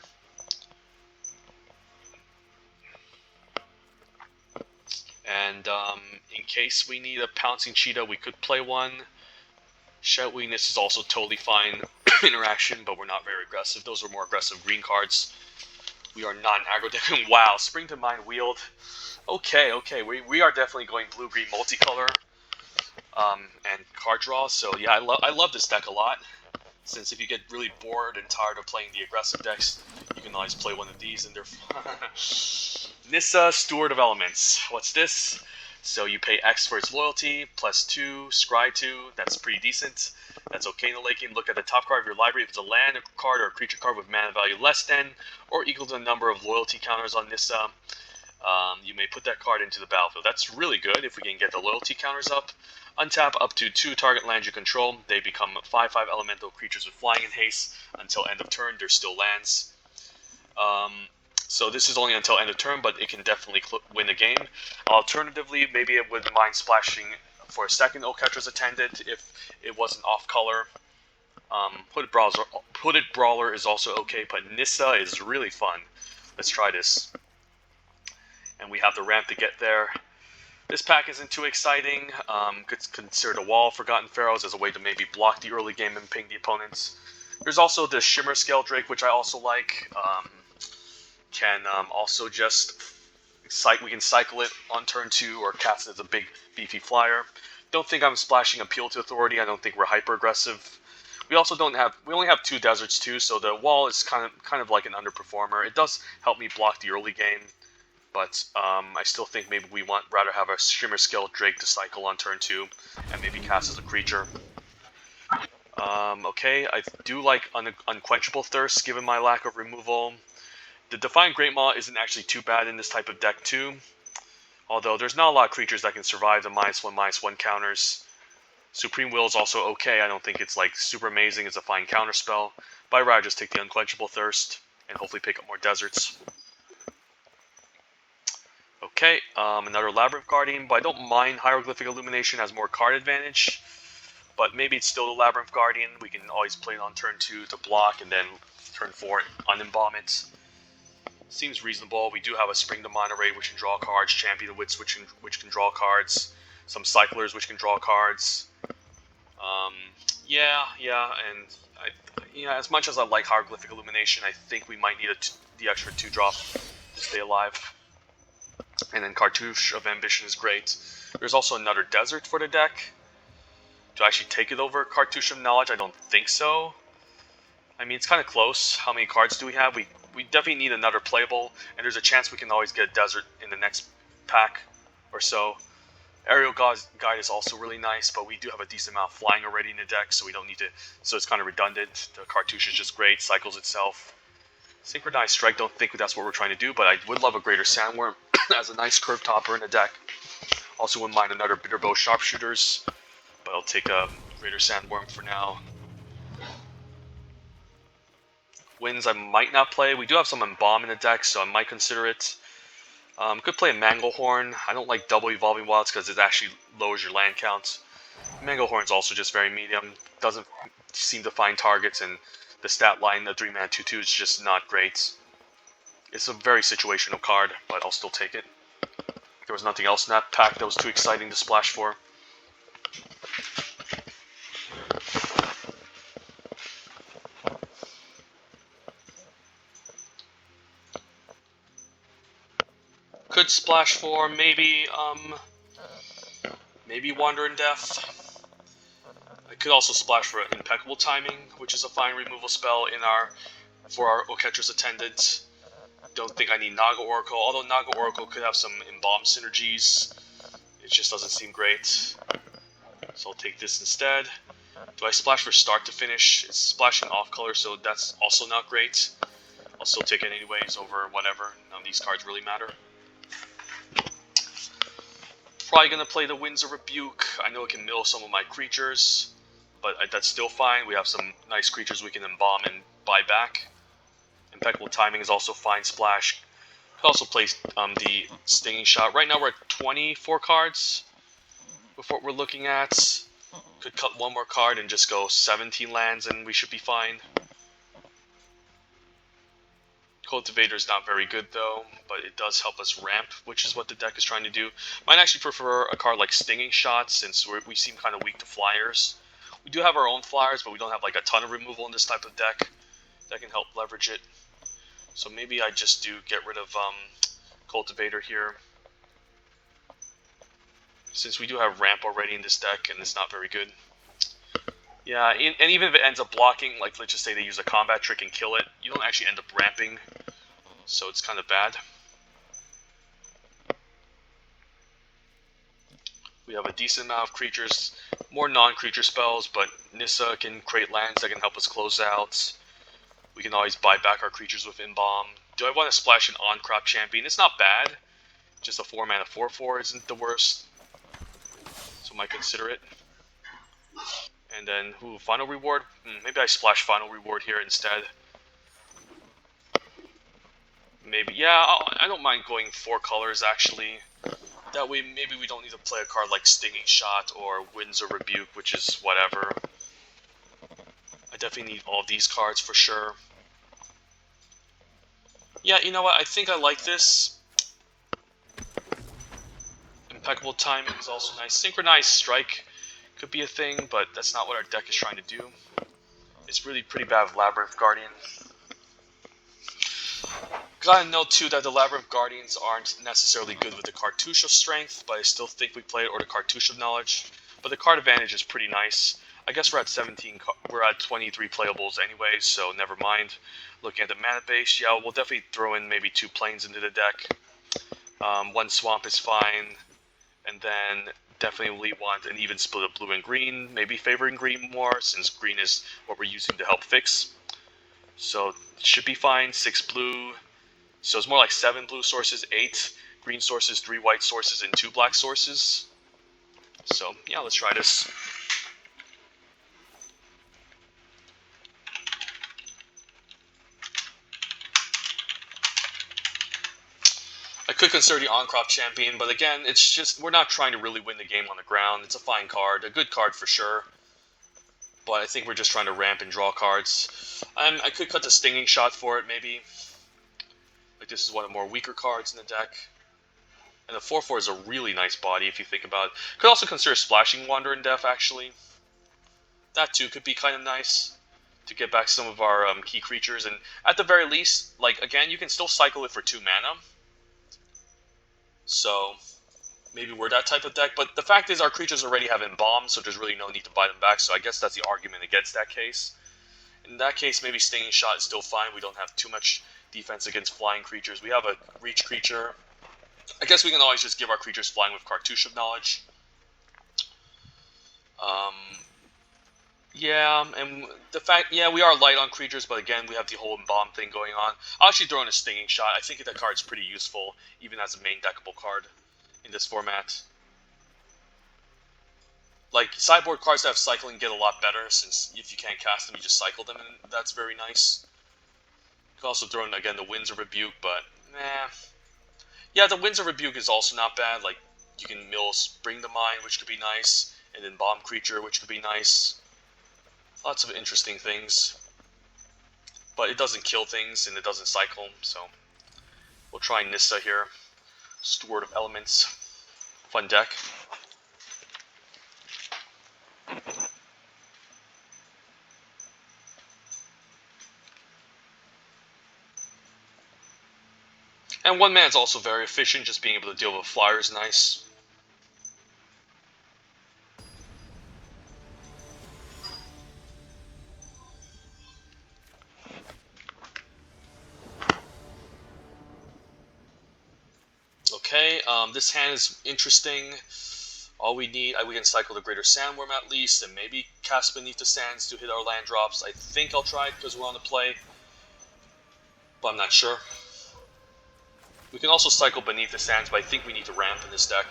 And in case we need a Pouncing Cheetah, we could play one. Shout Weakness is also totally fine interaction, but we're not very aggressive. Those are more aggressive green cards. We are not an aggro deck. Wow, Spring to Mind Wield. Okay, we are definitely going blue-green multicolor and card draw. So yeah, I love this deck a lot. Since if you get really bored and tired of playing the aggressive decks, you can always play one of these, and they're Nissa, Steward of Elements. What's this? So you pay X for its loyalty, +2, scry 2. That's pretty decent. That's okay in the late game. Look at the top card of your library. If it's a land card or a creature card with mana value less than or equal to the number of loyalty counters on Nissa, you may put that card into the battlefield. That's really good if we can get the loyalty counters up. Untap up to 2 target lands you control. They become 5/5 elemental creatures with flying and haste. Until end of turn, they're still lands. So this is only until end of turn, but it can definitely win the game. Alternatively, maybe I wouldn't mind splashing for a second Oketra's Attendant if it wasn't off color. Hooded Brawler is also okay, but Nissa is really fun. Let's try this. And we have the ramp to get there. This pack isn't too exciting. Could consider the Wall of Forgotten Pharaohs as a way to maybe block the early game and ping the opponents. There's also the Shimmer Scale Drake, which I also like. Can also just we can cycle it on turn 2 or cast it as a big beefy flyer. Don't think I'm splashing Appeal to Authority. I don't think we're hyper aggressive. We only have 2 deserts too, so the wall is kind of like an underperformer. It does help me block the early game, but I still think maybe we rather have a Shimmer Scale Drake to cycle on turn 2 and maybe cast as a creature. Okay, I do like Unquenchable Thirst given my lack of removal. The Defiant Great Maw isn't actually too bad in this type of deck too, although there's not a lot of creatures that can survive the -1/-1 counters. Supreme Will is also okay. I don't think it's like super amazing as a fine counterspell, but I'd rather just take the Unquenchable Thirst and hopefully pick up more deserts. Okay, another Labyrinth Guardian, but I don't mind Hieroglyphic Illumination as more card advantage, but maybe it's still the Labyrinth Guardian. We can always play it on turn 2 to block and then turn 4 unembomb it. Seems reasonable. We do have a Spring to Mana Raid which can draw cards, Champion of Wits which can draw cards, some Cyclers which can draw cards. As much as I like Hieroglyphic Illumination, I think we might need the extra 2-drop to stay alive. And then Cartouche of Ambition is great. There's also another Desert for the deck. Do I actually take it over Cartouche of Knowledge? I don't think so. I mean, it's kind of close. How many cards do we have? We definitely need another playable, and there's a chance we can always get a Desert in the next pack or so. Aerial Guide is also really nice, but we do have a decent amount of flying already in the deck, so we don't need to. So it's kind of redundant. The Cartouche is just great, cycles itself. Synchronized Strike, don't think that's what we're trying to do, but I would love a Greater Sandworm as a nice curve topper in the deck. Also wouldn't mind another Bitterbow Sharpshooters, but I'll take a Greater Sandworm for now. Winds I might not play. We do have some Embalm in the deck, so I might consider it. Could play a Manglehorn. I don't like double Evolving Wilds because it actually lowers your land count. Manglehorn's also just very medium. Doesn't seem to find targets, and the stat line, the 3-mana 2/2 is just not great. It's a very situational card, but I'll still take it. There was nothing else in that pack that was too exciting to splash for. Could splash for maybe Wandering Death. I could also splash for Impeccable Timing, which is a fine removal spell for our Oketra's Attendant. Don't think I need Naga Oracle, although Naga Oracle could have some Embalm synergies. It just doesn't seem great. So I'll take this instead. Do I splash for Start to Finish? It's splashing off color, so that's also not great. I'll still take it anyways over whatever. None of these cards really matter. Probably going to play the Winds of Rebuke. I know it can mill some of my creatures, but that's still fine. We have some nice creatures we can embalm and buy back. Impeccable Timing is also fine splash. Could also play the Stinging Shot. Right now we're at 24 cards with what we're looking at. Could cut one more card and just go 17 lands and we should be fine. Cultivator's not very good though, but it does help us ramp, which is what the deck is trying to do. Might actually prefer a card like Stinging Shot since we seem kind of weak to flyers. We do have our own flyers, but we don't have like a ton of removal in this type of deck that can help leverage it. So maybe I just do get rid of Cultivator here, since we do have ramp already in this deck and it's not very good. Yeah, and even if it ends up blocking, like let's just say they use a combat trick and kill it, you don't actually end up ramping, so it's kind of bad. We have a decent amount of creatures, more non-creature spells, but Nissa can create lands that can help us close out. We can always buy back our creatures with Embalm. Do I want to splash an On-Crop Champion? It's not bad. Just a 4-mana 4/4 isn't the worst, so I might consider it. And then, Final Reward? Maybe I splash Final Reward here instead. Maybe, yeah, I don't mind going 4 colors actually. That way, maybe we don't need to play a card like Stinging Shot or Winds of Rebuke, which is whatever. I definitely need all of these cards for sure. Yeah, you know what? I think I like this. Impeccable timing is also nice. Synchronized strike could be a thing, but that's not what our deck is trying to do. It's really pretty bad with Labyrinth Guardian. Gotta note too that the Labyrinth Guardians aren't necessarily good with the Cartouche of Strength, but I still think we play it, or the Cartouche of Knowledge. But the card advantage is pretty nice. I guess we're at 23 playables anyway, so never mind. Looking at the mana base, yeah, we'll definitely throw in maybe 2 planes into the deck. 1 swamp is fine, and then definitely want an even split of blue and green, maybe favoring green more, since green is what we're using to help fix. So, it should be fine. 6 blue. So it's more like 7 blue sources, 8 green sources, 3 white sources, and 2 black sources. So, yeah, let's try this. I could consider the on-crop champion, but again, it's just, we're not trying to really win the game on the ground. It's a fine card, a good card for sure. But I think we're just trying to ramp and draw cards. I could cut the Stinging Shot for it, maybe. Like, this is one of the more weaker cards in the deck. And the 4/4 is a really nice body, if you think about it. Could also consider Splashing Wander in Def, actually. That, too, could be kind of nice to get back some of our key creatures. And at the very least, like, again, you can still cycle it for 2 mana. So, maybe we're that type of deck. But the fact is, our creatures already have Embalm, so there's really no need to buy them back. So I guess that's the argument against that case. In that case, maybe Stinging Shot is still fine. We don't have too much defense against flying creatures. We have a Reach creature. I guess we can always just give our creatures flying with Cartouche of Knowledge. Yeah, and the fact, yeah, we are light on creatures, but again, we have the whole Embalm thing going on. I'll actually throw in a Stinging Shot. I think that card's pretty useful, even as a main deckable card in this format. Like, sideboard cards that have cycling get a lot better, since if you can't cast them, you just cycle them, and that's very nice. You can also throw in, again, the Winds of Rebuke, but, meh. Yeah, the Winds of Rebuke is also not bad. Like, you can mill Spring to Mind, which could be nice, and then Bomb Creature, which could be nice. Lots of interesting things. But it doesn't kill things, and it doesn't cycle, so we'll try Nissa here. Steward of Elements. Fun deck. And 1 man's also very efficient, just being able to deal with a flyer is nice. Okay, this hand is interesting. All we need, we can cycle the Greater Sandworm at least, and maybe cast Beneath the Sands to hit our land drops. I think I'll try it because we're on the play, but I'm not sure. We can also cycle Beneath the Sands, but I think we need to ramp in this deck.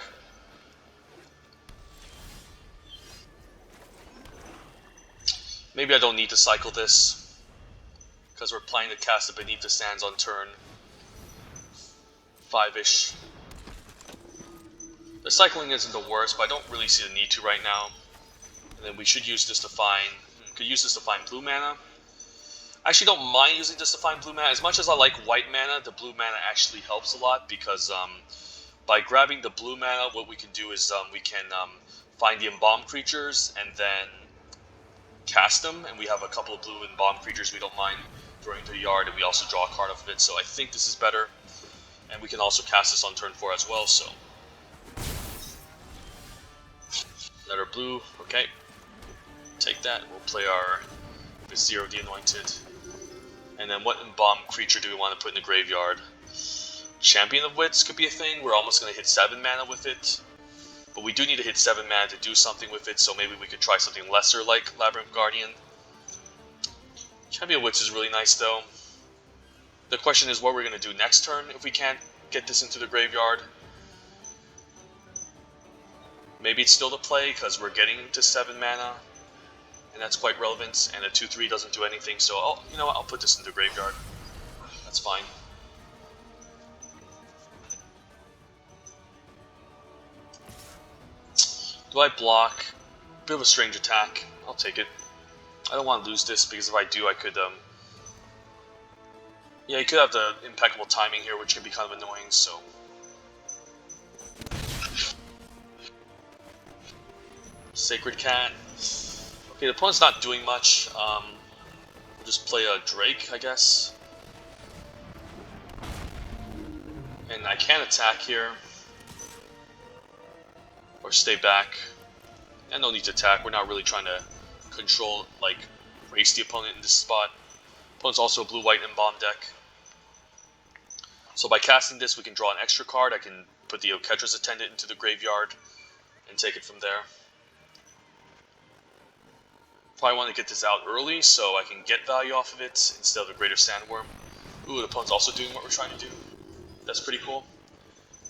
Maybe I don't need to cycle this, because we're planning to cast the Beneath the Sands on turn 5-ish. The cycling isn't the worst, but I don't really see the need to right now. And then we should use this to find... could use this to find blue mana. I actually don't mind using this to find blue mana. As much as I like white mana, the blue mana actually helps a lot, because by grabbing the blue mana, what we can do is we can find the Embalm creatures and then cast them, and we have a couple of blue Embalm creatures we don't mind throwing to the yard, and we also draw a card off of it, so I think this is better. And we can also cast this on turn 4 as well, so... Another blue, okay. Take that, we'll play our Vizier the Anointed. And then what Embalm creature do we want to put in the graveyard? Champion of Wits could be a thing. We're almost going to hit 7 mana with it. But we do need to hit 7 mana to do something with it, so maybe we could try something lesser like Labyrinth Guardian. Champion of Wits is really nice though. The question is what we're going to do next turn if we can't get this into the graveyard. Maybe it's still to play because we're getting to 7 mana, and that's quite relevant, and a 2/3 doesn't do anything, so you know what, I'll put this in the graveyard. That's fine. Do I block? Bit of a strange attack. I'll take it. I don't want to lose this, because if I do, I could, yeah, you could have the impeccable timing here, which can be kind of annoying, so... Sacred Cat. Okay, the opponent's not doing much. Just play a Drake, I guess. And I can attack here. Or stay back. And no need to attack. We're not really trying to control, like, race the opponent in this spot. Opponent's also a blue-white Embalm deck. So by casting this, we can draw an extra card. I can put the Oketra's Attendant into the graveyard and take it from there. Probably want to get this out early so I can get value off of it instead of a Greater Sandworm. Ooh, the opponent's also doing what we're trying to do. That's pretty cool.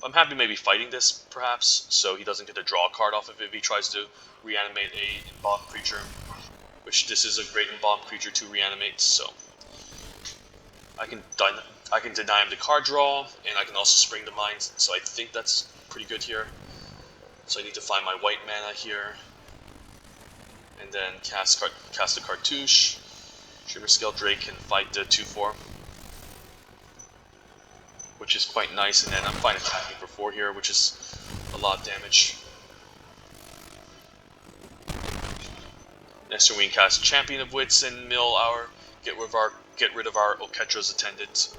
I'm happy maybe fighting this, perhaps, so he doesn't get to draw a card off of it if he tries to reanimate a Embalmed creature. Which this is a great Embalmed creature to reanimate, so I can deny him the card draw, and I can also Spring the Mind, so I think that's pretty good here. So I need to find my white mana here. And then cast a Cartouche. Shimmer Scale Drake can fight the 2/4. Which is quite nice, and then I'm fine attacking for 4 here, which is a lot of damage. Next turn we can cast Champion of Wits and mill our get rid of our Oketra's Attendant.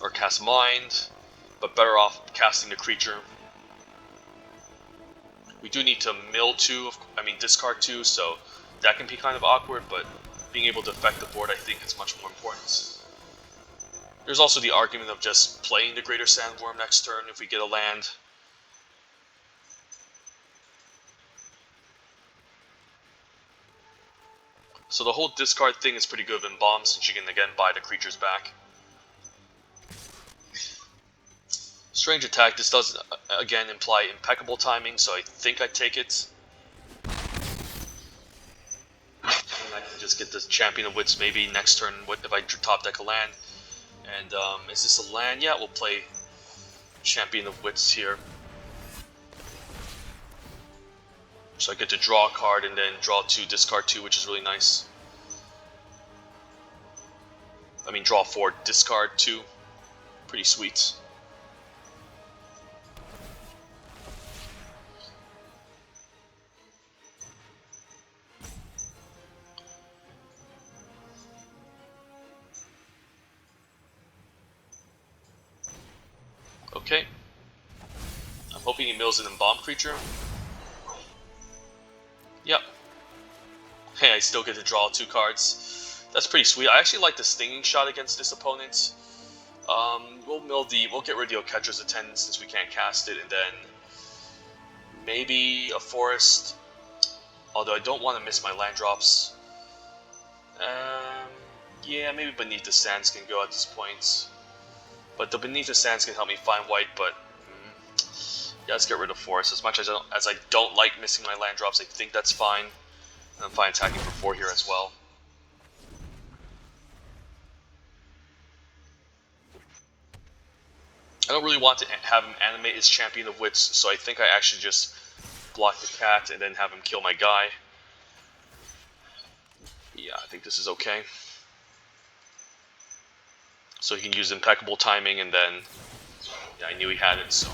Or cast Mind, but better off casting the creature. We do need to mill 2, discard 2, so that can be kind of awkward, but being able to affect the board I think is much more important. There's also the argument of just playing the Greater Sandworm next turn if we get a land. So the whole discard thing is pretty good with Embalm, since you can again buy the creatures back. Strange Attack, this does again imply impeccable timing, so I think I take it. And I can just get the Champion of Wits maybe next turn if I top deck a land. And is this a land? Yeah, we'll play Champion of Wits here. So I get to draw a card and then draw 2, discard 2, which is really nice. Draw 4, discard 2. Pretty sweet. Okay. I'm hoping he mills an Embalm creature. Yep. Hey, I still get to draw 2 cards. That's pretty sweet. I actually like the Stinging Shot against this opponent. We'll get rid of the Oketra's Attendant since we can't cast it, and then maybe a Forest. Although I don't want to miss my land drops. Yeah, maybe Beneath the Sands can go at this point. But the Beneath the Sands can help me find white, but yeah, let's get rid of Forest. As much as I don't like missing my land drops, I think that's fine. And I'm fine attacking for 4 here as well. I don't really want to have him animate his Champion of Wits, so I think I actually just block the cat and then have him kill my guy. Yeah, I think this is okay. So he can use impeccable timing, and then yeah, I knew he had it, so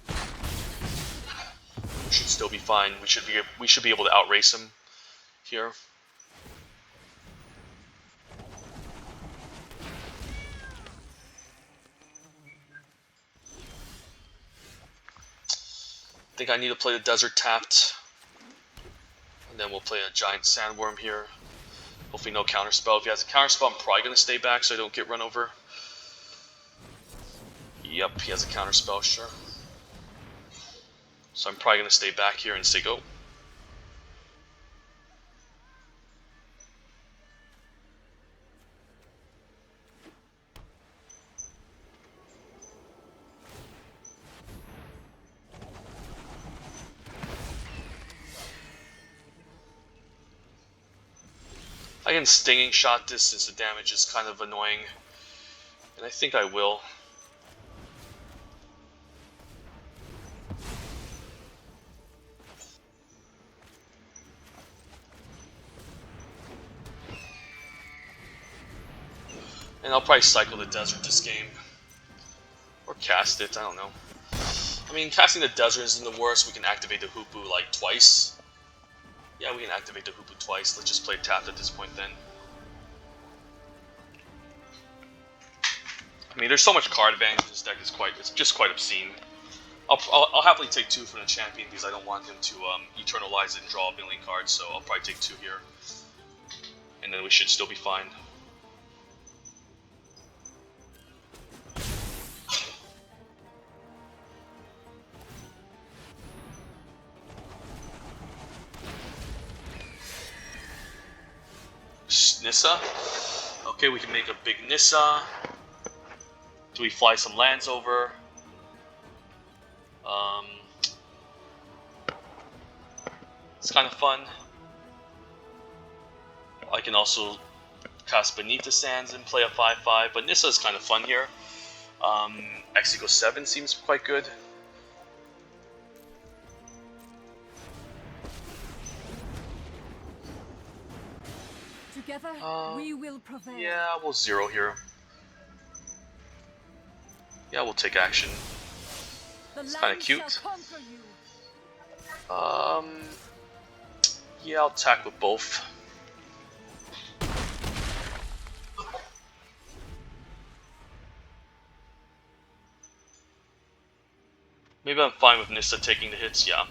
we should still be fine. We should be able to outrace him here. I think I need to play the Desert tapped, and then we'll play a Giant Sandworm here. Hopefully no counterspell. If he has a counterspell, I'm probably going to stay back so I don't get run over. Yep, he has a counterspell, sure. So I'm probably going to stay back here and say go. I can Stinging Shot this since the damage is kind of annoying, and I think I will. And I'll probably cycle the Desert this game. cast it. I don't know. I mean, casting the desert isn't the worst. We can activate the Hoopu like twice. Yeah, we can activate the Hoopu twice. Let's just play tapped at this point then. I mean, there's so much card advantage in this deck. It's just quite obscene. I'll happily take 2 from the champion because I don't want him to eternalize it and draw a million cards. So I'll probably take 2 here, and then we should still be fine. Nissa. Okay, we can make a big Nissa. Do we fly some lands over? It's kind of fun. I can also cast Beneath the Sands and play a 5/5, but Nissa is kind of fun here. X equals 7 seems quite good. Together, we will prevail. Yeah, we'll 0 here. Yeah, we'll take action. It's kind of cute. Yeah, I'll attack with both. Maybe I'm fine with Nissa taking the hits, yeah.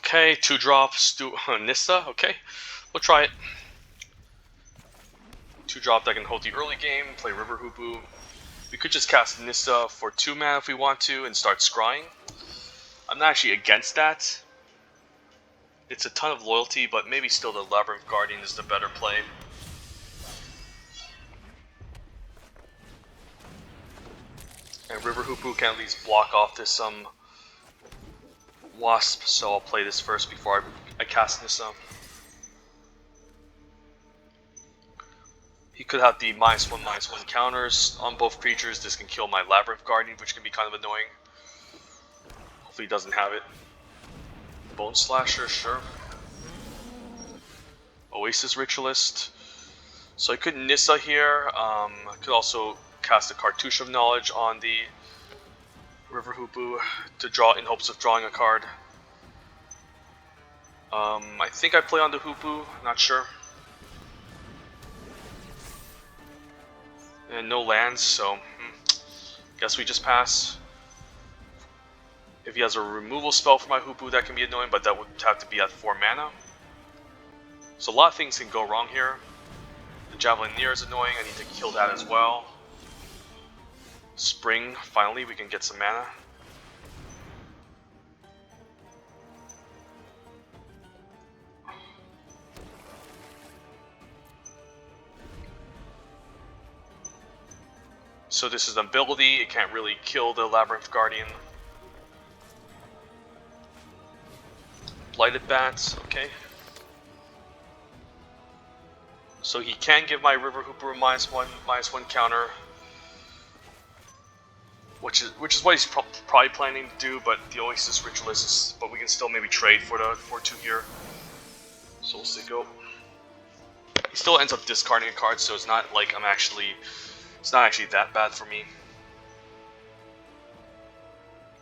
Okay, 2-drop Nissa. Okay, we'll try it. 2-drop that can hold the early game, play River Hoopu. We could just cast Nissa for 2 mana if we want to and start scrying. I'm not actually against that. It's a ton of loyalty, but maybe still the Labyrinth Guardian is the better play. And River Hoopu can at least block off this Wasp, so I'll play this first before I cast Nissa. He could have the -1/-1 counters on both creatures. This can kill my Labyrinth Guardian, which can be kind of annoying. Hopefully he doesn't have it. Bone Slasher, sure. Oasis Ritualist. So I could Nissa here. I could also cast a Cartouche of Knowledge on the River Hoopu to draw in hopes of drawing a card. I think I play on the Hoopu, not sure. And no lands, so guess we just pass. If he has a removal spell for my Hoopu, that can be annoying, but that would have to be at 4 mana. So a lot of things can go wrong here. The Javelineer is annoying, I need to kill that as well. Spring, finally we can get some mana. So this is an ability, it can't really kill the Labyrinth Guardian. Blighted Bats, okay. So he can give my River Hooper a -1/-1 counter. Which is what he's probably planning to do, but the Oasis Ritualist, but we can still maybe trade for the 4/2 here. So we'll see go. He still ends up discarding a card, so it's not like it's not actually that bad for me.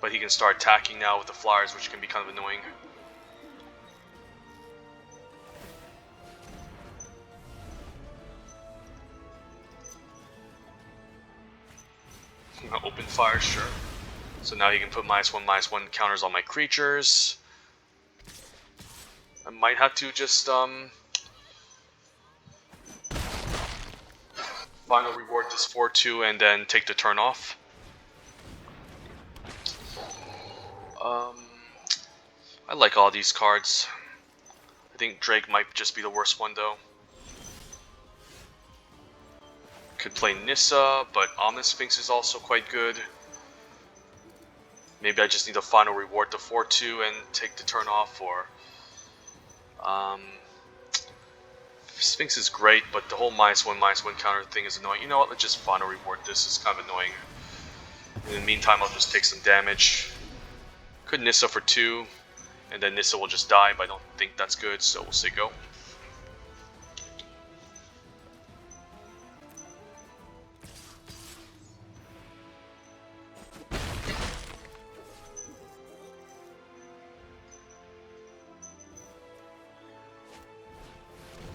But he can start attacking now with the Flyers, which can be kind of annoying. Open fire, sure. So now he can put -1/-1 counters on my creatures. I might have to just final reward this 4/2 and then take the turn off. I like all these cards. I think Drake might just be the worst one though. Could play Nissa, but Ominous Sphinx is also quite good. Maybe I just need to final reward the 4/2 and take the turn off, or Sphinx is great, but the whole -1/-1 counter thing is annoying. You know what, let's just final reward this, it's kind of annoying. In the meantime, I'll just take some damage. Could Nissa for 2, and then Nissa will just die, but I don't think that's good, so we'll say go.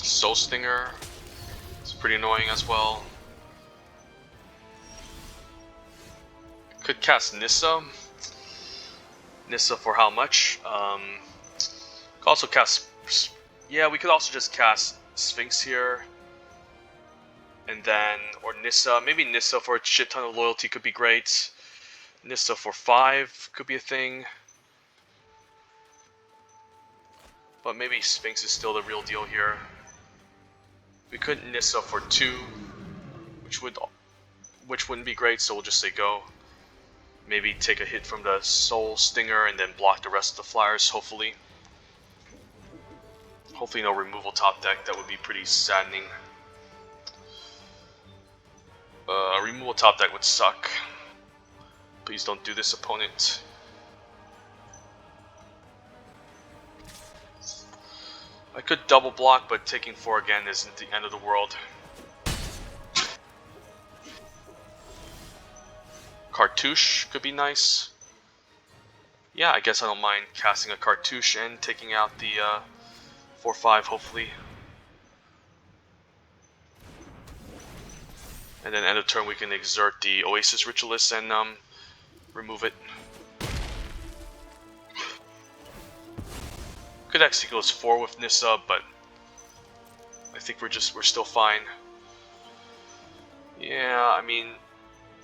Soul Stinger, it's pretty annoying as well. Could cast Nissa. Nissa for how much? Could also cast. Yeah, we could also just cast Sphinx here, and then or Nissa. Maybe Nissa for a shit ton of loyalty could be great. Nissa for 5 could be a thing. But maybe Sphinx is still the real deal here. We could Nissa for 2, which wouldn't be great, so we'll just say go. Maybe take a hit from the Soul Stinger and then block the rest of the Flyers, hopefully. Hopefully no removal top deck, that would be pretty saddening. Removal top deck would suck. Please don't do this, opponent. I could double block, but taking 4 again isn't the end of the world. Cartouche could be nice. Yeah, I guess I don't mind casting a Cartouche and taking out the 4/5, hopefully. And then end of turn we can exert the Oasis Ritualist and remove it. Could X equals 4 with Nissa, but I think we're still fine. Yeah, I mean,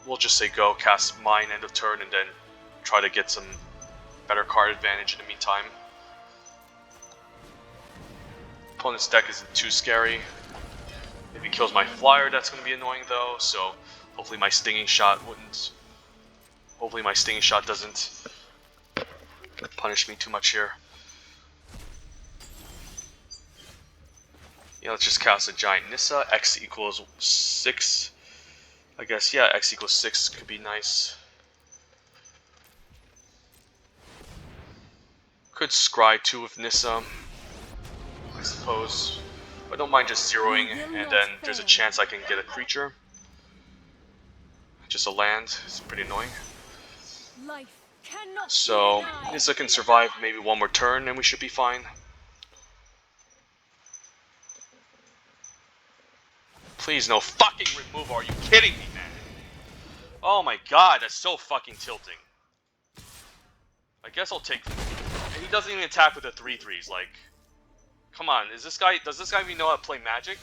we'll just say go, cast mine end of turn, and then try to get some better card advantage in the meantime. Opponent's deck isn't too scary. If he kills my flyer, that's going to be annoying though, so hopefully my stinging shot wouldn't... Hopefully my stinging shot doesn't punish me too much here. Yeah, let's just cast a giant Nissa. X equals 6. I guess, yeah, X equals 6 could be nice. Could scry 2 with Nissa, I suppose. I don't mind just zeroing, and then there's a chance I can get a creature. Just a land. It's pretty annoying. So, Nissa can survive maybe one more turn, and we should be fine. Please, no fucking removal. Are you kidding me, man? Oh my god, that's so fucking tilting. I guess I'll take... And he doesn't even attack with the 3/3s, like... Come on, does this guy even know how to play Magic?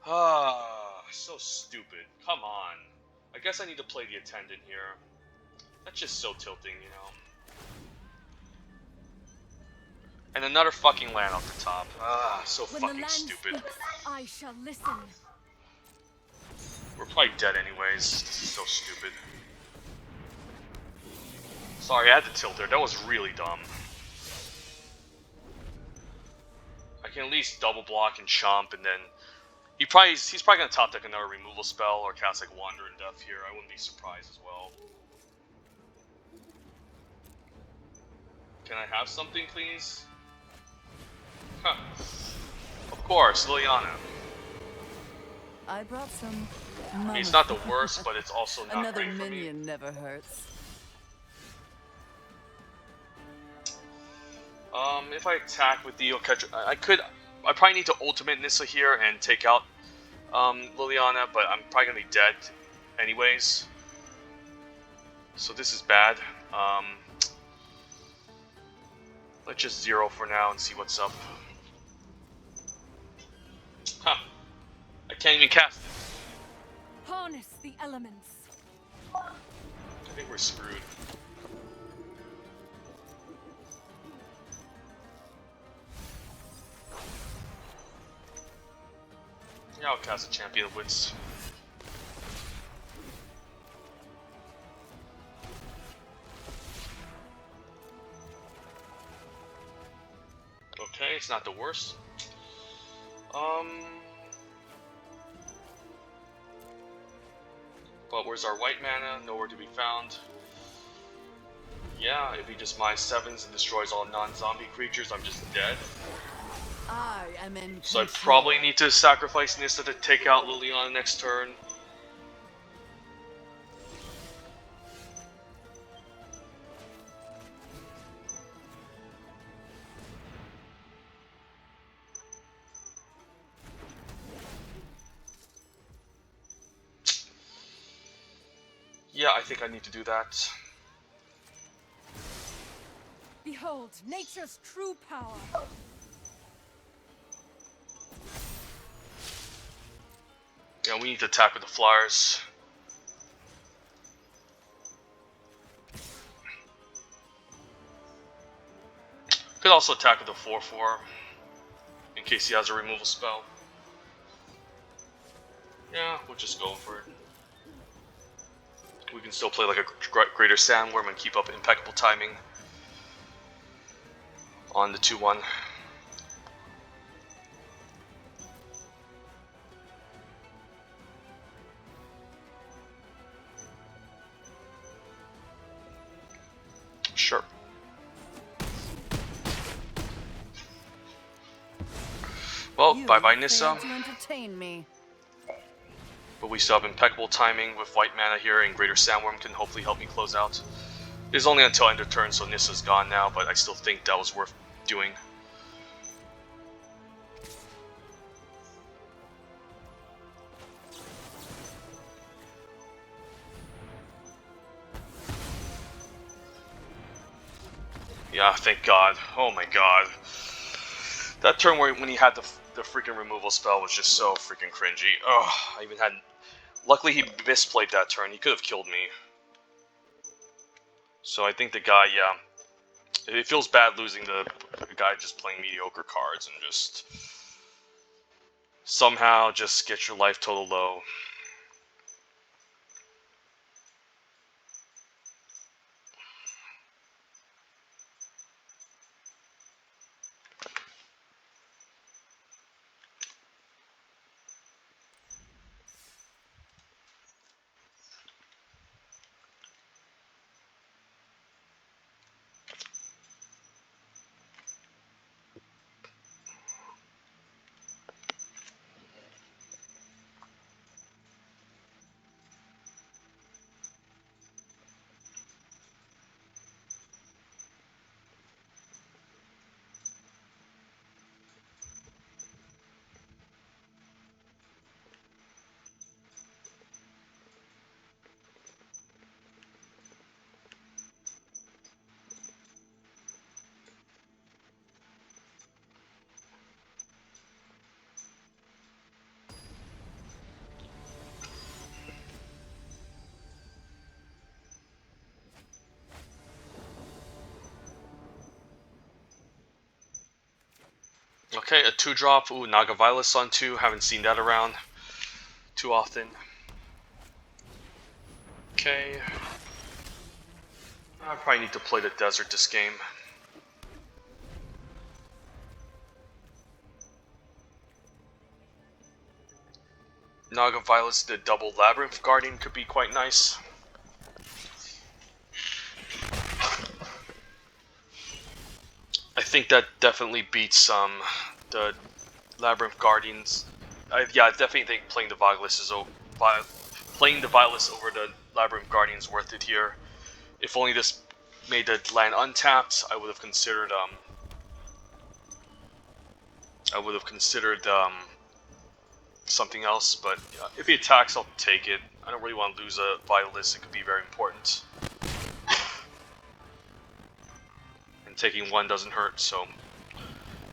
Ah, so stupid. Come on. I guess I need to play the Attendant here. That's just so tilting, you know. And another fucking land off the top. Ah, so fucking stupid. I shall listen. We're probably dead anyways. This is so stupid. Sorry, I had to tilt there. That was really dumb. I can at least double block and chomp, and then he's probably gonna top deck another removal spell or cast like Wander in Death here. I wouldn't be surprised as well. Can I have something, please? Huh. Of course, Liliana. I brought some. It's not the worst, but it's also not Another great for me. minion never hurts. If I attack with the I probably need to ultimate Nissa here and take out Liliana, but I'm probably gonna be dead anyways. So this is bad. Let's just zero for now and see what's up. Huh. I can't even cast it. Harness the elements. I think we're screwed. Yeah, I'll cast a Champion of Wits. Okay, it's not the worst. But where's our white mana? Nowhere to be found. Yeah, if he just mines 7s and destroys all non-zombie creatures, I'm just dead. I am in So I control. probably need to sacrifice Nissa to take out Liliana next turn. Yeah, I think I need to do that. Behold, nature's true power. Yeah, we need to attack with the flyers. Could also attack with the 4/4 in case he has a removal spell. Yeah, we'll just go for it. We can still play like a Greater Sandworm and keep up impeccable timing on the 2/1. Sure. Well, bye-bye Nissa. To entertain me. But we still have impeccable timing with white mana here, and Greater Sandworm can hopefully help me close out. It's only until end of turn, so Nissa's gone now, but I still think that was worth doing. Yeah, thank God. Oh my God. That turn when he had the freaking removal spell was just so freaking cringy. Ugh, I even had... Luckily he misplayed that turn. He could have killed me. So I think the guy, yeah... It feels bad losing the guy just playing mediocre cards and just... Somehow just get your life total low. Okay, a 2-drop. Ooh, Nagavilas on 2. Haven't seen that around too often. Okay. I probably need to play the desert this game. Nagavilas, the double Labyrinth Guardian could be quite nice. I think that definitely beats the Labyrinth Guardians. Yeah, I definitely think playing the Violus is playing the Violus over the Labyrinth Guardian is worth it here. If only this made the land untapped, I would have considered something else. But if he attacks, I'll take it. I don't really want to lose a Violus. It could be very important. And taking one doesn't hurt, so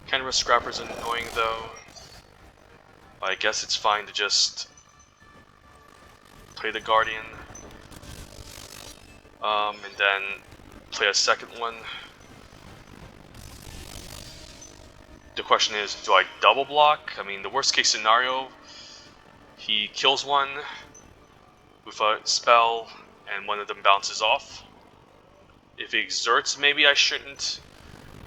Kenra Scrapper's annoying though. I guess it's fine to just play the Guardian, and then play a second one. The question is, do I double block? I mean, the worst case scenario, he kills one with a spell and one of them bounces off. If he exerts, maybe I shouldn't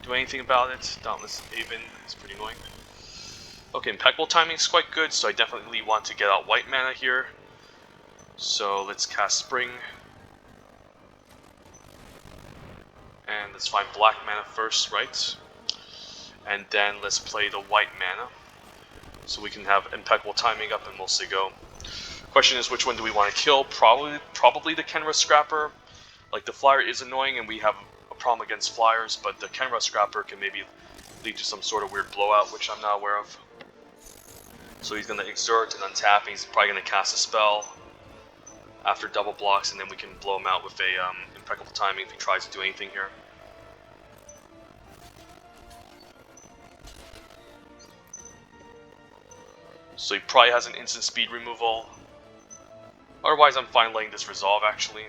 do anything about it. Dauntless Haven is pretty annoying. Okay, impeccable timing is quite good, so I definitely want to get out white mana here. So let's cast Spring. And let's find black mana first, right? And then let's play the white mana. So we can have impeccable timing up and mostly go. Question is, which one do we want to kill? Probably the Kenra Scrapper. Like, the Flyer is annoying and we have a problem against Flyers, but the Kenra Scrapper can maybe lead to some sort of weird blowout, which I'm not aware of. So he's going to exert and untap, and he's probably going to cast a spell after double blocks, and then we can blow him out with a impeccable timing if he tries to do anything here. So he probably has an instant speed removal. Otherwise, I'm fine letting this resolve, actually.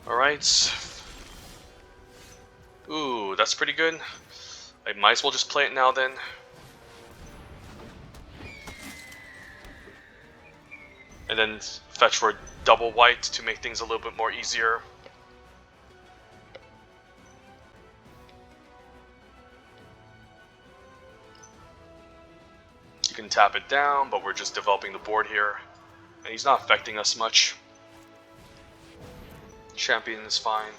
Alright. Ooh, that's pretty good. I might as well just play it now then. And then fetch for double white to make things a little bit more easier. You can tap it down, but we're just developing the board here. And he's not affecting us much. Champion is fine.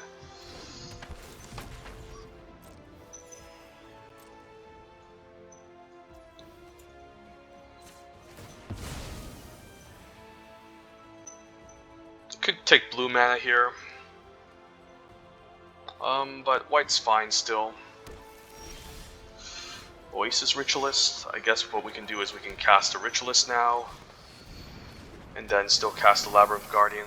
Could take blue mana here. But white's fine still. Oasis Ritualist. I guess what we can do is we can cast a Ritualist now. And then still cast a Labyrinth Guardian.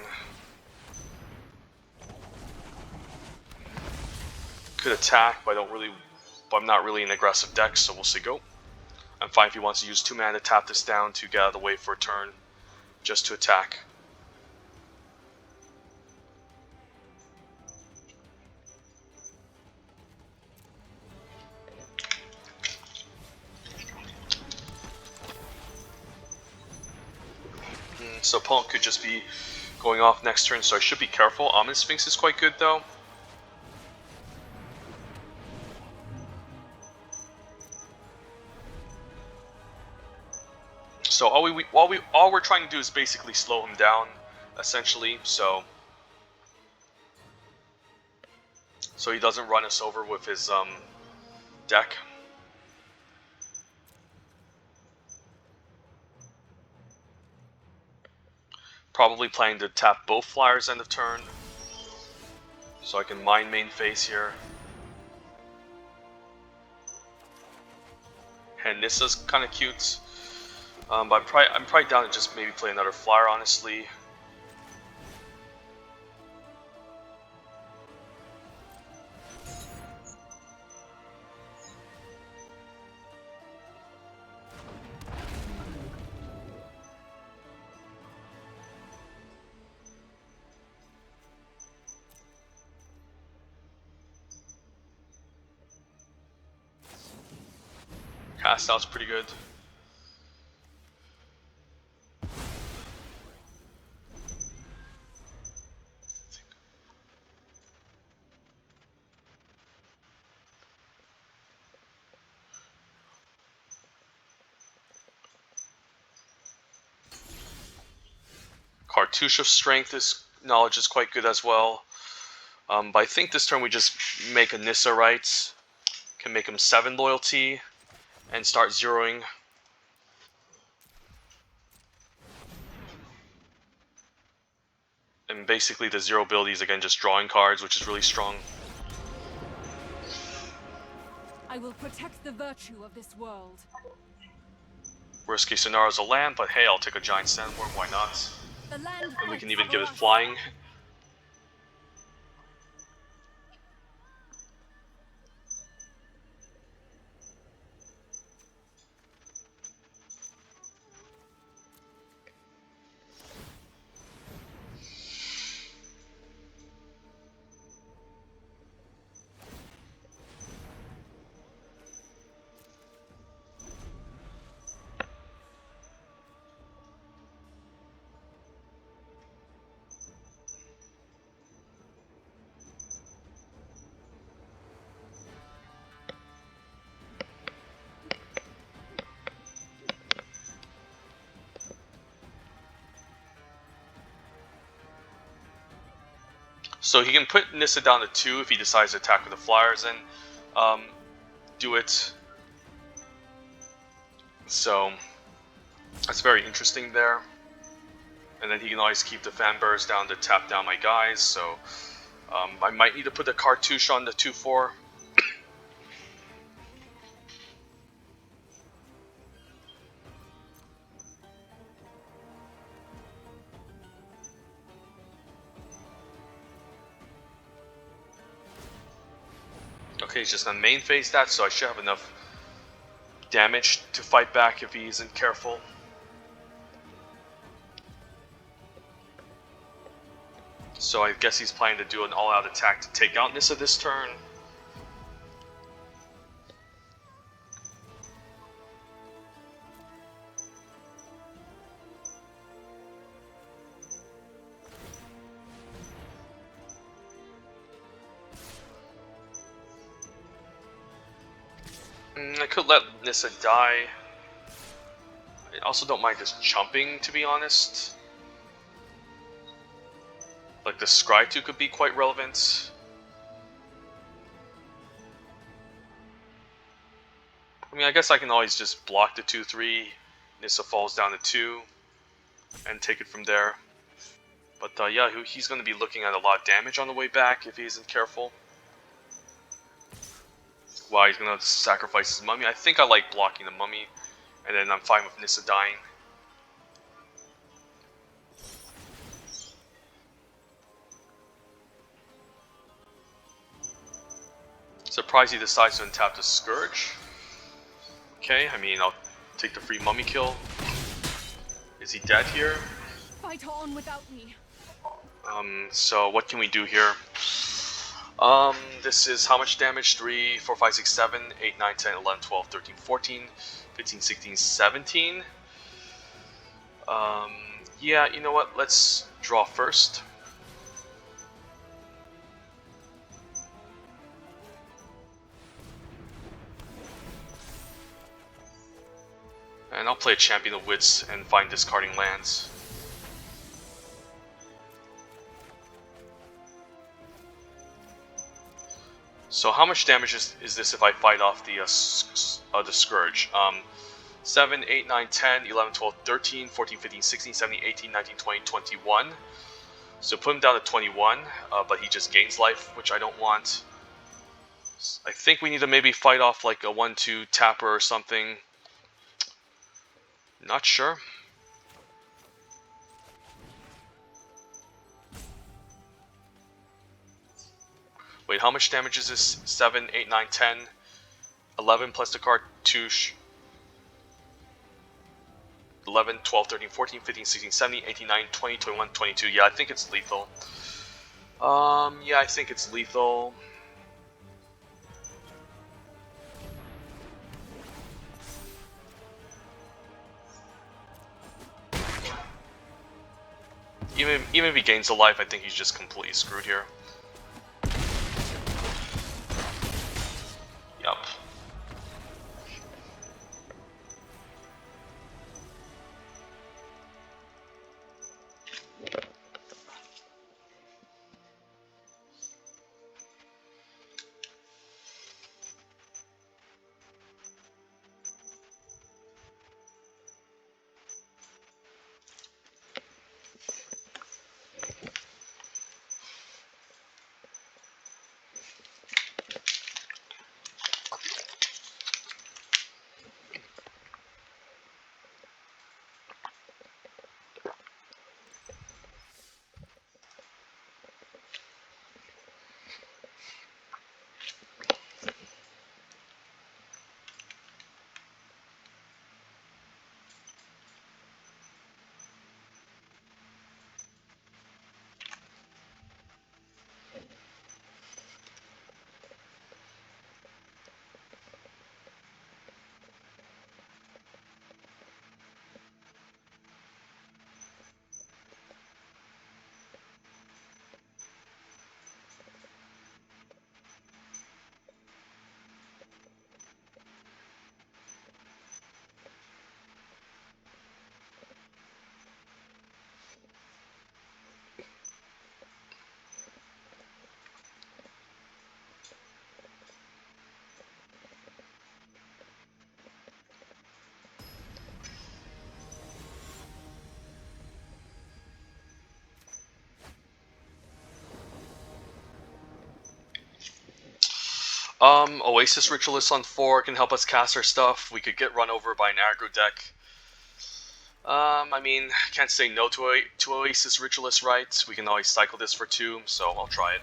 Could attack, but I'm not really an aggressive deck, so we'll see go. I'm fine if he wants to use 2 mana to tap this down to get out of the way for a turn, just to attack. So opponent could just be going off next turn, so I should be careful. Omni Sphinx is quite good though. So all we're trying to do is basically slow him down, essentially. So he doesn't run us over with his deck. Probably planning to tap both flyers end of turn, so I can mine main phase here. And Nissa's kind of cute, but I'm probably down to just maybe play another flyer, honestly. Cast out's pretty good. Cartouche of Strength knowledge is quite good as well. But I think this turn we just make a Nissa Rights. Can make him 7 loyalty and start zeroing. And basically the zero ability is again just drawing cards, which is really strong. I will protect the virtue of this world. Worst case scenario is a land, but hey, I'll take a giant sandworm, why not? The land And we can fights even for give it us. flying. So he can put Nissa down to 2 if he decides to attack with the flyers and do it. So that's very interesting there. And then he can always keep the fan burst down to tap down my guys. So I might need to put the Cartouche on the 2/4. Okay, he's just gonna main phase that, so I should have enough damage to fight back if he isn't careful. So I guess he's planning to do an all-out attack to take out Nissa this turn. I could let Nissa die. I also don't mind just jumping, to be honest. Like the Scry 2 could be quite relevant. I mean, I guess I can always just block the 2-3. Nissa falls down to 2. And take it from there. But yeah, he's going to be looking at a lot of damage on the way back if he isn't careful. Wow, he's going to sacrifice his mummy. I think I like blocking the mummy. And then I'm fine with Nissa dying. Surprised he decides to untap the Scourge. Okay, I mean, I'll take the free mummy kill. Is he dead here? Fight on without me. So what can we do here? This is how much damage? 3, 4, 5, 6, 7, 8, 9, 10, 11, 12, 13, 14, 15, 16, 17. Yeah, you know what? Let's draw first. And I'll play a Champion of Wits and find discarding lands. So how much damage is this if I fight off the Scourge? 7, 8, 9, 10, 11, 12, 13, 14, 15, 16, 17, 18, 19, 20, 21. So put him down to 21, but he just gains life, which I don't want. I think we need to maybe fight off like a 1-2 tapper or something. Not sure. Wait, how much damage is this? 7, 8, 9, 10, 11 plus the card 2. 11, 12, 13, 14, 15, 16, 17, 18, 19, 20, 21, 22. Yeah, I think it's lethal. Yeah, I think it's lethal. Even if he gains a life, I think he's just completely screwed here. Yup. Oasis Ritualist on 4 can help us cast our stuff. We could get run over by an aggro deck. I mean, can't say no to Oasis Ritualist, right? We can always cycle this for 2, so I'll try it.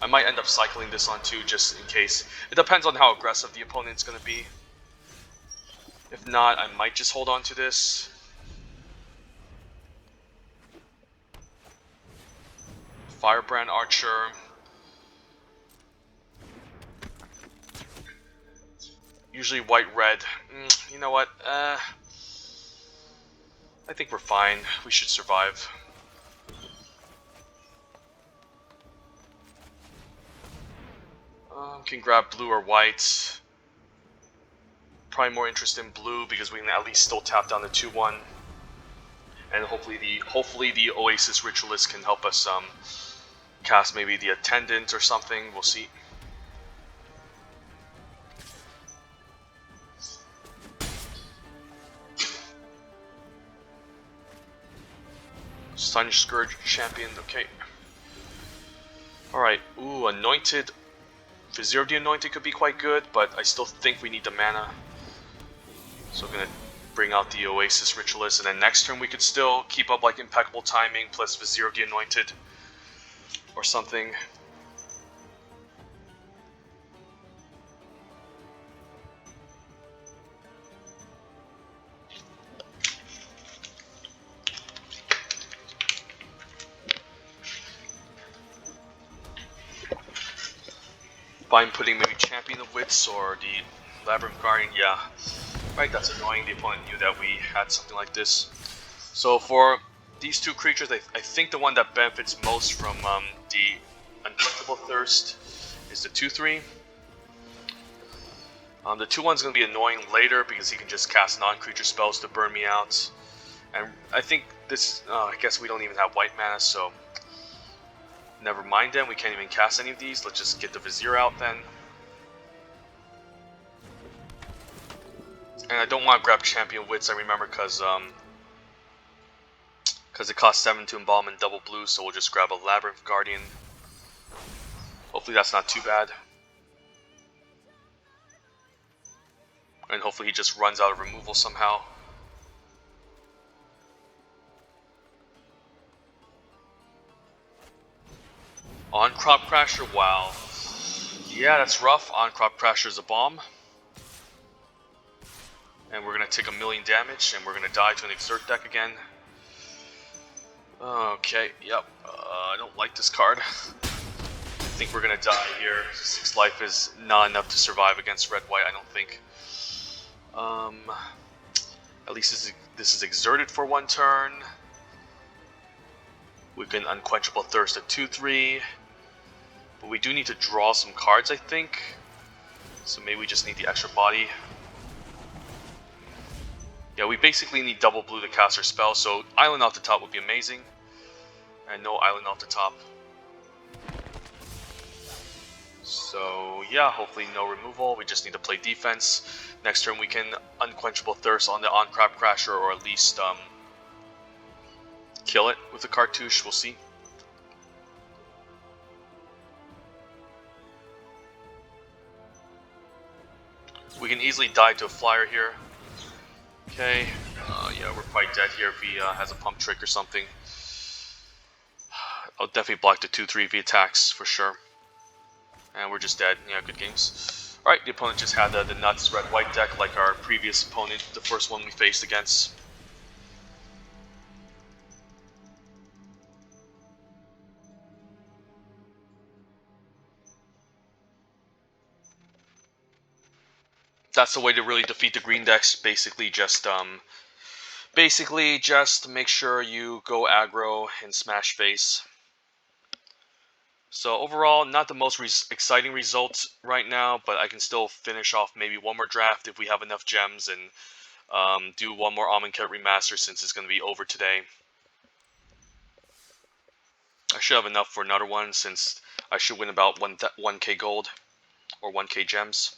I might end up cycling this on 2 just in case. It depends on how aggressive the opponent's going to be. If not, I might just hold on to this. Firebrand Archer. Usually white-red. You know what? I think we're fine. We should survive. Can grab blue or white. Probably more interest in blue because we can at least still tap down the 2-1. and hopefully the Oasis Ritualist can help us cast maybe the Attendant or something. We'll see. Sun Scourge champion, okay. Alright, ooh, Anointed. Vizier of the Anointed could be quite good, but I still think we need the mana. So I'm gonna bring out the Oasis Ritualist, and then next turn we could still keep up like Impeccable Timing plus Vizier of the Anointed or something. By putting maybe Champion of Wits or the Labyrinth Guardian, yeah. Right, that's annoying. The opponent knew that we had something like this. So for these two creatures, I think the one that benefits most from the Unquenchable Thirst is the 2/3. The 2/1's going to be annoying later because he can just cast non-creature spells to burn me out. And I think this, I guess we don't even have white mana, so never mind then. We can't even cast any of these. Let's just get the Vizier out then. And I don't want to grab Champion Wits, I remember, because it costs 7 to embalm and double blue, so we'll just grab a Labyrinth Guardian. Hopefully that's not too bad. And hopefully he just runs out of removal somehow. On-Crop Crasher, wow. Yeah, that's rough. On-Crop Crasher is a bomb. And we're going to take 1,000,000 damage, and we're going to die to an Exert deck again. Okay, yep. I don't like this card. I think we're going to die here. 6 life is not enough to survive against red-white, I don't think. At least this is exerted for 1 turn. We can Unquenchable Thirst at 2/3. But we do need to draw some cards, I think. So maybe we just need the extra body. Yeah, we basically need double blue to cast our spell, so Island off the top would be amazing. And no Island off the top. So yeah, hopefully no removal. We just need to play defense. Next turn we can Unquenchable Thirst on the On-Crop Crasher, or at least kill it with the Cartouche. We'll see. We can easily die to a flyer here. Okay, yeah, we're quite dead here if he has a pump trick or something. I'll definitely block the 2/3 if he attacks for sure. And we're just dead. Yeah, good games. Alright, the opponent just had the nuts red-white deck like our previous opponent, the first one we faced against. That's the way to really defeat the green decks. Basically just make sure you go aggro and smash face. So overall, not the most exciting results right now, but I can still finish off maybe one more draft if we have enough gems, and do one more Amonkhet Remaster since it's going to be over today. I should have enough for another one since I should win about 1k gold or 1k gems.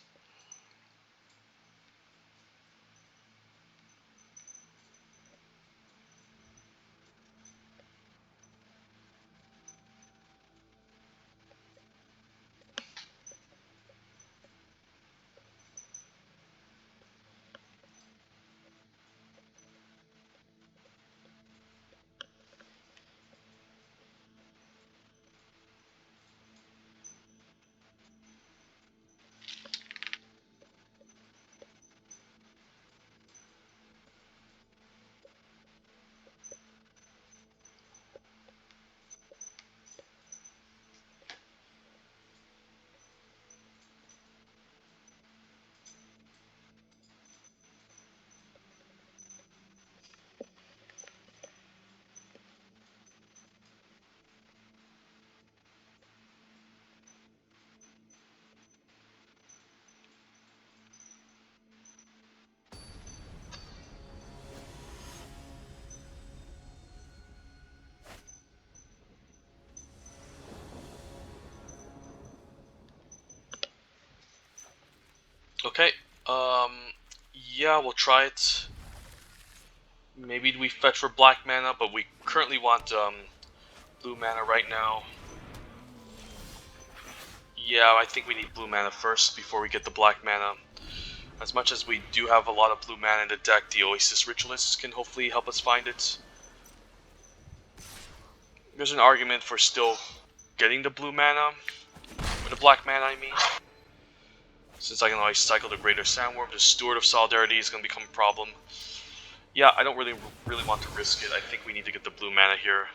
Okay. Yeah, we'll try it. Maybe we fetch for black mana, but we currently want blue mana right now. Yeah, I think we need blue mana first before we get the black mana. As much as we do have a lot of blue mana in the deck, the Oasis Ritualist can hopefully help us find it. There's an argument for still getting the blue mana, or the black mana I mean. Since I can always cycle the Greater Sandworm, the Steward of Solidarity is going to become a problem. Yeah, I don't really want to risk it. I think we need to get the blue mana here.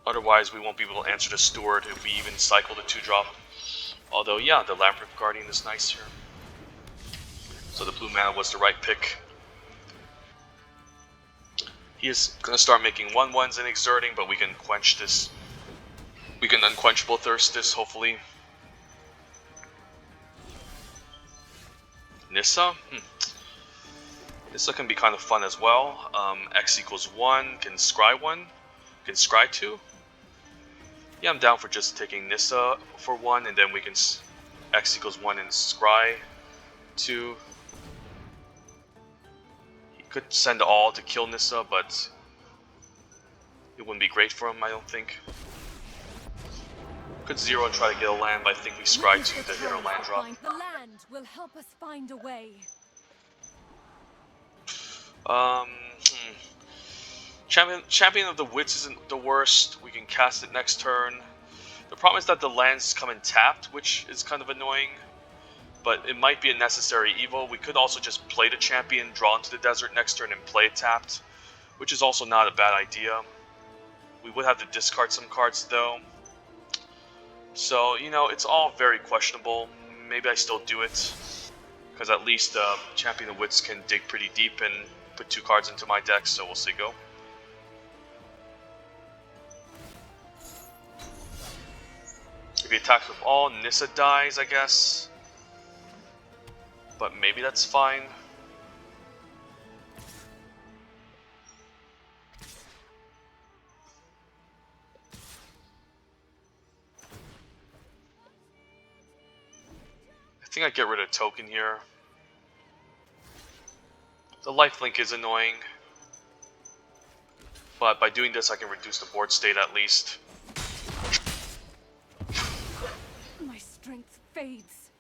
Otherwise, we won't be able to answer the Steward if we even cycle the 2-drop. Although, yeah, the Labyrinth Guardian is nice here. So the blue mana was the right pick. He is going to start making 1/1s and exerting, but we can quench this. We can Unquenchable Thirst this, hopefully. Nissa? Nissa can be kind of fun as well. X equals 1, can scry 1, can scry 2. Yeah, I'm down for just taking Nissa for 1, and then we can X equals 1 and scry 2. He could send all to kill Nissa, but it wouldn't be great for him, I don't think. Could 0 and try to get a land, but I think we scry 2 to hit our land drop. The land will help us find a way. Champion of the Wits isn't the worst. We can cast it next turn. The problem is that the lands come in tapped, which is kind of annoying. But it might be a necessary evil. We could also just play the champion, draw into the desert next turn, and play it tapped, which is also not a bad idea. We would have to discard some cards though. So, you know, it's all very questionable. Maybe I still do it, because at least Champion of Wits can dig pretty deep and put 2 cards into my deck, so we'll see go. If he attacks with all, Nissa dies, I guess. But maybe that's fine. I think I get rid of token here. The lifelink is annoying, but by doing this I can reduce the board state at least. My strength fades.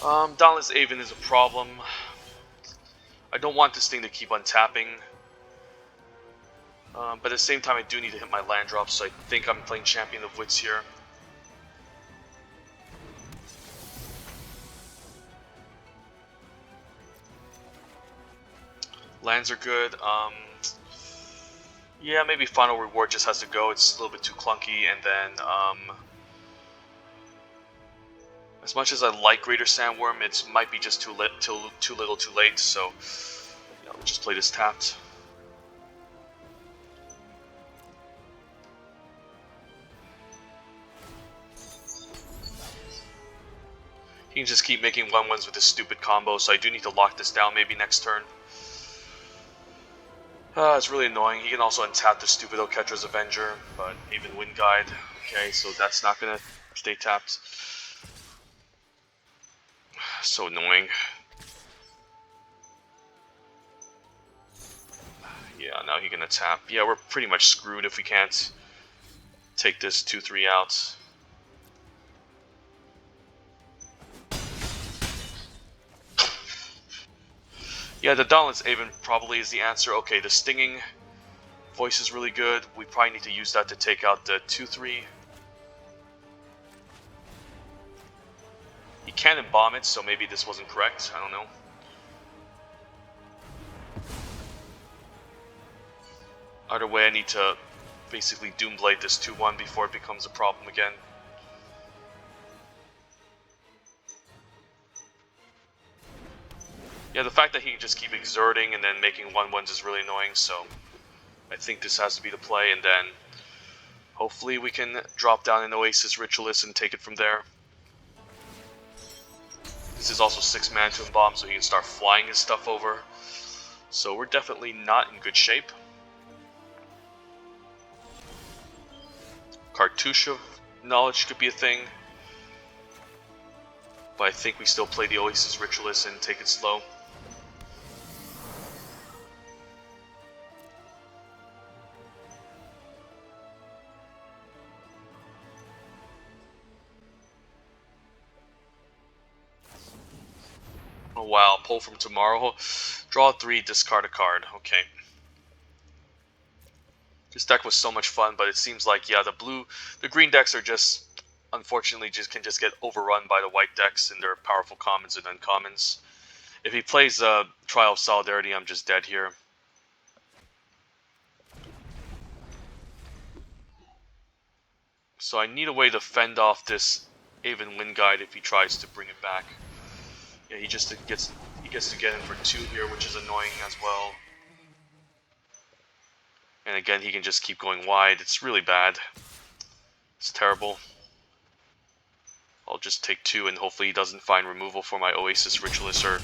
Dauntless Aven is a problem. I don't want this thing to keep untapping. But at the same time I do need to hit my land drop, so I think I'm playing Champion of Wits here. Lands are good. Yeah, maybe Final Reward just has to go. It's a little bit too clunky, and then as much as I like Greater Sandworm, it might be just too little, too late. So yeah, we'll just play this tapped. He can just keep making 1/1s with this stupid combo, so I do need to lock this down maybe next turn. It's really annoying. He can also untap the stupid Oketra's Avenger, but even Wind Guide. Okay, so that's not gonna stay tapped. So annoying. Yeah, now he can tap. Yeah, we're pretty much screwed if we can't take this 2-3 out. Yeah, the Dauntless Aven probably is the answer. Okay, the Stinging Voice is really good. We probably need to use that to take out the 2-3. He can Embalm it, so maybe this wasn't correct. I don't know. Either way, I need to basically Doomblade this 2-1 before it becomes a problem again. Yeah, the fact that he can just keep exerting and then making 1/1s is really annoying, so I think this has to be the play, and then hopefully we can drop down an Oasis Ritualist and take it from there. This is also 6 mana to Embalm, so he can start flying his stuff over. So we're definitely not in good shape. Cartouche of knowledge could be a thing. But I think we still play the Oasis Ritualist and take it slow. Oh wow, pull from tomorrow. Draw 3, discard a card. Okay. This deck was so much fun, but it seems like, yeah, the green decks are just, unfortunately, can just get overrun by the white decks and their powerful commons and uncommons. If he plays Trial of Solidarity, I'm just dead here. So I need a way to fend off this Aven Wind Guide if he tries to bring it back. Yeah, he gets to get in for 2 here, which is annoying as well. And again, he can just keep going wide. It's really bad. It's terrible. I'll just take 2 and hopefully he doesn't find removal for my Oasis Ritualist, or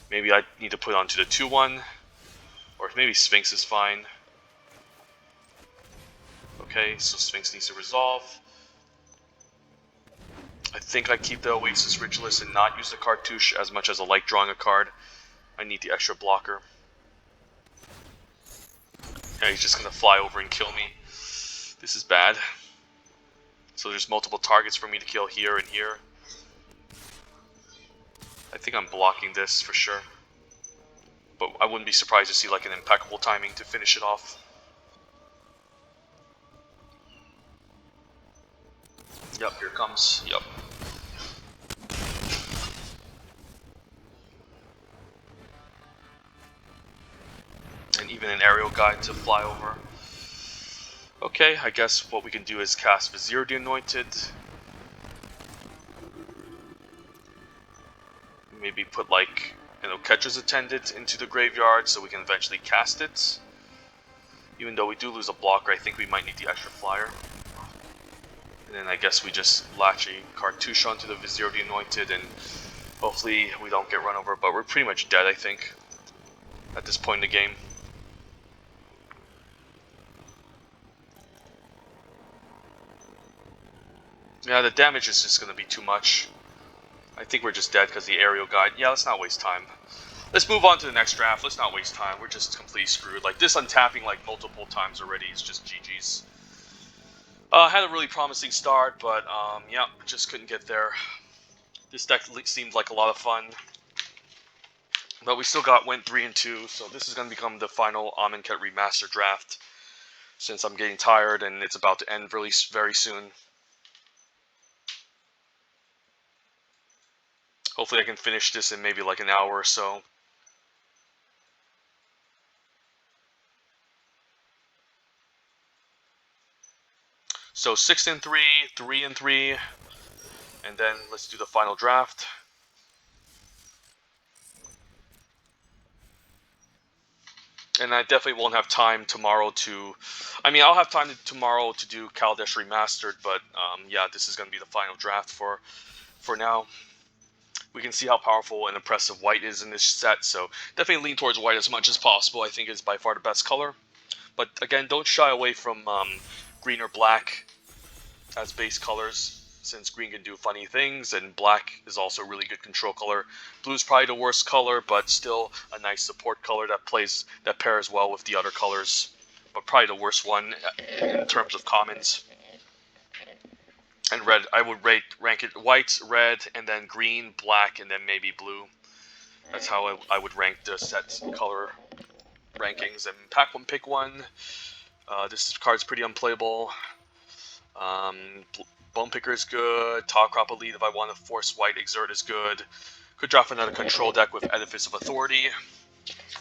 maybe I need to put onto the 2-1, or maybe Sphinx is fine. Okay, so Sphinx needs to resolve. I think I keep the Oasis Ritualist and not use the Cartouche as much as I like drawing a card. I need the extra blocker. Yeah, he's just gonna fly over and kill me. This is bad. So there's multiple targets for me to kill here and here. I think I'm blocking this for sure. But I wouldn't be surprised to see like an impeccable timing to finish it off. Yep, here it comes. Yep. And even an aerial guide to fly over. Okay, I guess what we can do is cast Vizier the Anointed. Maybe put like, Catcher's Attendant into the graveyard so we can eventually cast it. Even though we do lose a blocker, I think we might need the extra flyer. And then I guess we just latch a Cartouche onto the Vizier the Anointed and hopefully we don't get run over, but we're pretty much dead, I think, at this point in the game. Yeah, the damage is just going to be too much. I think we're just dead because the aerial guide. Yeah, let's not waste time. Let's move on to the next draft. Let's not waste time. We're just completely screwed. Like, this untapping like multiple times already is just GG's. Had a really promising start, but yeah, just couldn't get there. This deck seemed like a lot of fun. But we still went 3-2, so this is going to become the final Amonkhet Remastered draft. Since I'm getting tired and it's about to end really very soon. Hopefully I can finish this in maybe like an hour or so. So 6-3, 3-3, and then let's do the final draft. And I definitely won't have time tomorrow to... I mean, I'll have time tomorrow to do Kaladesh Remastered, but yeah, this is going to be the final draft for now. We can see how powerful and impressive white is in this set, so definitely lean towards white as much as possible. I think it's by far the best color. But again, don't shy away from green or black as base colors, since green can do funny things, and black is also a really good control color. Blue is probably the worst color, but still a nice support color that pairs well with the other colors. But probably the worst one in terms of commons. And red, I would rank it white, red, and then green, black, and then maybe blue. That's how I would rank the set color rankings. And pack one, pick one. This card's pretty unplayable. Bone Picker is good. Top Crop Elite, if I want to force white, Exert is good. Could draft another control deck with Edifice of Authority.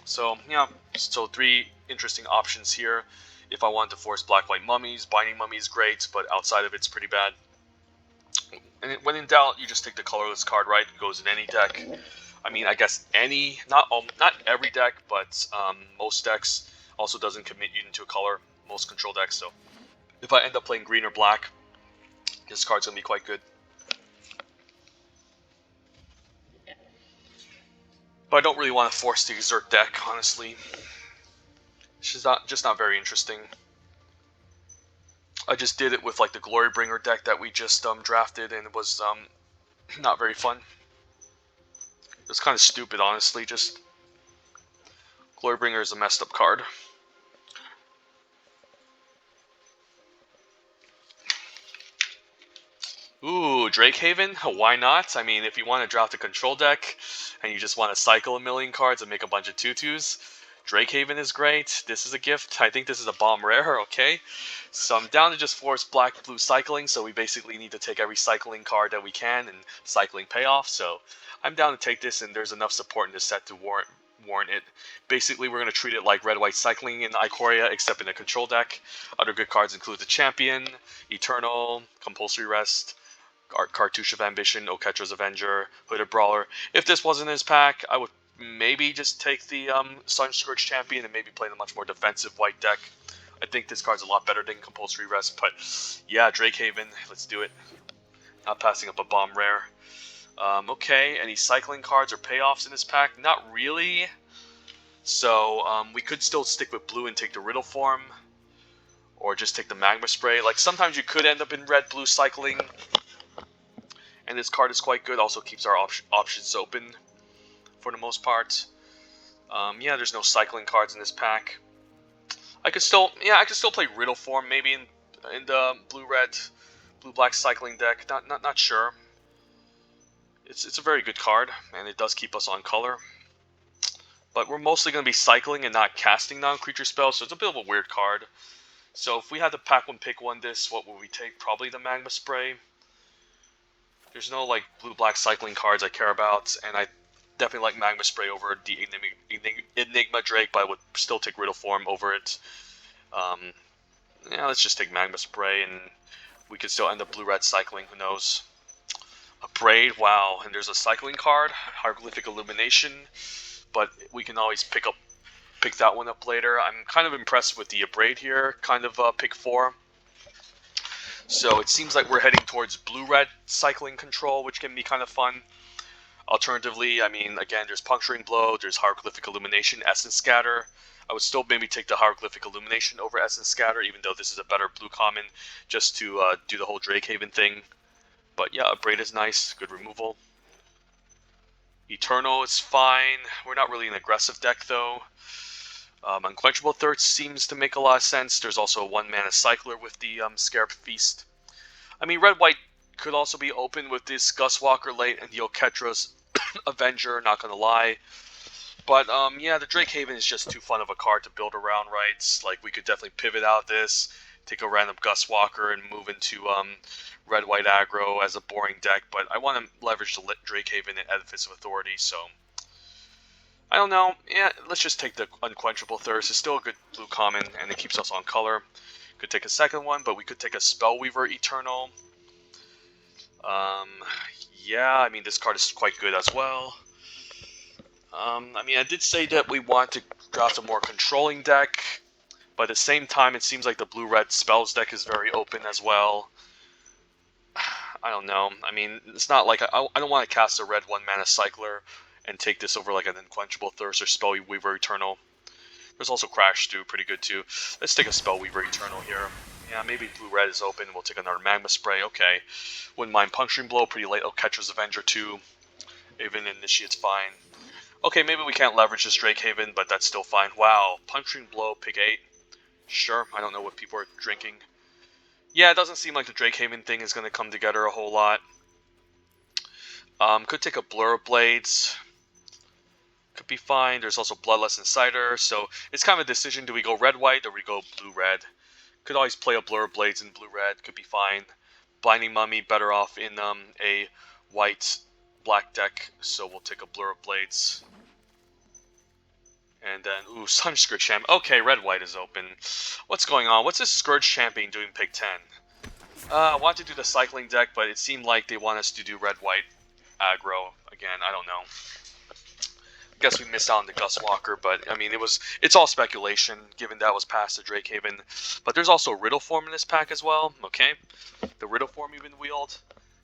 So, yeah, so 3 interesting options here. If I want to force black-white mummies, Binding Mummy is great, but outside of it's pretty bad. And when in doubt, you just take the colorless card, right? It goes in any deck. I mean, I guess not every deck, but most decks also doesn't commit you into a color, most control decks. So if I end up playing green or black, this card's going to be quite good. But I don't really want to force the Exert deck, honestly. It's just not very interesting. I just did it with like the Glorybringer deck that we just drafted, and it was not very fun. It was kind of stupid, honestly. Just Glorybringer is a messed up card. Ooh, Drakehaven? Why not? I mean, if you want to draft a control deck and you just want to cycle a million cards and make a bunch of tutus, Drakehaven is great. This is a gift. I think this is a bomb rare, okay? So I'm down to just force black-blue cycling, so we basically need to take every cycling card that we can and cycling payoff, so I'm down to take this, and there's enough support in this set to warrant it. Basically, we're going to treat it like red-white cycling in Ikoria, except in a control deck. Other good cards include the Champion, Eternal, Compulsory Rest, Cartouche of Ambition, Oketra's Avenger, Hooded Brawler. If this wasn't in his pack, I would maybe just take the Sunscourge Champion and maybe play the much more defensive white deck. I think this card's a lot better than Compulsory Rest, but yeah, Drakehaven, let's do it. Not passing up a bomb rare. Okay, any cycling cards or payoffs in this pack? Not really. So we could still stick with blue and take the Riddle form, or just take the Magma Spray. Like sometimes you could end up in red-blue cycling. And this card is quite good, also keeps our options open for the most part. Yeah, there's no cycling cards in this pack. I could still play Riddle form maybe in the blue-black cycling deck. Not sure. It's a very good card, and it does keep us on color. But we're mostly going to be cycling and not casting non-creature spells, so it's a bit of a weird card. So if we had to pack one, pick one this, what would we take? Probably the Magma Spray. There's no like blue-black cycling cards I care about, and I definitely like Magma Spray over the Enigma Drake, but I would still take Riddle form over it. Yeah, let's just take Magma Spray, and we could still end up blue-red cycling, who knows. A Braid, wow, and there's a cycling card, Hieroglyphic Illumination, but we can always pick that one up later. I'm kind of impressed with the Braid here, kind of pick 4. So it seems like we're heading towards blue-red cycling control, which can be kind of fun. Alternatively, I mean, again, there's Puncturing Blow, there's Hieroglyphic Illumination, Essence Scatter. I would still maybe take the Hieroglyphic Illumination over Essence Scatter, even though this is a better blue common, just to do the whole Drakehaven thing. But yeah, a Braid is nice, good removal. Eternal is fine. We're not really an aggressive deck, though. Unquenchable Thirst seems to make a lot of sense. There's also a 1-mana Cycler with the Scarab Feast. I mean, red-white could also be open with this Guswalker late and the Oketra's Avenger, not gonna lie. But, yeah, the Drakehaven is just too fun of a card to build around, right? Like, we could definitely pivot out this, take a random Guswalker, and move into red-white aggro as a boring deck. But I want to leverage the Drakehaven and Edifice of Authority, so I don't know. Yeah, let's just take the Unquenchable Thirst. It's still a good blue common, and it keeps us on color. Could take a second one, but we could take a Spellweaver Eternal. Yeah, I mean, this card is quite good as well. I mean, I did say that we want to draft a more controlling deck, but at the same time, it seems like the blue-red spells deck is very open as well. I don't know. I mean, it's not like I don't want to cast a red 1-mana Cycler and take this over like an Unquenchable Thirst or Spellweaver Eternal. There's also Crash too, pretty good too. Let's take a Spellweaver Eternal here. Yeah, maybe blue-red is open, and we'll take another Magma Spray. Okay. Wouldn't mind Puncturing Blow, pretty late. Oketra's Avenger too. Even Initiate's fine. Okay, maybe we can't leverage this Drakehaven, but that's still fine. Wow, Puncturing Blow, pick 8. Sure, I don't know what people are drinking. Yeah, it doesn't seem like the Drakehaven thing is going to come together a whole lot. Could take a Blur of Blades. Could be fine. There's also Bloodlust Insider, so it's kind of a decision. Do we go red-white or we go blue-red? Could always play a Blur of Blades in blue-red. Could be fine. Blinding Mummy, better off in a white-black deck, so we'll take a Blur of Blades. And then, ooh, Sunscourge Champion. Okay, red-white is open. What's going on? What's this Scourge Champion doing pick 10? I want to do the cycling deck, but it seemed like they want us to do red-white aggro. Again, I don't know. I guess we missed out on the Guswalker, but I mean, it's all speculation, given that was past the Drakehaven. But there's also Riddle form in this pack as well, okay? The Riddle form even wheeled.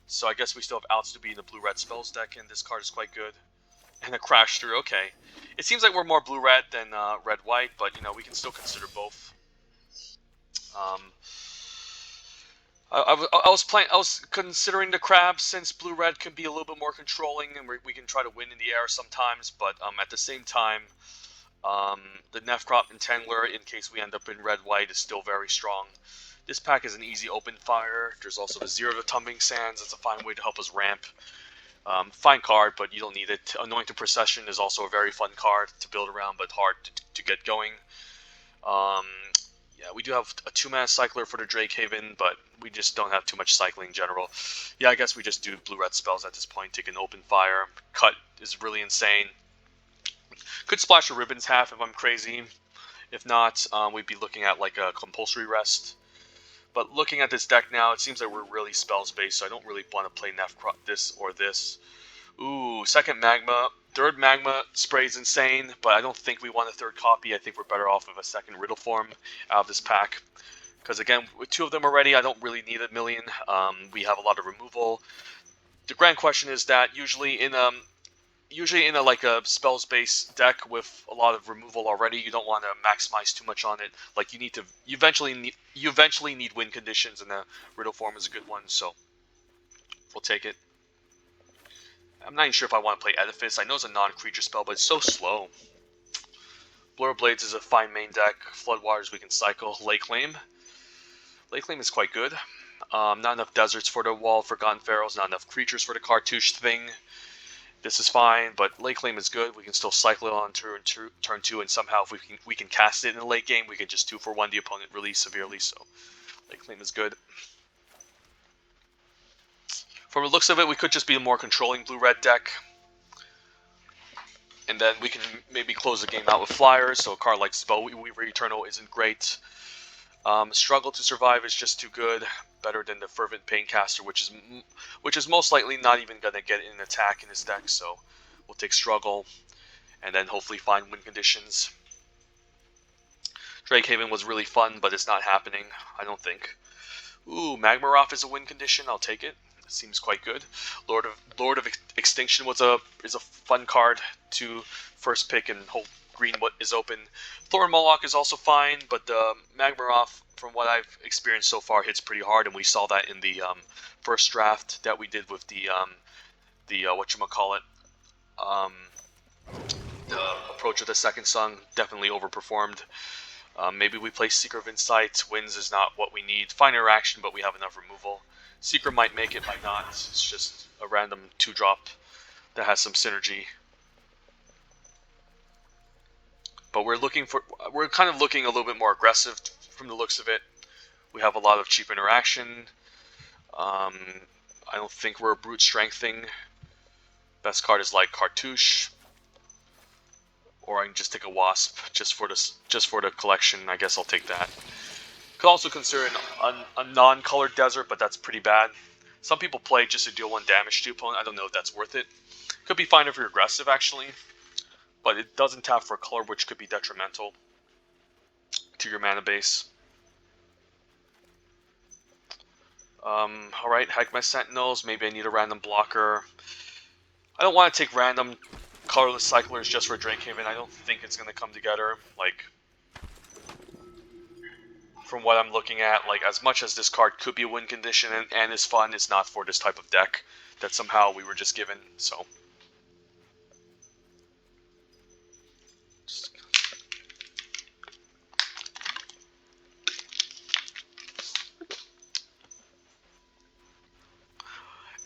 So I guess we still have outs to be in the blue-red spells deck, and this card is quite good. And a crash through, okay. It seems like we're more blue-red than red-white, but, you know, we can still consider both. I was considering the crab, since blue-red can be a little bit more controlling, and we can try to win in the air sometimes, but at the same time, the Nefkrop and Tangler, in case we end up in red-white, is still very strong. This pack is an easy open fire. There's also the Zero to Tumbling Sands. It's a fine way to help us ramp. Fine card, but you don't need it. Anointed Procession is also a very fun card to build around, but hard to get going. Yeah, we do have a 2-mana cycler for the Drake Haven, but we just don't have too much cycling in general. Yeah, I guess we just do blue-red spells at this point. Take an open fire. Cut is really insane. Could splash a Ribbons half if I'm crazy. If not, we'd be looking at like a compulsory rest. But looking at this deck now, it seems like we're really spells based, so I don't really want to play this or this. Ooh, second Magma. Third Magma spray is insane, but I don't think we want a third copy. I think we're better off with a second Riddle Form out of this pack. Because again, with 2 of them already, I don't really need a million. We have a lot of removal. The grand question is that usually in a like a spells based deck with a lot of removal already, you don't want to maximize too much on it. Like you eventually need win conditions, and the Riddle Form is a good one, so we'll take it. I'm not even sure if I want to play Edifice. I know it's a non-creature spell, but it's so slow. Blur Blades is a fine main deck. Floodwaters we can cycle. Lake Claim. Lake Claim is quite good. Not enough deserts for the Wall of Forgotten Pharaohs, not enough creatures for the Cartouche thing. This is fine, but Lake Claim is good. We can still cycle it on turn 2, and somehow if we can cast it in the late game, we can just 2-for-1 the opponent really severely, so Lake Claim is good. From the looks of it, we could just be a more controlling blue-red deck. And then we can maybe close the game out with flyers, so a card like Spellweaver Eternal isn't great. Struggle to Survive is just too good. Better than the Fervent Paincaster, which is most likely not even going to get an attack in this deck, so we'll take Struggle, and then hopefully find win conditions. Drake Haven was really fun, but it's not happening, I don't think. Ooh, Magmaroth is a win condition, I'll take it. It seems quite good. Lord of Extinction is a fun card to first pick and hope green is open. Thorn Moloch is also fine, but the Magmaroth, from what I've experienced so far, hits pretty hard, and we saw that in the first draft that we did with the whatchamacallit, the Approach of the Second Sun. Definitely overperformed. Maybe we play Seeker of Insight. Wins is not what we need. Fine interaction, but we have enough removal. Seeker might make it, might not. It's just a random 2-drop that has some synergy. But we're kind of looking a little bit more aggressive from the looks of it. We have a lot of cheap interaction. I don't think we're brute strengthing. Best card is like Cartouche, or I can just take a Wasp just for the collection. I guess I'll take that. Could also consider a non-colored desert, but that's pretty bad. Some people play just to deal 1 damage to opponent. I don't know if that's worth it. Could be fine if you're aggressive, actually, but it doesn't tap for a color, which could be detrimental to your mana base. Alright, Hike My Sentinels. Maybe I need a random blocker. I don't want to take random colorless cyclers just for Drake Haven. I don't think it's going to come together. Like, from what I'm looking at, like, as much as this card could be a win condition and is fun, it's not for this type of deck that somehow we were just given, so.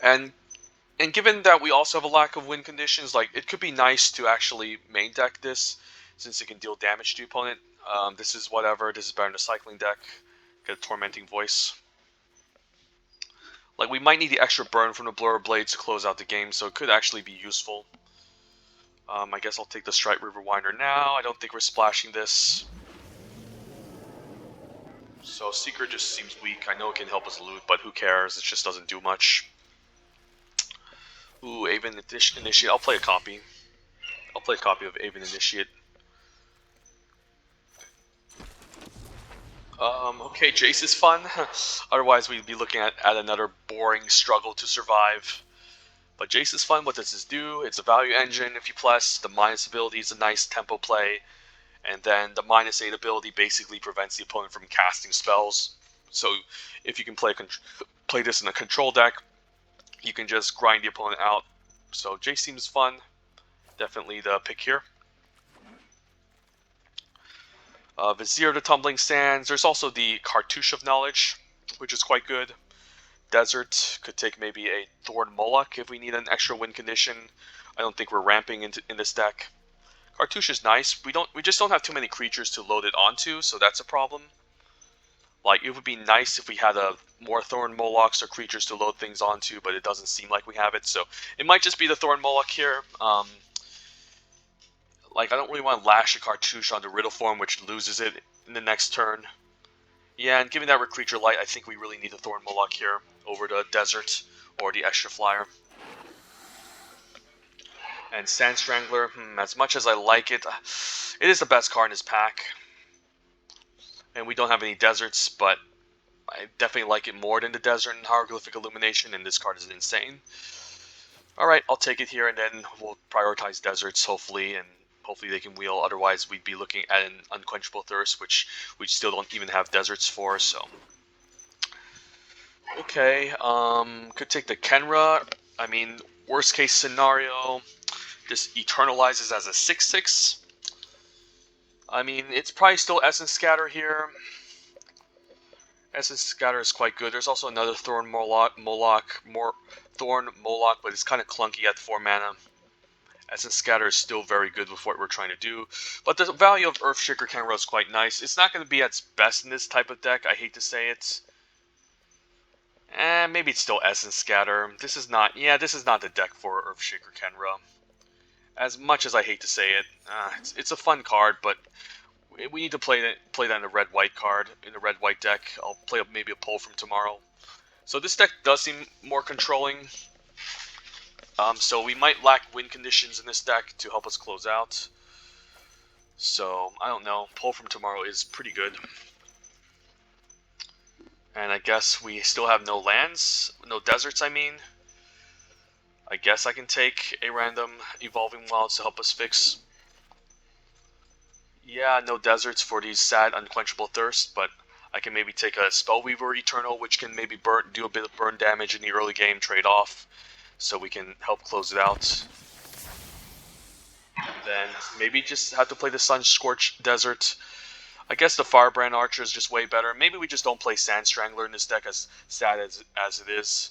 And given that we also have a lack of win conditions, like, it could be nice to actually main deck this, since it can deal damage to the opponent. This is whatever. This is better than a cycling deck. Get a Tormenting Voice. Like, we might need the extra burn from the Blur Blades to close out the game, so it could actually be useful. I guess I'll take the Strike River Winder now. I don't think we're splashing this. So Seeker just seems weak. I know it can help us loot, but who cares? It just doesn't do much. Ooh, Aven Initiate. I'll play a copy. I'll play a copy of Aven Initiate. Okay, Jace is fun. Otherwise, we'd be looking at another boring Struggle to Survive. But Jace is fun. What does this do? It's a value engine if you plus. The minus ability is a nice tempo play. And then the -8 ability basically prevents the opponent from casting spells. So if you can play this in a control deck, you can just grind the opponent out. So Jace seems fun. Definitely the pick here. Vizier to Tumbling Sands. There's also the Cartouche of Knowledge, which is quite good. Desert could take maybe a Thorn Moloch if we need an extra win condition. I don't think we're ramping in this deck. Cartouche is nice. We just don't have too many creatures to load it onto, so that's a problem. Like, it would be nice if we had more Thorn Molochs or creatures to load things onto, but it doesn't seem like we have it, so it might just be the Thorn Moloch here. Like, I don't really want to lash a Cartouche onto Riddle Form, which loses it in the next turn. Yeah, and given that we're Creature Light, I think we really need the Thorn Moloch here over the Desert or the Extra Flyer. And Sand Strangler, as much as I like it, it is the best card in this pack. And we don't have any Deserts, but I definitely like it more than the Desert and Hieroglyphic Illumination, and this card is insane. Alright, I'll take it here, and then we'll prioritize Deserts, hopefully, and hopefully they can wheel. Otherwise, we'd be looking at an Unquenchable Thirst, which we still don't even have Deserts for, so... Okay, could take the Kenra. I mean, worst case scenario, this eternalizes as a 6/6. I mean, it's probably still Essence Scatter here. Essence Scatter is quite good. There's also another Thorn Moloch, but it's kind of clunky at 4 mana. Essence Scatter is still very good with what we're trying to do. But the value of Earthshaker Kenra is quite nice. It's not going to be at its best in this type of deck. I hate to say it. Maybe it's still Essence Scatter. This is not the deck for Earthshaker Kenra. As much as I hate to say it, it's a fun card, but we need to play that in a red-white card, in a red-white deck. I'll play maybe a poll from tomorrow. So this deck does seem more controlling. So we might lack win conditions in this deck to help us close out. So, I don't know. Poll from tomorrow is pretty good. And I guess we still have no lands, no deserts, I mean. I guess I can take a random Evolving Wilds to help us fix. Yeah, no deserts for these sad Unquenchable Thirst, but I can maybe take a Spellweaver Eternal, which can maybe do a bit of burn damage in the early game, trade off, so we can help close it out. And then maybe just have to play the Sun Scorched Desert. I guess the Firebrand Archer is just way better. Maybe we just don't play Sand Strangler in this deck, as sad as it is.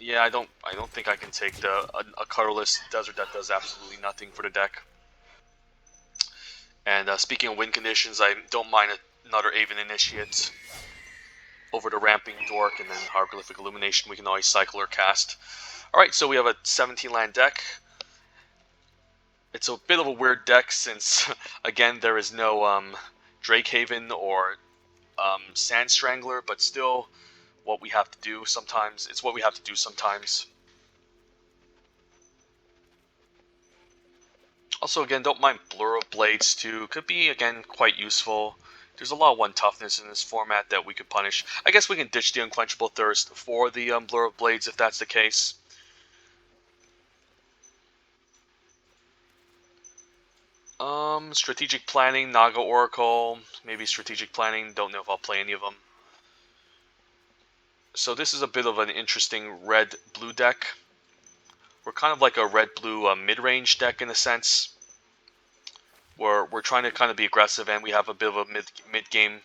Yeah, I don't think I can take a colorless desert that does absolutely nothing for the deck. And speaking of win conditions, I don't mind another Aven Initiate over the Ramping Dork, and then Hieroglyphic Illumination. We can always cycle or cast. Alright, so we have a 17-land deck. It's a bit of a weird deck since, again, there is no Drakehaven or Sand Strangler, but still what we have to do sometimes. It's what we have to do sometimes. Also, again, don't mind Blur of Blades too. Could be, again, quite useful. There's a lot of 1 toughness in this format that we could punish. I guess we can ditch the Unquenchable Thirst for the Blur of Blades if that's the case. Strategic Planning, Naga Oracle, maybe Strategic Planning. Don't know if I'll play any of them. So this is a bit of an interesting red-blue deck. We're kind of like a red-blue mid-range deck in a sense. We're trying to kind of be aggressive, and we have a bit of a mid-game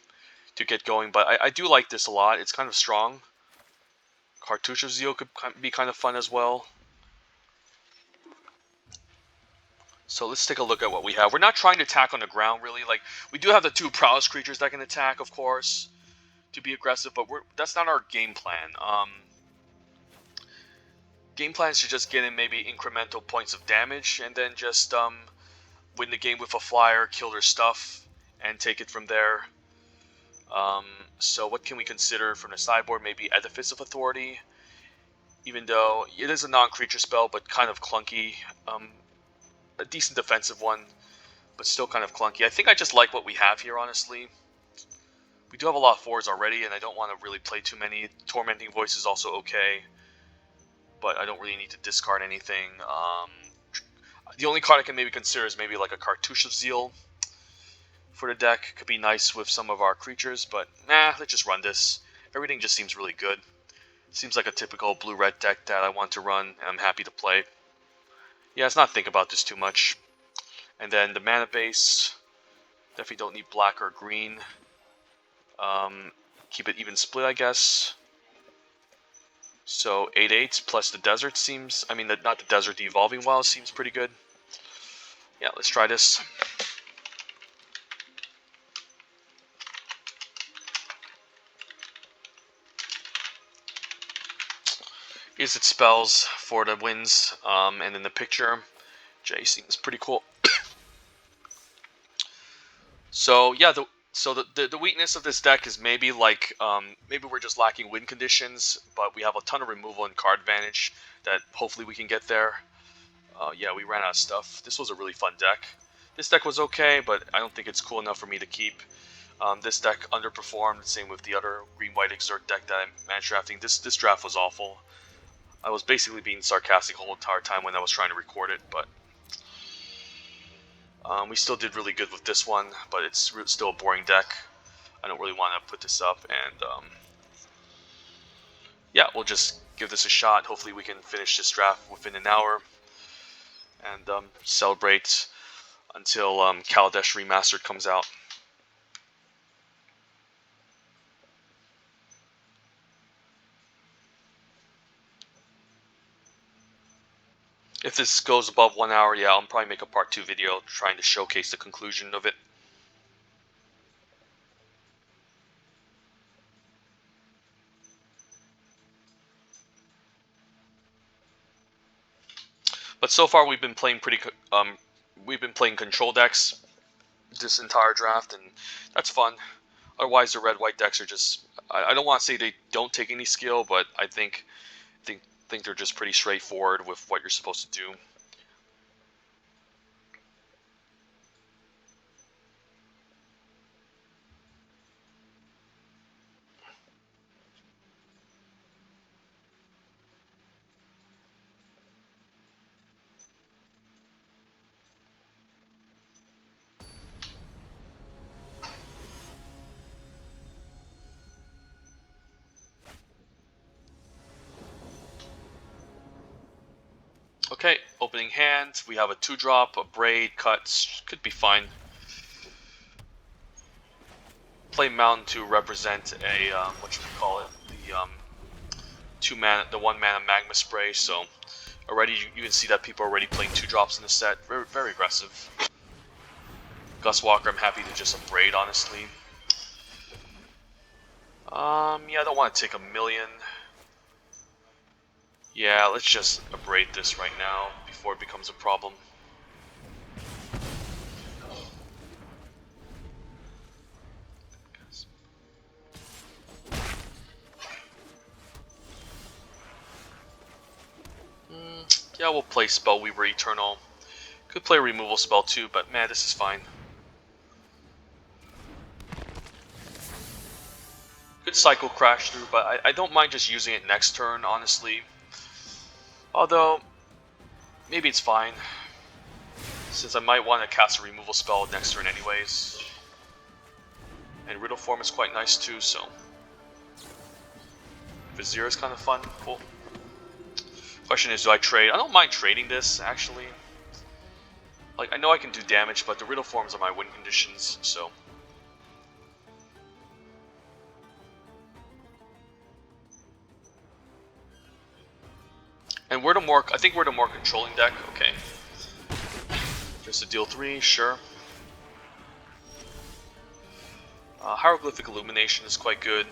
to get going. But I do like this a lot. It's kind of strong. Cartouche of Zeal could be kind of fun as well. So let's take a look at what we have. We're not trying to attack on the ground, really. Like, we do have the 2 prowess creatures that can attack, of course, to be aggressive, but that's not our game plan. Game plan is to just get in maybe incremental points of damage, and then just win the game with a flyer, kill their stuff, and take it from there. So what can we consider from the sideboard? Maybe Edifice of Authority, even though it is a non-creature spell, but kind of clunky. A decent defensive one, but still kind of clunky. I think I just like what we have here, honestly. We do have a lot of 4s already, and I don't want to really play too many. Tormenting Voice is also okay. but I don't really need to discard anything. The only card I can maybe consider is maybe like a Cartouche of Zeal for the deck. Could be nice with some of our creatures, but nah, let's just run this. Everything just seems really good. Seems like a typical blue-red deck that I want to run, and I'm happy to play. Yeah, let's not think about this too much. And then the mana base, definitely don't need black or green. Keep it even split, I guess. So 8/8 plus the desert seems, I mean, not the desert, the evolving wild seems pretty good. Yeah, let's try this. Here's its spells for the wins, and then the picture. J seems pretty cool. So yeah, the weakness of this deck is maybe like maybe we're just lacking win conditions, but we have a ton of removal and card advantage that hopefully we can get there. Yeah, we ran out of stuff. This was a really fun deck. This deck was okay, but I don't think it's cool enough for me to keep. This deck underperformed. Same with the other green-white Exert deck that I managed drafting. This draft was awful. I was basically being sarcastic the whole entire time when I was trying to record it, but we still did really good with this one, but it's still a boring deck. I don't really want to put this up, and yeah, we'll just give this a shot. Hopefully we can finish this draft within an hour, and celebrate until Kaladesh Remastered comes out. If this goes above 1 hour, yeah, I'll probably make a part 2 video trying to showcase the conclusion of it. But so far we've been playing we've been playing control decks this entire draft, and that's fun. Otherwise, the red-white decks are just, I don't want to say they don't take any skill, but I think they're just pretty straightforward with what you're supposed to do. Okay, opening hand. We have a 2-drop, a Braid, Cuts. Could be fine. Play Mountain to represent a, what you call it, the 1 mana Magma Spray, so already you can see that people are already playing 2-drops in the set. Very, very aggressive. Gus Walker, I'm happy to just Braid, honestly. Yeah, I don't want to take a million. Yeah, let's just Braid this right now before it becomes a problem. Yeah, we'll play Spellweaver Eternal. Could play a removal spell too, but man, this is fine. Could cycle Crash through, but I don't mind just using it next turn, honestly. Although, maybe it's fine, since I might want to cast a removal spell next turn anyways. And Riddle Form is quite nice too, so... Vizier is kind of fun, cool. Question is, do I trade? I don't mind trading this, actually. Like, I know I can do damage, but the Riddle Forms are my win conditions, so... And I think we're the more controlling deck, okay. Just to deal 3, sure. Hieroglyphic Illumination is quite good.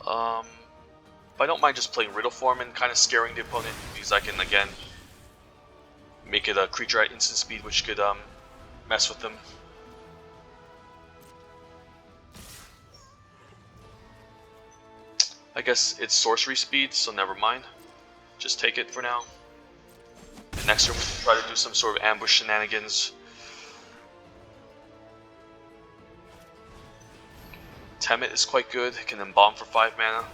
But I don't mind just playing Riddle Form and kind of scaring the opponent, because I can, again, make it a creature at instant speed, which could mess with them. I guess it's sorcery speed, so never mind. Just take it for now. And next turn we can try to do some sort of ambush shenanigans. Temet is quite good, it can embalm for 5 mana.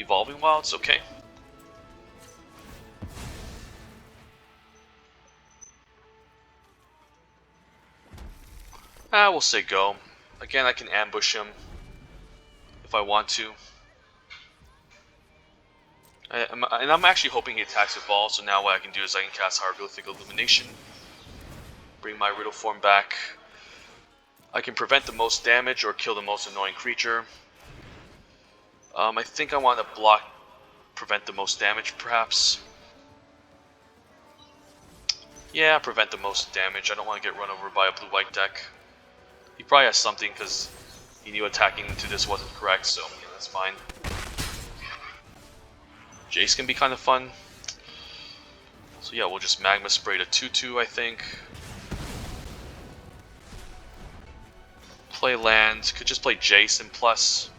Evolving Wilds, okay. We'll say go. Again, I can ambush him if I want to. And I'm actually hoping he attacks with Ball, so now what I can do is I can cast Hieroglyphic Illumination. Bring my Riddle form back. I can prevent the most damage or kill the most annoying creature. I think I want to block, prevent the most damage perhaps. Yeah, prevent the most damage. I don't want to get run over by a blue-white deck. He probably has something because he knew attacking into this wasn't correct, so yeah, that's fine. Jace can be kind of fun. So yeah, we'll just Magma Spray to 2/2, I think. Play land. Could just play Jason plus.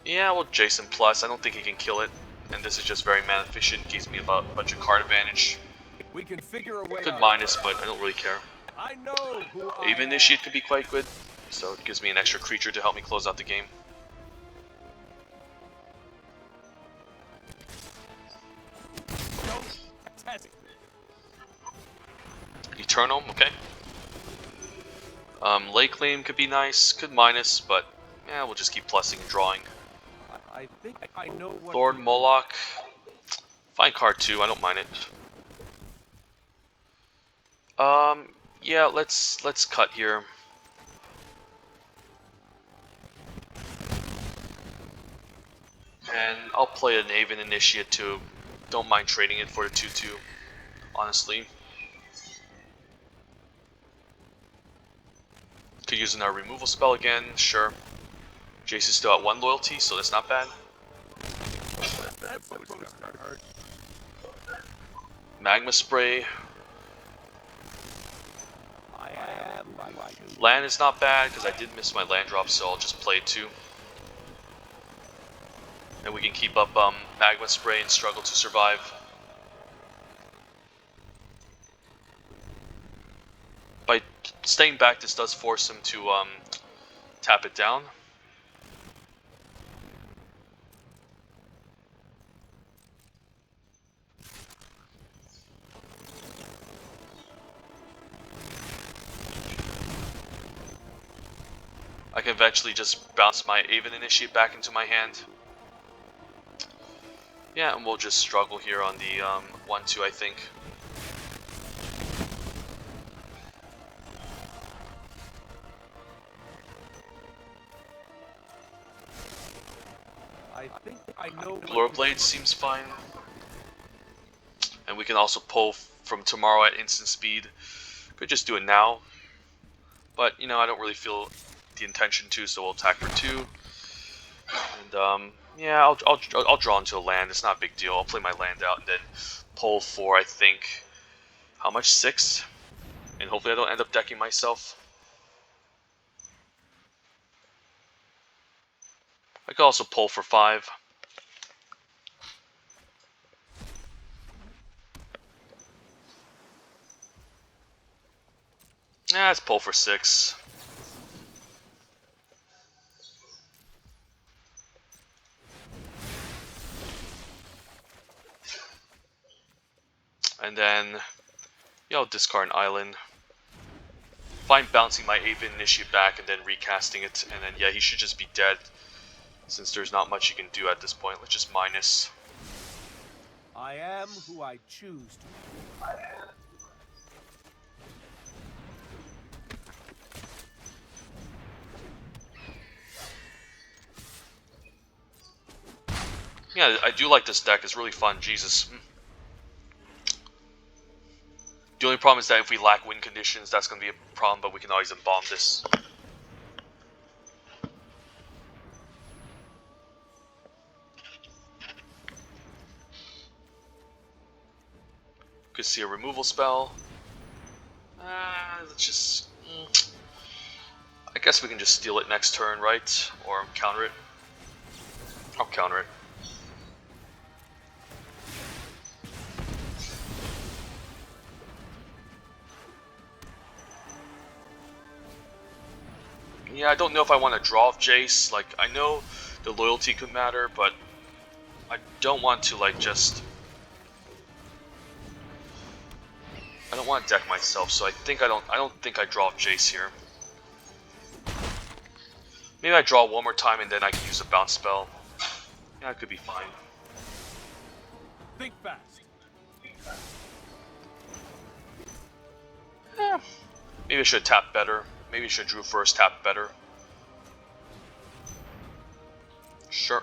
Yeah, well, Jason plus. I don't think he can kill it. And this is just very mana efficient. Gives me a bunch of card advantage. We can figure a way Good out. minus, but I don't really care. I know who I Even am. Initiate could be quite good. So it gives me an extra creature to help me close out the game. Don't test it. Eternal, okay. Lake Claim could be nice. Could minus, but yeah, we'll just keep plussing and drawing. I think I know what. Thorn Moloch. Fine card too, I don't mind it. Yeah, let's cut here. And I'll play an Aven Initiate too. Don't mind trading it for the 2/2, honestly. Could use another removal spell again, sure. Jace is still at 1 loyalty, so that's not bad. That's supposed to hurt. Magma Spray. I am like you. Land is not bad, because I did miss my land drop, so I'll just play it too. And we can keep up Magma Spray and struggle to survive. By staying back, this does force him to tap it down. I can eventually just bounce my Aven Initiate back into my hand. Yeah, and we'll just struggle here on the 1/2, I think. I think I know. Blade seems fine. And we can also pull from tomorrow at instant speed. Could just do it now. But, you know, I don't really feel the intention to, so we'll attack for 2. And, yeah, I'll draw into a land. It's not a big deal. I'll play my land out and then pull for, I think, how much? 6? And hopefully I don't end up decking myself. I could also pull for 5. Nah, let's pull for 6. And then, yeah, I'll discard an island. Fine bouncing my Aven Initiate back and then recasting it. And then, yeah, he should just be dead. Since there's not much you can do at this point. Let's just minus. I am who I choose to be. Yeah, I do like this deck. It's really fun. Jesus. The only problem is that if we lack win conditions, that's going to be a problem, but we can always embalm this. Could see a removal spell. Let's just... I guess we can just steal it next turn, right? Or counter it. I'll counter it. Yeah, I don't know if I want to draw off Jace. Like, I know the loyalty could matter, but I don't want to like just. I don't want to deck myself, so I think I don't think I draw Jace here. Maybe I draw one more time and then I can use a bounce spell. Yeah, it could be fine. Think fast. Eh, maybe I should tap better. Maybe I should drew first, tap better. Sure.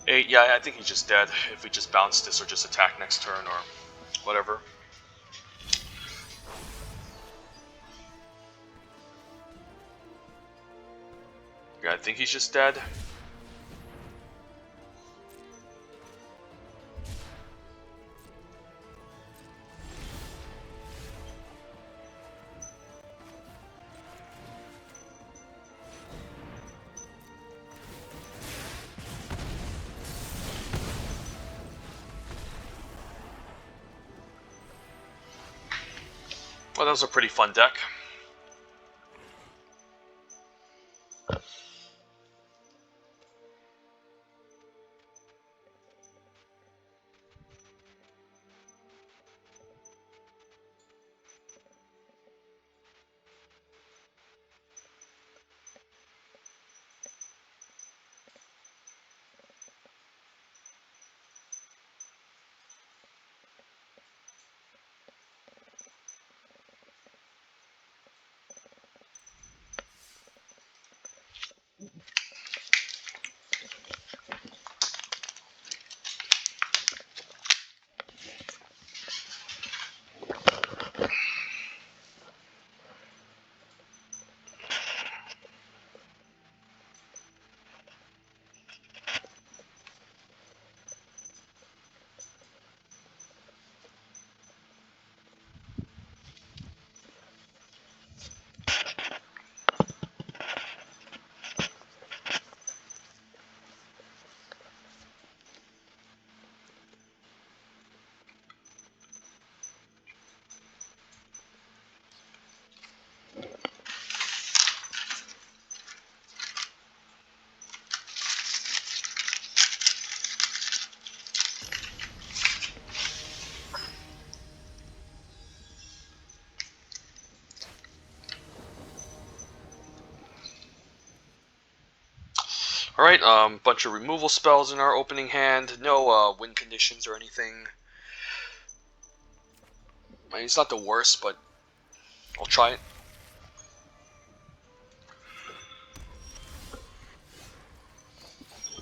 Hey, yeah, I think he's just dead. If we just bounce this or just attack next turn or whatever. Yeah, I think he's just dead. Well, that was a pretty fun deck. Alright, bunch of removal spells in our opening hand. No win conditions or anything. I mean, it's not the worst, but I'll try it.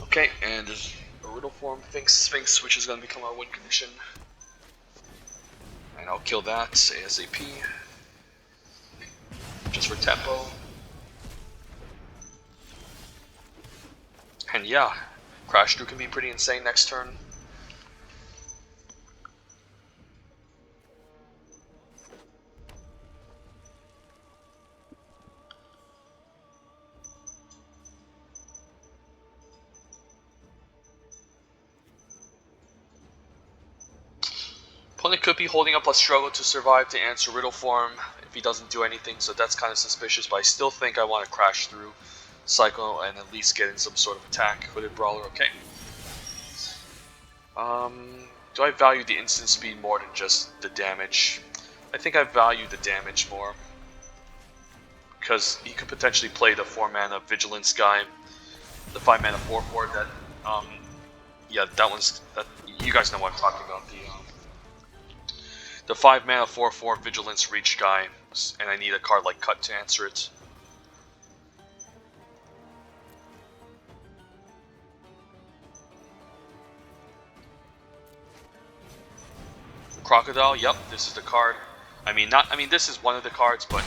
Okay, and there's a Riddle Form Sphinx, which is going to become our win condition. And I'll kill that ASAP. Just for tempo. And yeah, Crash Through can be pretty insane next turn. Opponent could be holding up a Struggle to Survive to answer Riddle Form if he doesn't do anything, so that's kind of suspicious, but I still think I want to Crash Through, cycle, and at least get in some sort of attack. Hooded Brawler, okay. Do I value the instant speed more than just the damage? I think I value the damage more. Because he could potentially play the 4-mana Vigilance guy, the 5-mana 4/4 that, yeah, that you guys know what I'm talking about, the 5-mana 4/4 Vigilance Reach guy, and I need a card like Cut to answer it. Crocodile, yep, this is the card. I mean, this is one of the cards, but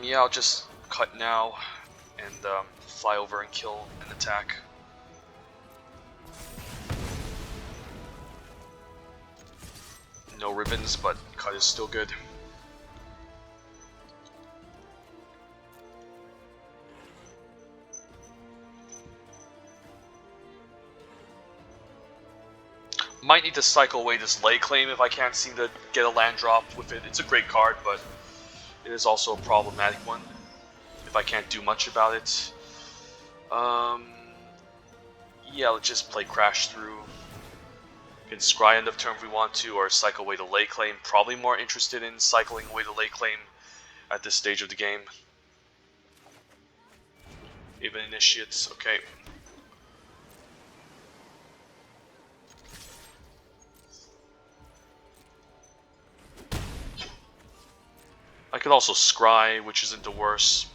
yeah, I'll just cut now and fly over and kill and attack. No ribbons, but cut is still good. Might need to cycle away this lay claim if I can't seem to get a land drop with it. It's a great card, but it is also a problematic one if I can't do much about it. Yeah, let's just play Crash Through. We can scry end of turn if we want to, or cycle away the lay claim. Probably more interested in cycling away the lay claim at this stage of the game. Even Initiates, okay. I could also scry, which isn't the worst.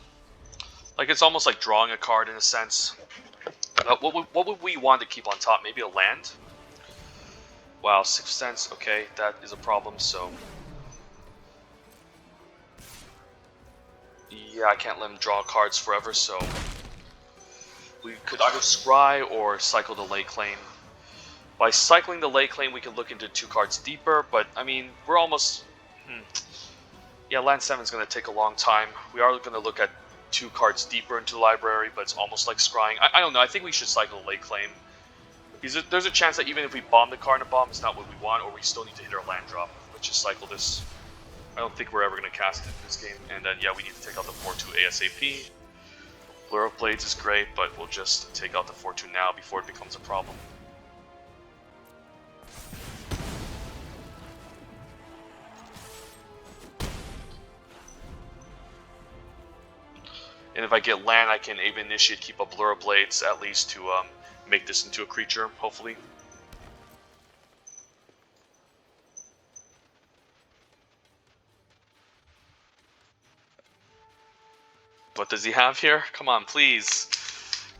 Like, it's almost like drawing a card in a sense. What would we want to keep on top? Maybe a land? Wow, 6th Sense, okay, that is a problem, so... Yeah, I can't let him draw cards forever, so... We could either scry or cycle the lay claim. By cycling the lay claim, we can look into 2 cards deeper, but, I mean, we're almost... Yeah, land 7 is going to take a long time. We are going to look at 2 cards deeper into the library, but it's almost like scrying. I don't know, I think we should cycle the lay claim. Because there's a chance that even if we bomb the card in a bomb, it's not what we want, or we still need to hit our land drop. Let's just cycle this. I don't think we're ever going to cast it in this game. And then, yeah, we need to take out the 4-2 ASAP. Blur of Blades is great, but we'll just take out the 4-2 now before it becomes a problem. And if I get land, I can even initiate, keep a Blur of Blades at least to make this into a creature, hopefully. What does he have here? Come on, please.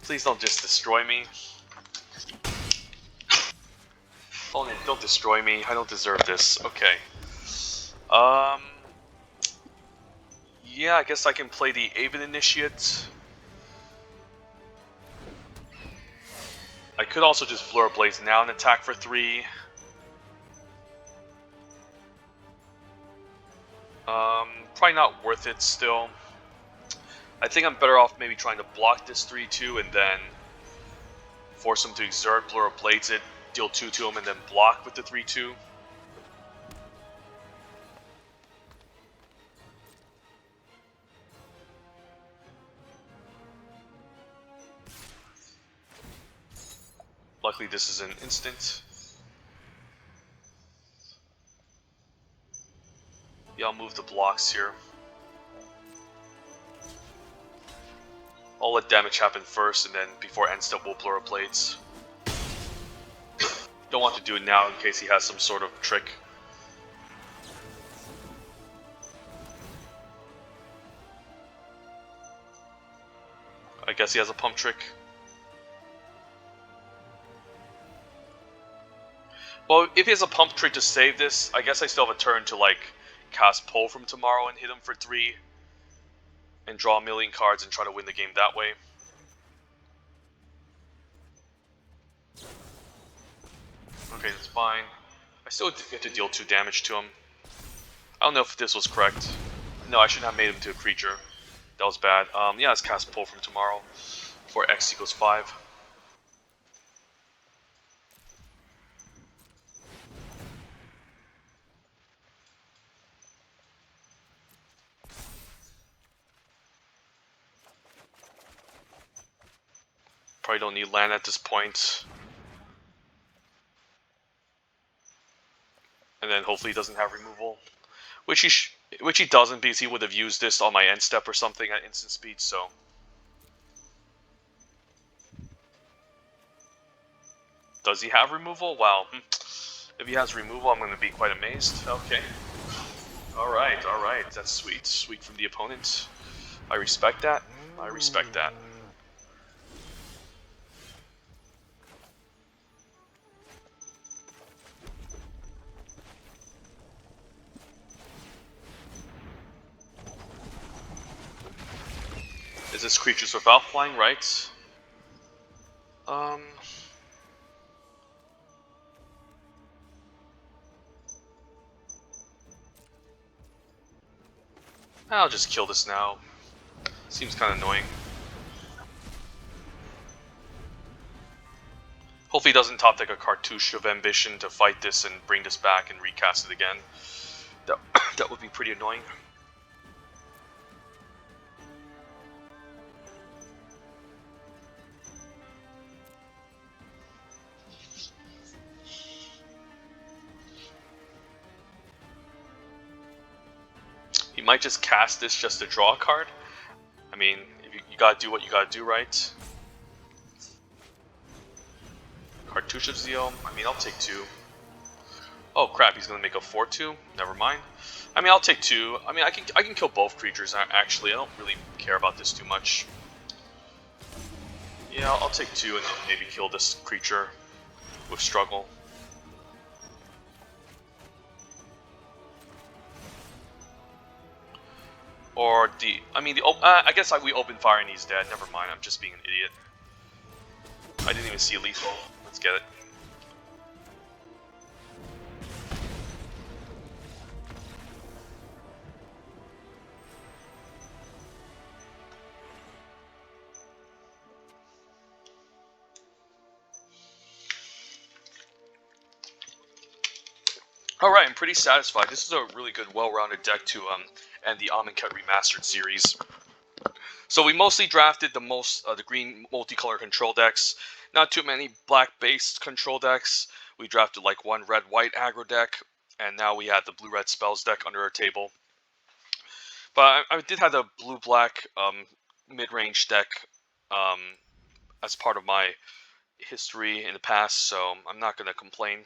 Please don't just destroy me. Opponent, don't destroy me. I don't deserve this. Okay. Yeah, I guess I can play the Aven Initiate. I could also just Blur Blaze now and attack for 3. Probably not worth it still. I think I'm better off maybe trying to block this 3-2 and then force him to exert, Blur Blades it, deal 2 to him, and then block with the 3-2. Luckily this is an instant. Yeah, I'll move the blocks here. I'll let damage happen first, and then before end step we'll Blur Blades. Don't want to do it now in case he has some sort of trick. I guess he has a pump trick. Well, if he has a pump trick to save this, I guess I still have a turn to like cast Pull from tomorrow and hit him for 3 and draw a million cards and try to win the game that way. Okay, that's fine. I still get to deal 2 damage to him. I don't know if this was correct. No, I shouldn't have made him to a creature. That was bad. Yeah, let's cast Pull from tomorrow for X equals 5. Probably don't need land at this point. And then hopefully he doesn't have removal. Which he doesn't, because he would have used this on my end step or something at instant speed, so. Does he have removal? Wow. If he has removal, I'm going to be quite amazed. Okay. Alright, alright. That's sweet. Sweet from the opponent. I respect that. I respect that. Is this creatures without flying, right? I'll just kill this now. Seems kind of annoying. Hopefully he doesn't top deck a Cartouche of Ambition to fight this and bring this back and recast it again. That would be pretty annoying. He might just cast this just to draw a card. I mean, if you gotta do what you gotta do, right? Cartouche of Zeal. I mean, I'll take 2. Oh crap, he's gonna make a 4/2. Never mind. I mean, I'll take 2. I mean, I can kill both creatures. Actually, I don't really care about this too much. Yeah, I'll take 2 and then maybe kill this creature with struggle. Or I guess we open fire and he's dead. Never mind, I'm just being an idiot. I didn't even see lethal. Let's get it. Alright, I'm pretty satisfied. This is a really good, well-rounded deck to end the Amonkhet Remastered series. So we mostly drafted the green multicolor control decks. Not too many black-based control decks. We drafted like one red-white aggro deck, and now we had the blue-red spells deck under our table. But I did have the blue-black mid-range deck as part of my history in the past, so I'm not going to complain.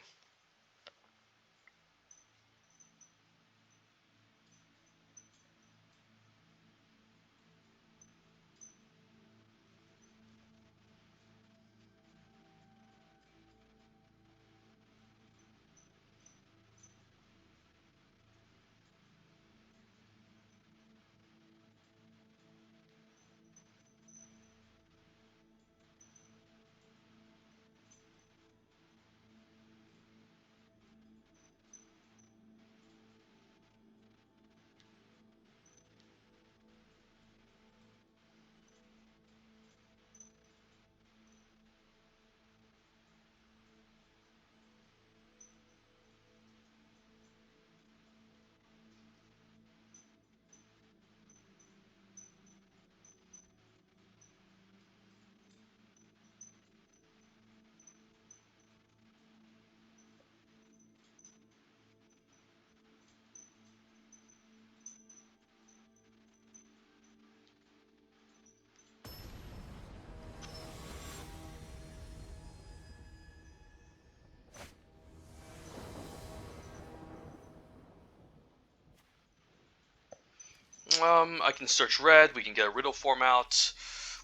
I can search red. We can get a riddle form out.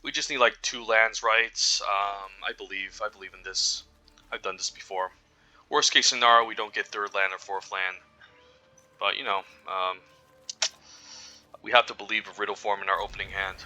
We just need like 2 lands, right? I believe in this. I've done this before. Worst case scenario, we don't get 3rd land or 4th land. But you know, we have to believe a riddle form in our opening hand.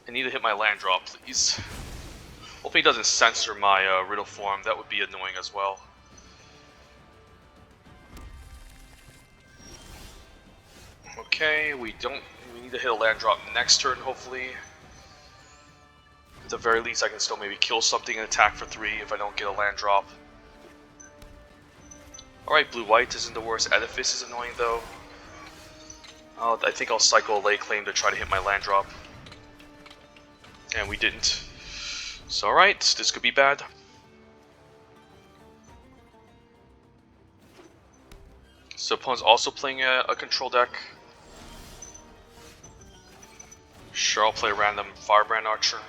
I need to hit my land draw, please. Hopefully he doesn't censor my riddle form. That would be annoying as well. Okay, we need to hit a land drop next turn, hopefully. At the very least, I can still maybe kill something and attack for 3 if I don't get a land drop. Alright, blue-white isn't the worst. Edifice is annoying, though. I think I'll cycle a lay claim to try to hit my land drop. And we didn't. So alright, this could be bad. So opponent's also playing a control deck. Sure, I'll play a random Firebrand Archer.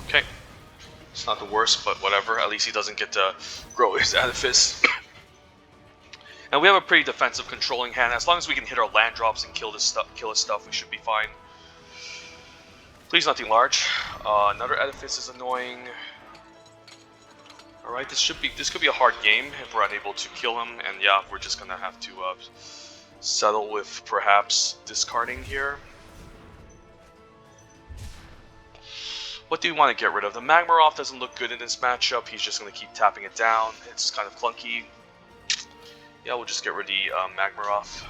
Okay. It's not the worst, but whatever. At least he doesn't get to grow his Edifice. And we have a pretty defensive controlling hand. As long as we can hit our land drops and kill his stuff, we should be fine. Please nothing large. Another edifice is annoying. Alright, this could be a hard game if we're unable to kill him, and yeah, we're just gonna have to settle with perhaps discarding here. What do we want to get rid of? The Magmaroth doesn't look good in this matchup. He's just gonna keep tapping it down. It's kind of clunky. Yeah, we'll just get rid of the Magmaroth.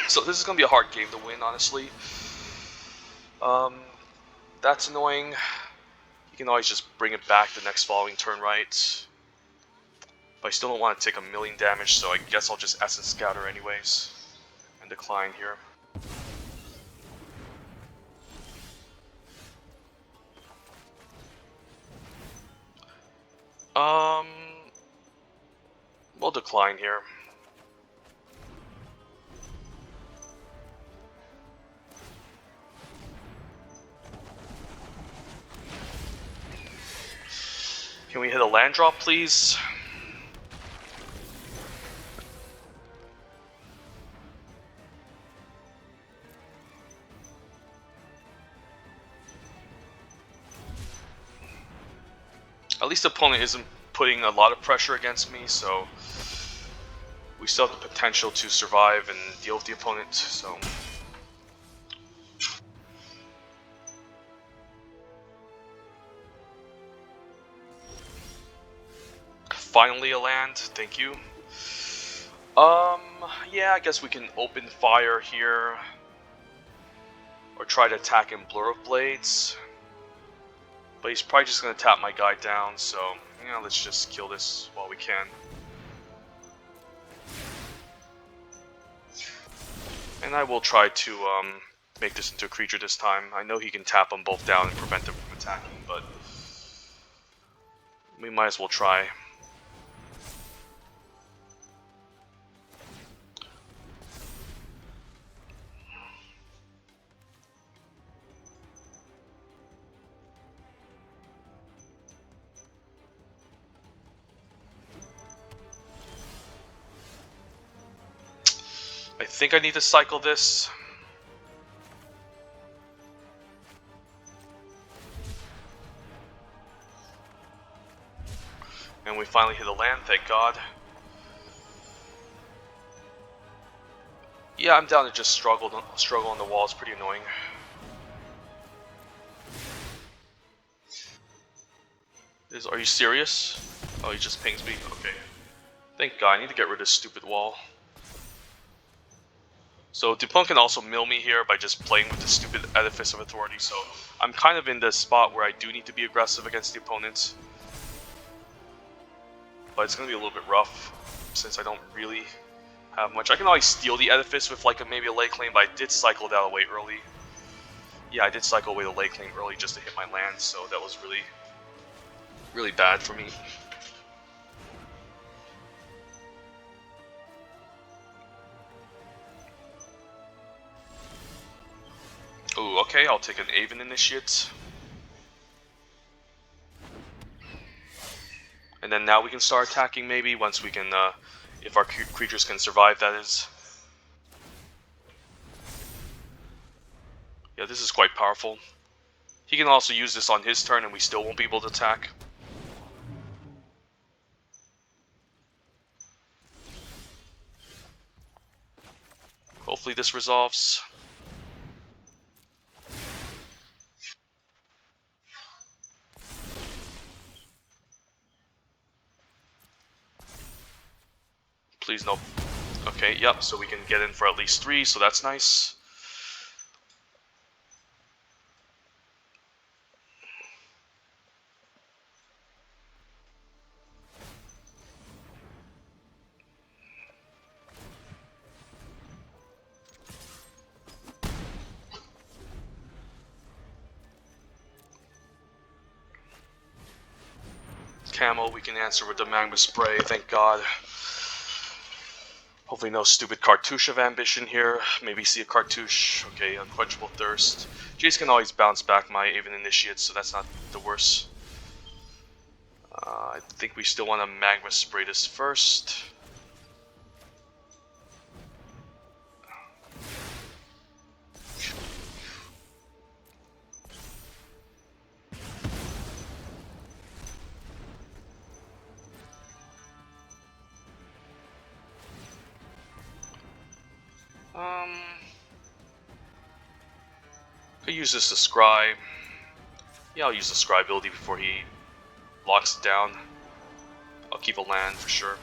So this is gonna be a hard game to win, honestly. That's annoying. You can always just bring it back the next following turn, right? But I still don't want to take a million damage, so I guess I'll just Essence Scatter anyways. And decline here. We'll decline here. Can we hit a land drop, please? At least the opponent isn't putting a lot of pressure against me, so we still have the potential to survive and deal with the opponent, so... Finally a land, thank you. Yeah, I guess we can open fire here. Or try to attack him Blur of Blades. But he's probably just going to tap my guy down, so, you know, let's just kill this while we can. And I will try to make this into a creature this time. I know he can tap them both down and prevent them from attacking, but we might as well try. I think I need to cycle this. And we finally hit a land, thank God. Yeah, I'm down to just struggle on the wall, it's pretty annoying. Are you serious? Oh, he just pings me, okay. Thank God, I need to get rid of this stupid wall. So Dupont can also mill me here by just playing with the stupid Edifice of Authority, so I'm kind of in the spot where I do need to be aggressive against the opponent. But it's going to be a little bit rough, since I don't really have much. I can always steal the Edifice with like maybe a lay claim, but I did cycle that away early. Yeah, I did cycle away the lay claim early just to hit my land, so that was really bad for me. Ooh, okay, I'll take an Aven Initiate. And then now we can start attacking maybe, once we can, if our creatures can survive, that is. Yeah, this is quite powerful. He can also use this on his turn and we still won't be able to attack. Hopefully this resolves. Please no. Okay, yep, so we can get in for at least 3, so that's nice. Camo, we can answer with the Magma Spray, thank God. Hopefully no stupid Cartouche of Ambition here. Maybe see a Cartouche. Okay, Unquenchable Thirst. Jace can always bounce back my Aven Initiate, so that's not the worst. I think we still want to Magma Spray this first. Could use this to scry. Yeah, I'll use the scry ability before he locks it down. I'll keep a land for sure.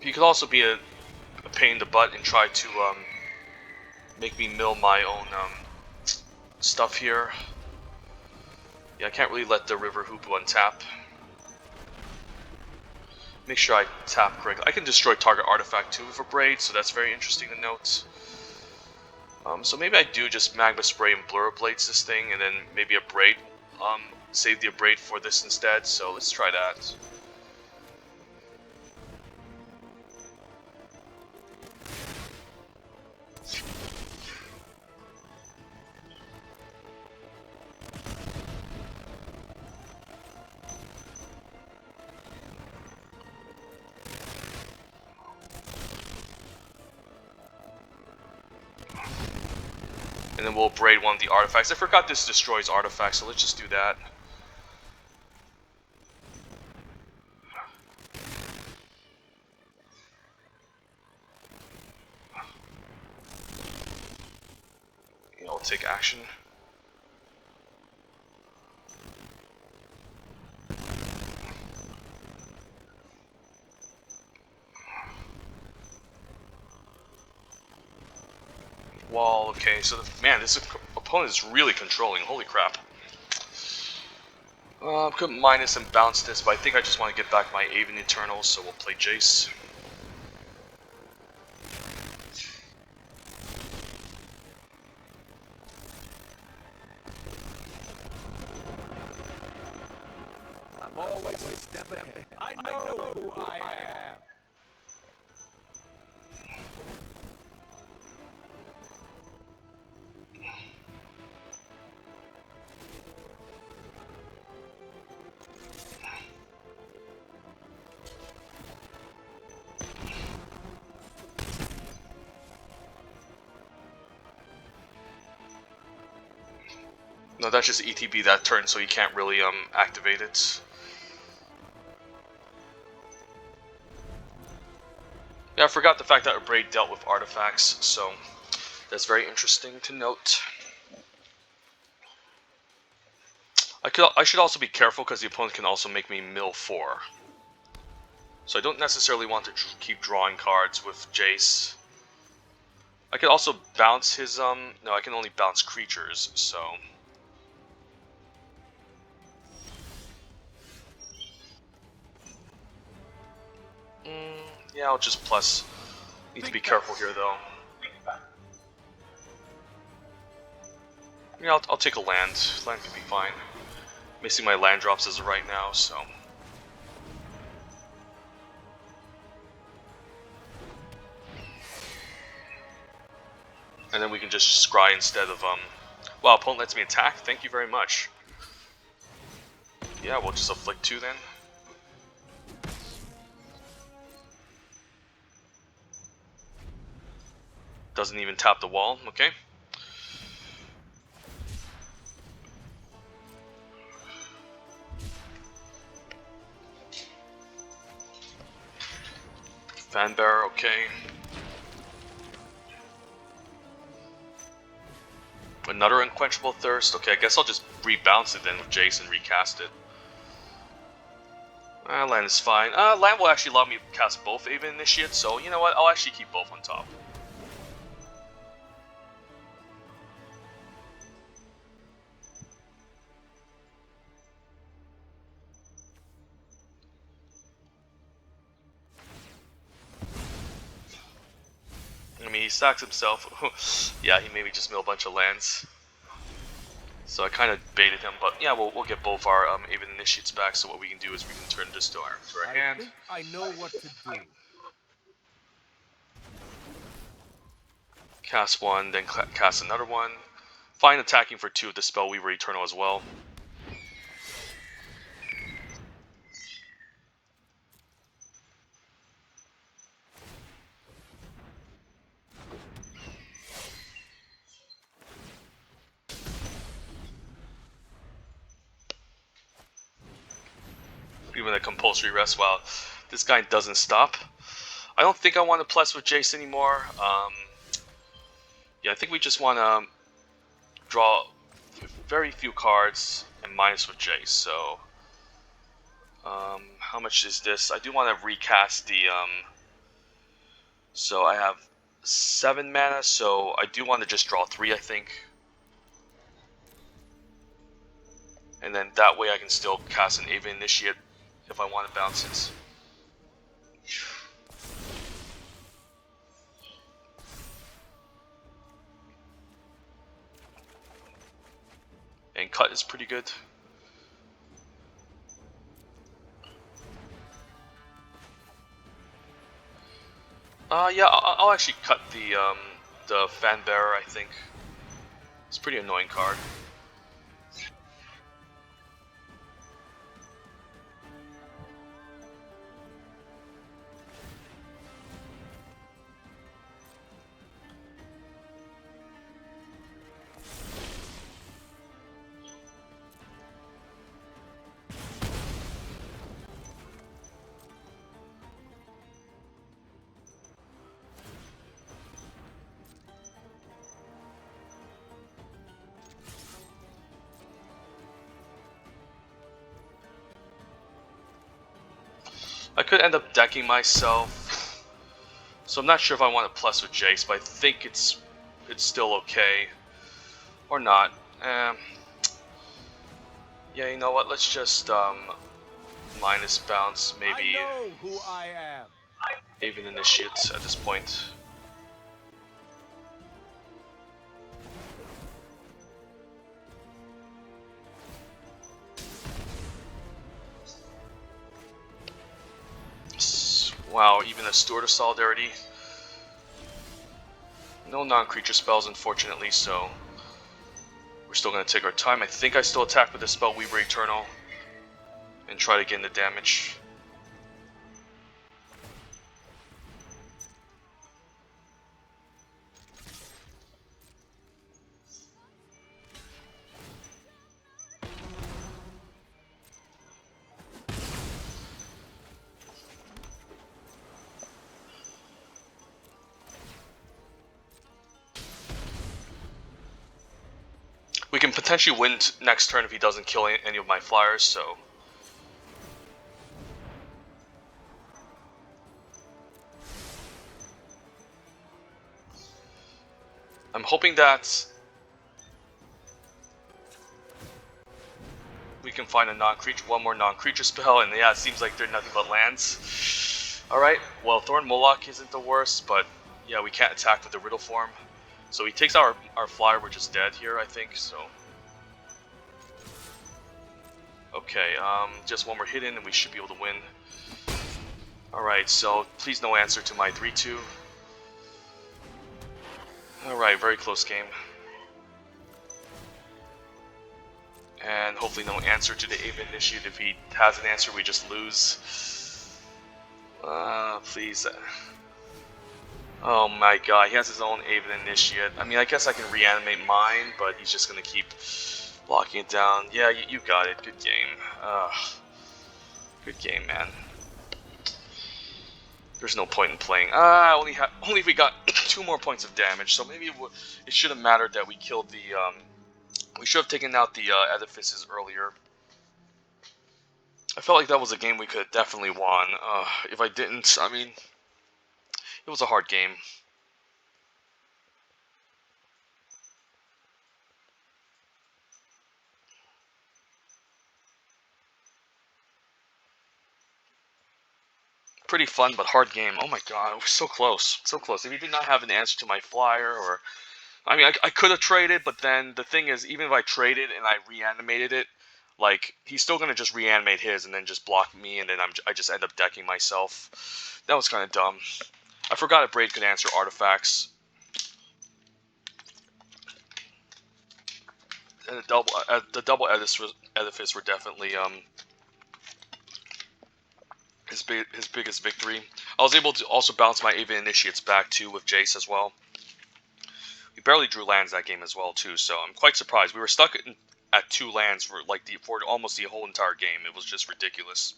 He could also be a pain in the butt and try to make me mill my own stuff here. Yeah, I can't really let the River Hoopu untap. Make sure I tap correctly. I can destroy target artifact too with a Braid, so that's very interesting to note. So maybe I do just Magma Spray and Blur Blades this thing, and then maybe a Braid. Save the Braid for this instead, so let's try that. And then we'll Braid one of the artifacts. I forgot this destroys artifacts, so let's just do that. And I'll take action. Wall, okay, so man, this opponent is really controlling, holy crap. Could minus and bounce this, but I think I just want to get back my Aven Eternal, so we'll play Jace. I'm always a step ahead. I know who I am. No, that's just ETB that turn, so you can't really activate it. Yeah, I forgot the fact that Braid dealt with artifacts, so that's very interesting to note. I should also be careful because the opponent can also make me mill 4. So I don't necessarily want to keep drawing cards with Jace. I could also bounce his no, I can only bounce creatures, so yeah, I'll just plus. Need to be careful here though. Yeah, I'll take a land. Land could be fine. Missing my land drops as of right now, so. And then we can just scry instead of wow, opponent lets me attack. Thank you very much. Yeah, we'll just afflict 2 then. Doesn't even tap the wall. Okay. Fanbearer, okay. Another Unquenchable Thirst. Okay, I guess I'll just rebounce it then with Jace and recast it. Land is fine. Land will actually allow me to cast both Aven Initiates, so you know what? I'll actually keep both on top. I mean, he stacks himself. Yeah, he made me just mill a bunch of lands. So I kind of baited him, but yeah, we'll get both our Aven Initiates back, so what we can do is we can turn this to our hand. I think I know what to do. Cast 1, then cast another one. Fine attacking for 2 with the spell Weaver Eternal as well. Even a compulsory rest. Wow, this guy doesn't stop. I don't think I want to plus with Jace anymore. Yeah, I think we just want to draw very few cards and minus with Jace. So, how much is this? I do want to recast the. So I have 7 mana, so I do want to just draw 3, I think. And then that way I can still cast an Aven Initiate if I want to bounce it. And cut is pretty good. Yeah, I'll actually cut the Fan Bearer, I think. It's a pretty annoying card. I could end up decking myself, so I'm not sure if I want to plus with Jace, but I think it's still okay, or not. Yeah, you know what? Let's just minus bounce, maybe I know who I am. Aven Initiate at this point. Wow, even a Steward of Solidarity. No non-creature spells, unfortunately, so we're still going to take our time. I think I still attack with the spell Weaver Eternal and try to get in the damage. We can potentially win next turn if he doesn't kill any of my flyers, so... I'm hoping that we can find one more non-creature spell, and yeah, it seems like they're nothing but lands. Alright, well, Thorn Moloch isn't the worst, but yeah, we can't attack with the Riddle form. So he takes our flyer, we're just dead here, I think, so... Okay, just one more hit in and we should be able to win. Alright, so please no answer to my 3-2. Alright, very close game. And hopefully no answer to the Aven Initiate. If he has an answer, we just lose. Please. Oh my god, he has his own Aven Initiate. I mean, I guess I can reanimate mine, but he's just gonna keep blocking it down. Yeah, you got it. Good game. Good game, man. There's no point in playing. Only if we got 2 more points of damage, so maybe it should have mattered that we killed the, we should have taken out the edifices earlier. I felt like that was a game we could have definitely won. If I didn't, I mean, it was a hard game. Pretty fun, but hard game. Oh my god, it was so close. So close. If he did not have an answer to my flyer, or... I mean, I could have traded, but then the thing is, even if I traded and I reanimated it, like, he's still going to just reanimate his and then just block me, and then I just end up decking myself. That was kind of dumb. I forgot a Braid could answer artifacts. And the double edifice were definitely his biggest victory. I was able to also bounce my Aven Initiates back too with Jace as well. We barely drew lands that game as well too, so I'm quite surprised. We were stuck at 2 lands for almost the whole entire game. It was just ridiculous.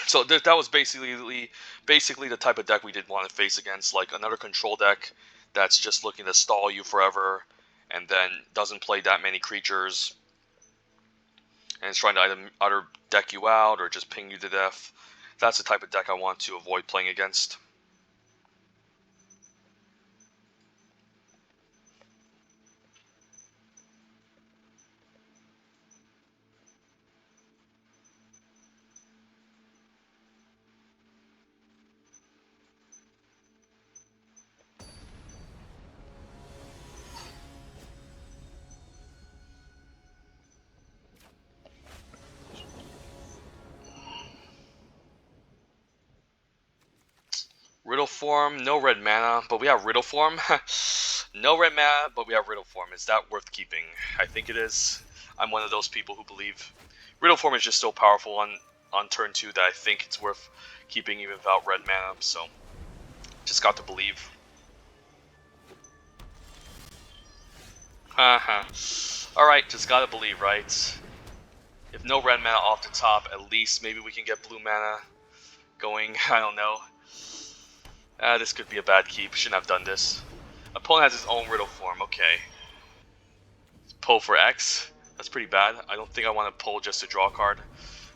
So that was basically the type of deck we didn't want to face against, like another control deck that's just looking to stall you forever, and then doesn't play that many creatures, and it's trying to either deck you out or just ping you to death. That's the type of deck I want to avoid playing against. Riddle form, no red mana, but we have riddle form. No red mana, but we have riddle form. Is that worth keeping? I think it is. I'm one of those people who believe riddle form is just so powerful on turn 2 that I think it's worth keeping even without red mana. So just got to believe. Haha. Alright, just gotta believe, right? If no red mana off the top, at least maybe we can get blue mana going. I don't know. This could be a bad keep. Shouldn't have done this. Opponent has his own riddle form. Okay. Pull for X. That's pretty bad. I don't think I want to pull just to draw a card.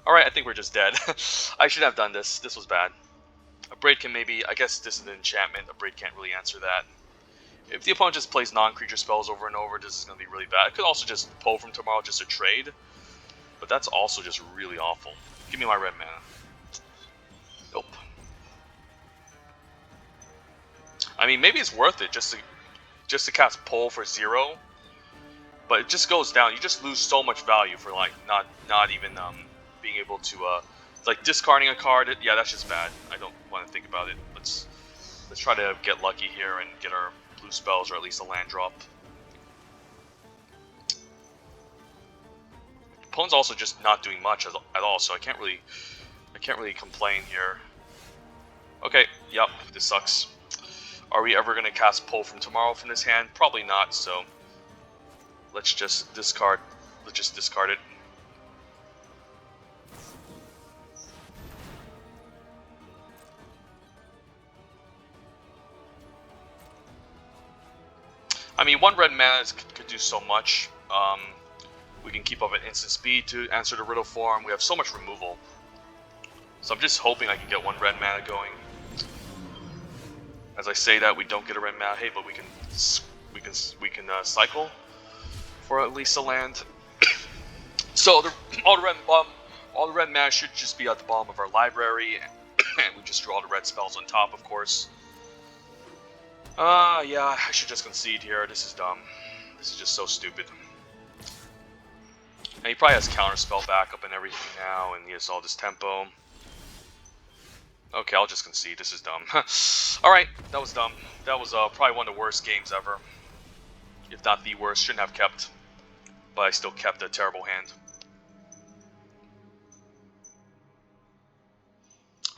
Alright, I think we're just dead. I should have done this. This was bad. A Braid can maybe... I guess this is an enchantment. A Braid can't really answer that. If the opponent just plays non-creature spells over and over, this is going to be really bad. I could also just pull from tomorrow just to trade. But that's also just really awful. Give me my red mana. Nope. I mean, maybe it's worth it just to cast Pull for 0, but it just goes down. You just lose so much value for like not even being able to like discarding a card. Yeah, that's just bad. I don't want to think about it. Let's try to get lucky here and get our blue spells or at least a land drop. Opponent's also just not doing much at all, so I can't really complain here. Okay, yep, this sucks. Are we ever going to cast Pull from tomorrow from this hand? Probably not, so let's just discard. Let's just discard it. I mean, one red mana could do so much. We can keep up at instant speed to answer the riddle form. We have so much removal. So I'm just hoping I can get one red mana going. As I say that, we don't get a red mana. Hey, but we can cycle for at least a land. So all the red mana should just be at the bottom of our library, and we just draw the red spells on top, of course. Yeah, I should just concede here. This is dumb. This is just so stupid. And he probably has counterspell backup and everything now, and he has all this tempo. Okay, I'll just concede. This is dumb. Alright, that was dumb. That was probably one of the worst games ever. If not the worst. Shouldn't have kept. But I still kept a terrible hand.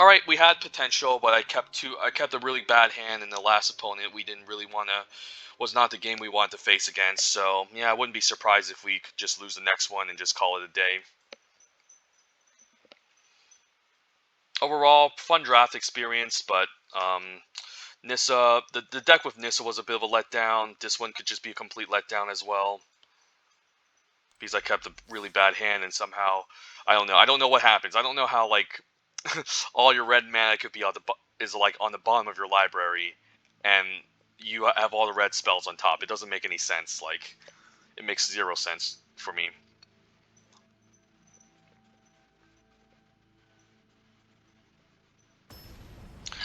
Alright, we had potential, but I kept a really bad hand, and the last opponent we didn't really want to... was not the game we wanted to face against, so yeah, I wouldn't be surprised if we could just lose the next one and just call it a day. Overall, fun draft experience, but Nissa, the deck with Nissa was a bit of a letdown. This one could just be a complete letdown as well, because I kept a really bad hand and somehow, I don't know what happens. I don't know how like all your red mana could be on the bottom of your library, and you have all the red spells on top. It doesn't make any sense. Like, it makes 0 sense for me.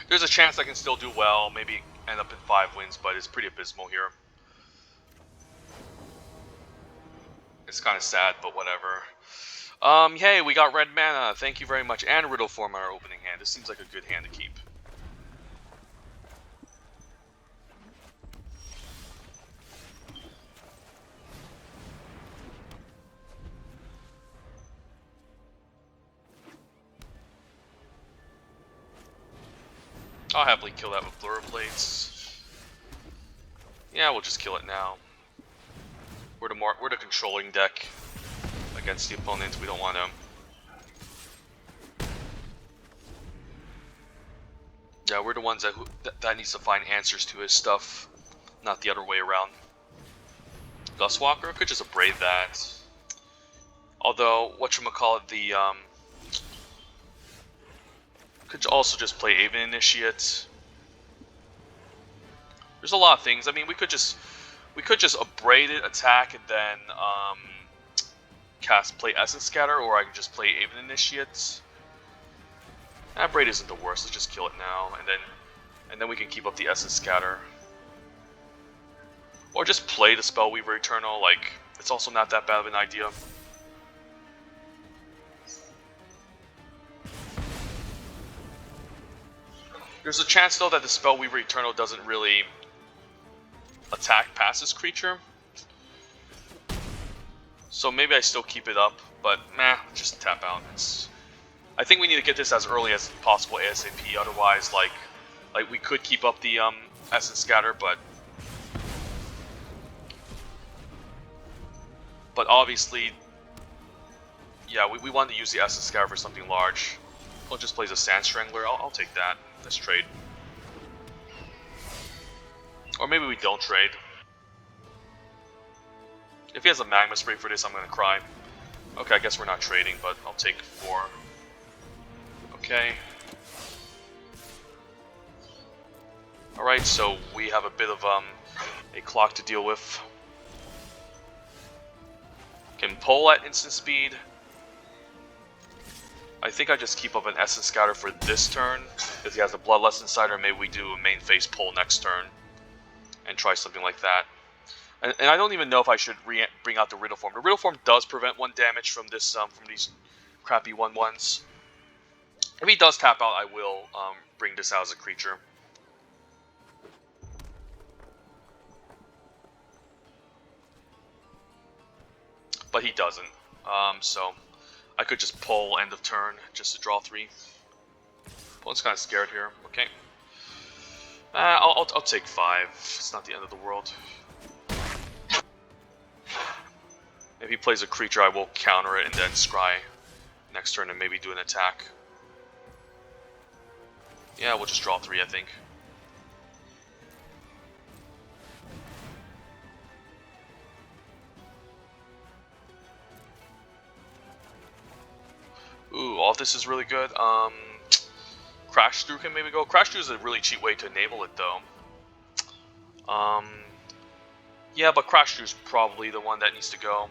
There's a chance I can still do well, maybe end up in 5 wins, but it's pretty abysmal here. It's kind of sad, but whatever. Hey, we got red mana. Thank you very much. And Riddle Form on our opening hand. This seems like a good hand to keep. I'll happily kill that with Blur Blades. Yeah, we'll just kill it now. We're the controlling deck against the opponent. We don't want to. Yeah, we're the ones that needs to find answers to his stuff, not the other way around. Dustwalker could just abrade that. Although, whatchamacallit, could also just play Aven Initiate. There's a lot of things. I mean, we could just abrade it, attack, and then play Essence Scatter, or I could just play Aven Initiate. Abrade isn't the worst. Let's just kill it now, and then we can keep up the Essence Scatter. Or just play the Spellweaver Eternal. Like, it's also not that bad of an idea. There's a chance though that the Spellweaver Eternal doesn't really attack past this creature. So maybe I still keep it up, but meh, just tap out. I think we need to get this as early as possible ASAP, otherwise like we could keep up the Essence Scatter, but obviously, yeah, we want to use the Essence Scatter for something large. Opponent just plays a Sand Strangler. I'll take that. Let's trade. Or maybe we don't trade. If he has a Magma Spray for this, I'm gonna cry. Okay, I guess we're not trading, but I'll take 4. Okay. Alright, so we have a bit of a clock to deal with. Can pull at instant speed. I think I just keep up an Essence Scatter for this turn, because he has a Bloodlust Insider. Maybe we do a main phase pull next turn, and try something like that. And I don't even know if I should bring out the Riddle Form. The Riddle Form does prevent 1 damage from this from these crappy 1/1s. If he does tap out, I will bring this out as a creature. But he doesn't. So I could just pull end of turn just to draw 3. Opponent's kind of scared here. Okay. I'll take 5. It's not the end of the world. If he plays a creature, I will counter it and then scry next turn and maybe do an attack. Yeah, we'll just draw 3, I think. Ooh, all this is really good. Crash Through can maybe go. Crash Through is a really cheap way to enable it, though. Yeah, but Crash Through is probably the one that needs to go.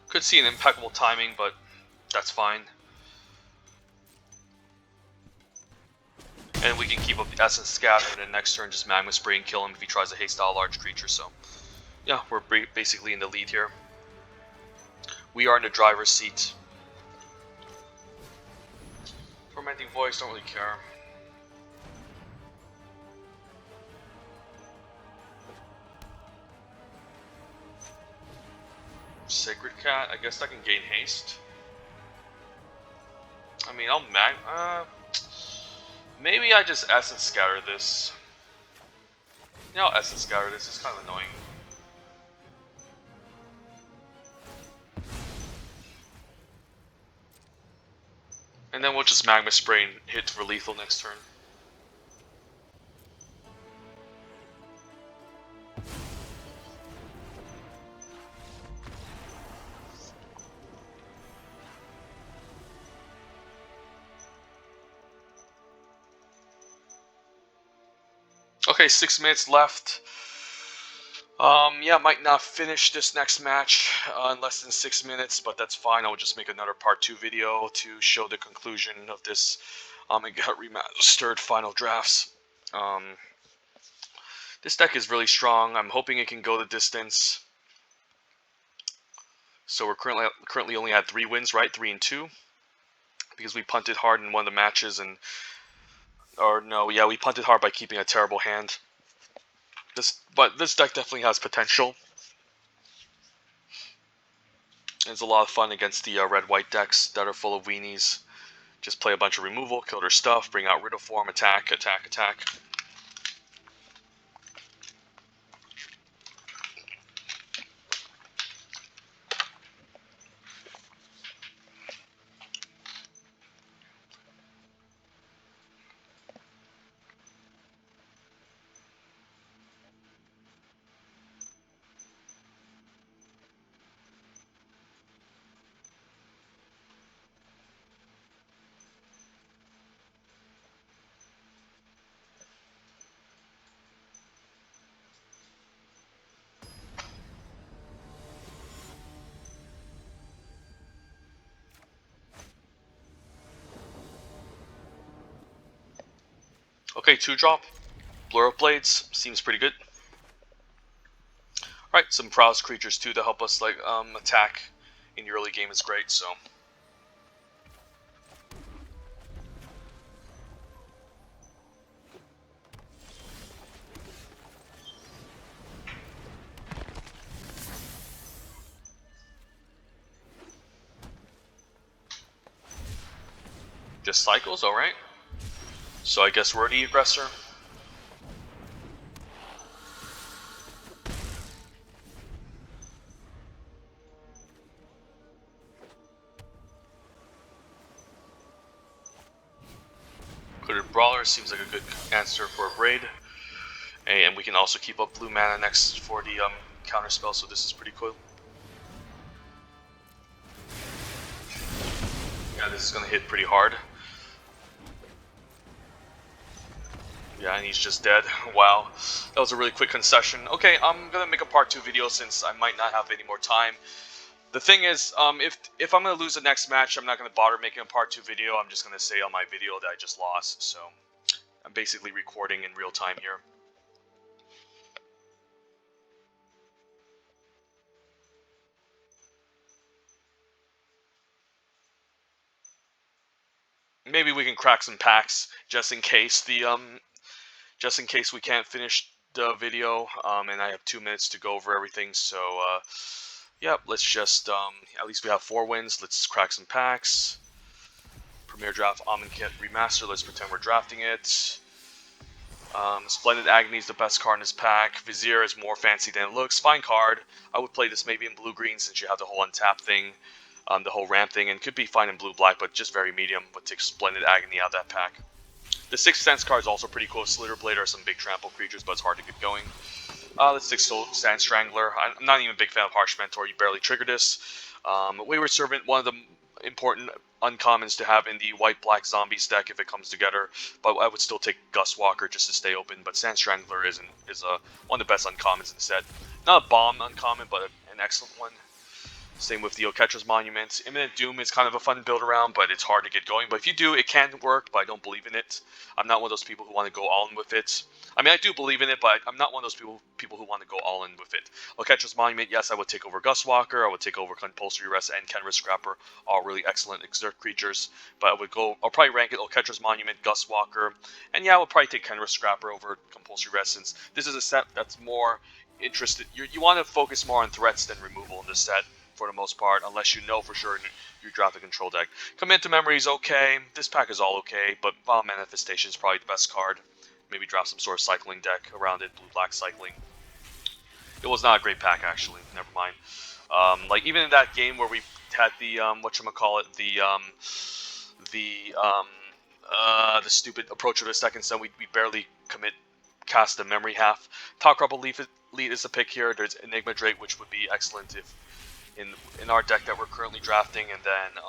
Could see an impeccable timing, but that's fine. And we can keep up the Essence Scatter, and then next turn just Magma Spray and kill him if he tries to haste out a large creature. So, yeah, we're basically in the lead here. We are in the driver's seat. Tormenting Voice, don't really care. Sacred Cat, I guess I can gain haste. I mean, maybe I just Essence Scatter this. Yeah, I'll Essence Scatter this, it's kind of annoying. And then we'll just Magma Spray and hit for lethal next turn. Okay, 6 minutes left. Yeah, might not finish this next match in less than 6 minutes, but that's fine. I'll just make another part 2 video to show the conclusion of this Amonkhet Remastered final drafts. This deck is really strong. I'm hoping it can go the distance. So we're currently only at 3 wins, right? 3 and 2. because we punted hard in one of the matches, and or no, yeah, we punted hard by keeping a terrible hand. But this deck definitely has potential. It's a lot of fun against the red-white decks that are full of weenies. Just play a bunch of removal, kill their stuff, bring out Riddle Form, attack, attack, attack. Okay, 2-drop. Blur of Blades seems pretty good. Alright, some prowess creatures too to help us like attack in the early game is great, so. Just cycles, alright. So I guess we're the aggressor. Hooded Brawler seems like a good answer for a raid. And we can also keep up blue mana next for the counter spell, so this is pretty cool. Yeah, this is gonna hit pretty hard. Yeah, and he's just dead. Wow, that was a really quick concession. Okay, I'm gonna make a part 2 video since I might not have any more time. The thing is, if I'm gonna lose the next match, I'm not gonna bother making a part 2 video. I'm just gonna say on my video that I just lost. So I'm basically recording in real time here. Maybe we can crack some packs just in case we can't finish the video. And I have 2 minutes to go over everything. So yeah, let's just at least we have 4 wins. Let's crack some packs. Premier Draft Amonkhet Remastered. Let's pretend we're drafting it. Splendid Agony is the best card in this pack. Vizier is more fancy than it looks. Fine card. I would play this maybe in blue-green since you have the whole untap thing, the whole ramp thing, and could be fine in blue-black, but just very medium. Would take Splendid Agony out of that pack. The 6th Sense card is also pretty cool. Slitterblade are some big trample creatures, but it's hard to get going. Let's take Sand Strangler. I'm not even a big fan of Harsh Mentor. You barely trigger this. Wayward Servant, one of the important uncommons to have in the white-black zombies deck if it comes together, but I would still take Gustwalker just to stay open. But Sand Strangler is one of the best uncommons in the set. Not a bomb uncommon, but an excellent one. Same with the Oketra's Monument. Imminent Doom is kind of a fun build around, but it's hard to get going. But if you do, it can work, but I don't believe in it. I'm not one of those people who want to go all in with it. I mean, I do believe in it, but I'm not one of those people who want to go all in with it. Oketra's Monument, yes, I would take over Gustwalker. I would take over Compulsory Rest and Kenris Scrapper, all really excellent Exert creatures. But I'll probably rank it Oketra's Monument, Gustwalker, and yeah, I would probably take Kenris Scrapper over Compulsory Rest since this is a set that's more interested. You want to focus more on threats than removal in this set, for the most part, unless you know for sure you draft a control deck. Command to Memory is okay. This pack is all okay, but Vile Manifestation is probably the best card. Maybe draft some sort of cycling deck around it, blue-black cycling. It was not a great pack, actually. Never mind. Like, even in that game where we had the, the stupid Approach of the Second Sun, we barely cast the Memory half. Top Crop Elite is the pick here. There's Enigma Drake, which would be excellent if in our deck that we're currently drafting, and then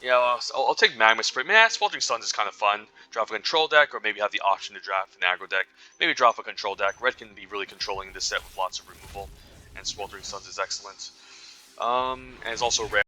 yeah, I'll take Magma Spray. Man, Sweltering Suns is kind of fun. Draft a control deck, or maybe have the option to draft an aggro deck. Maybe drop a control deck. Red can be really controlling in this set with lots of removal, and Sweltering Suns is excellent. And it's also rare.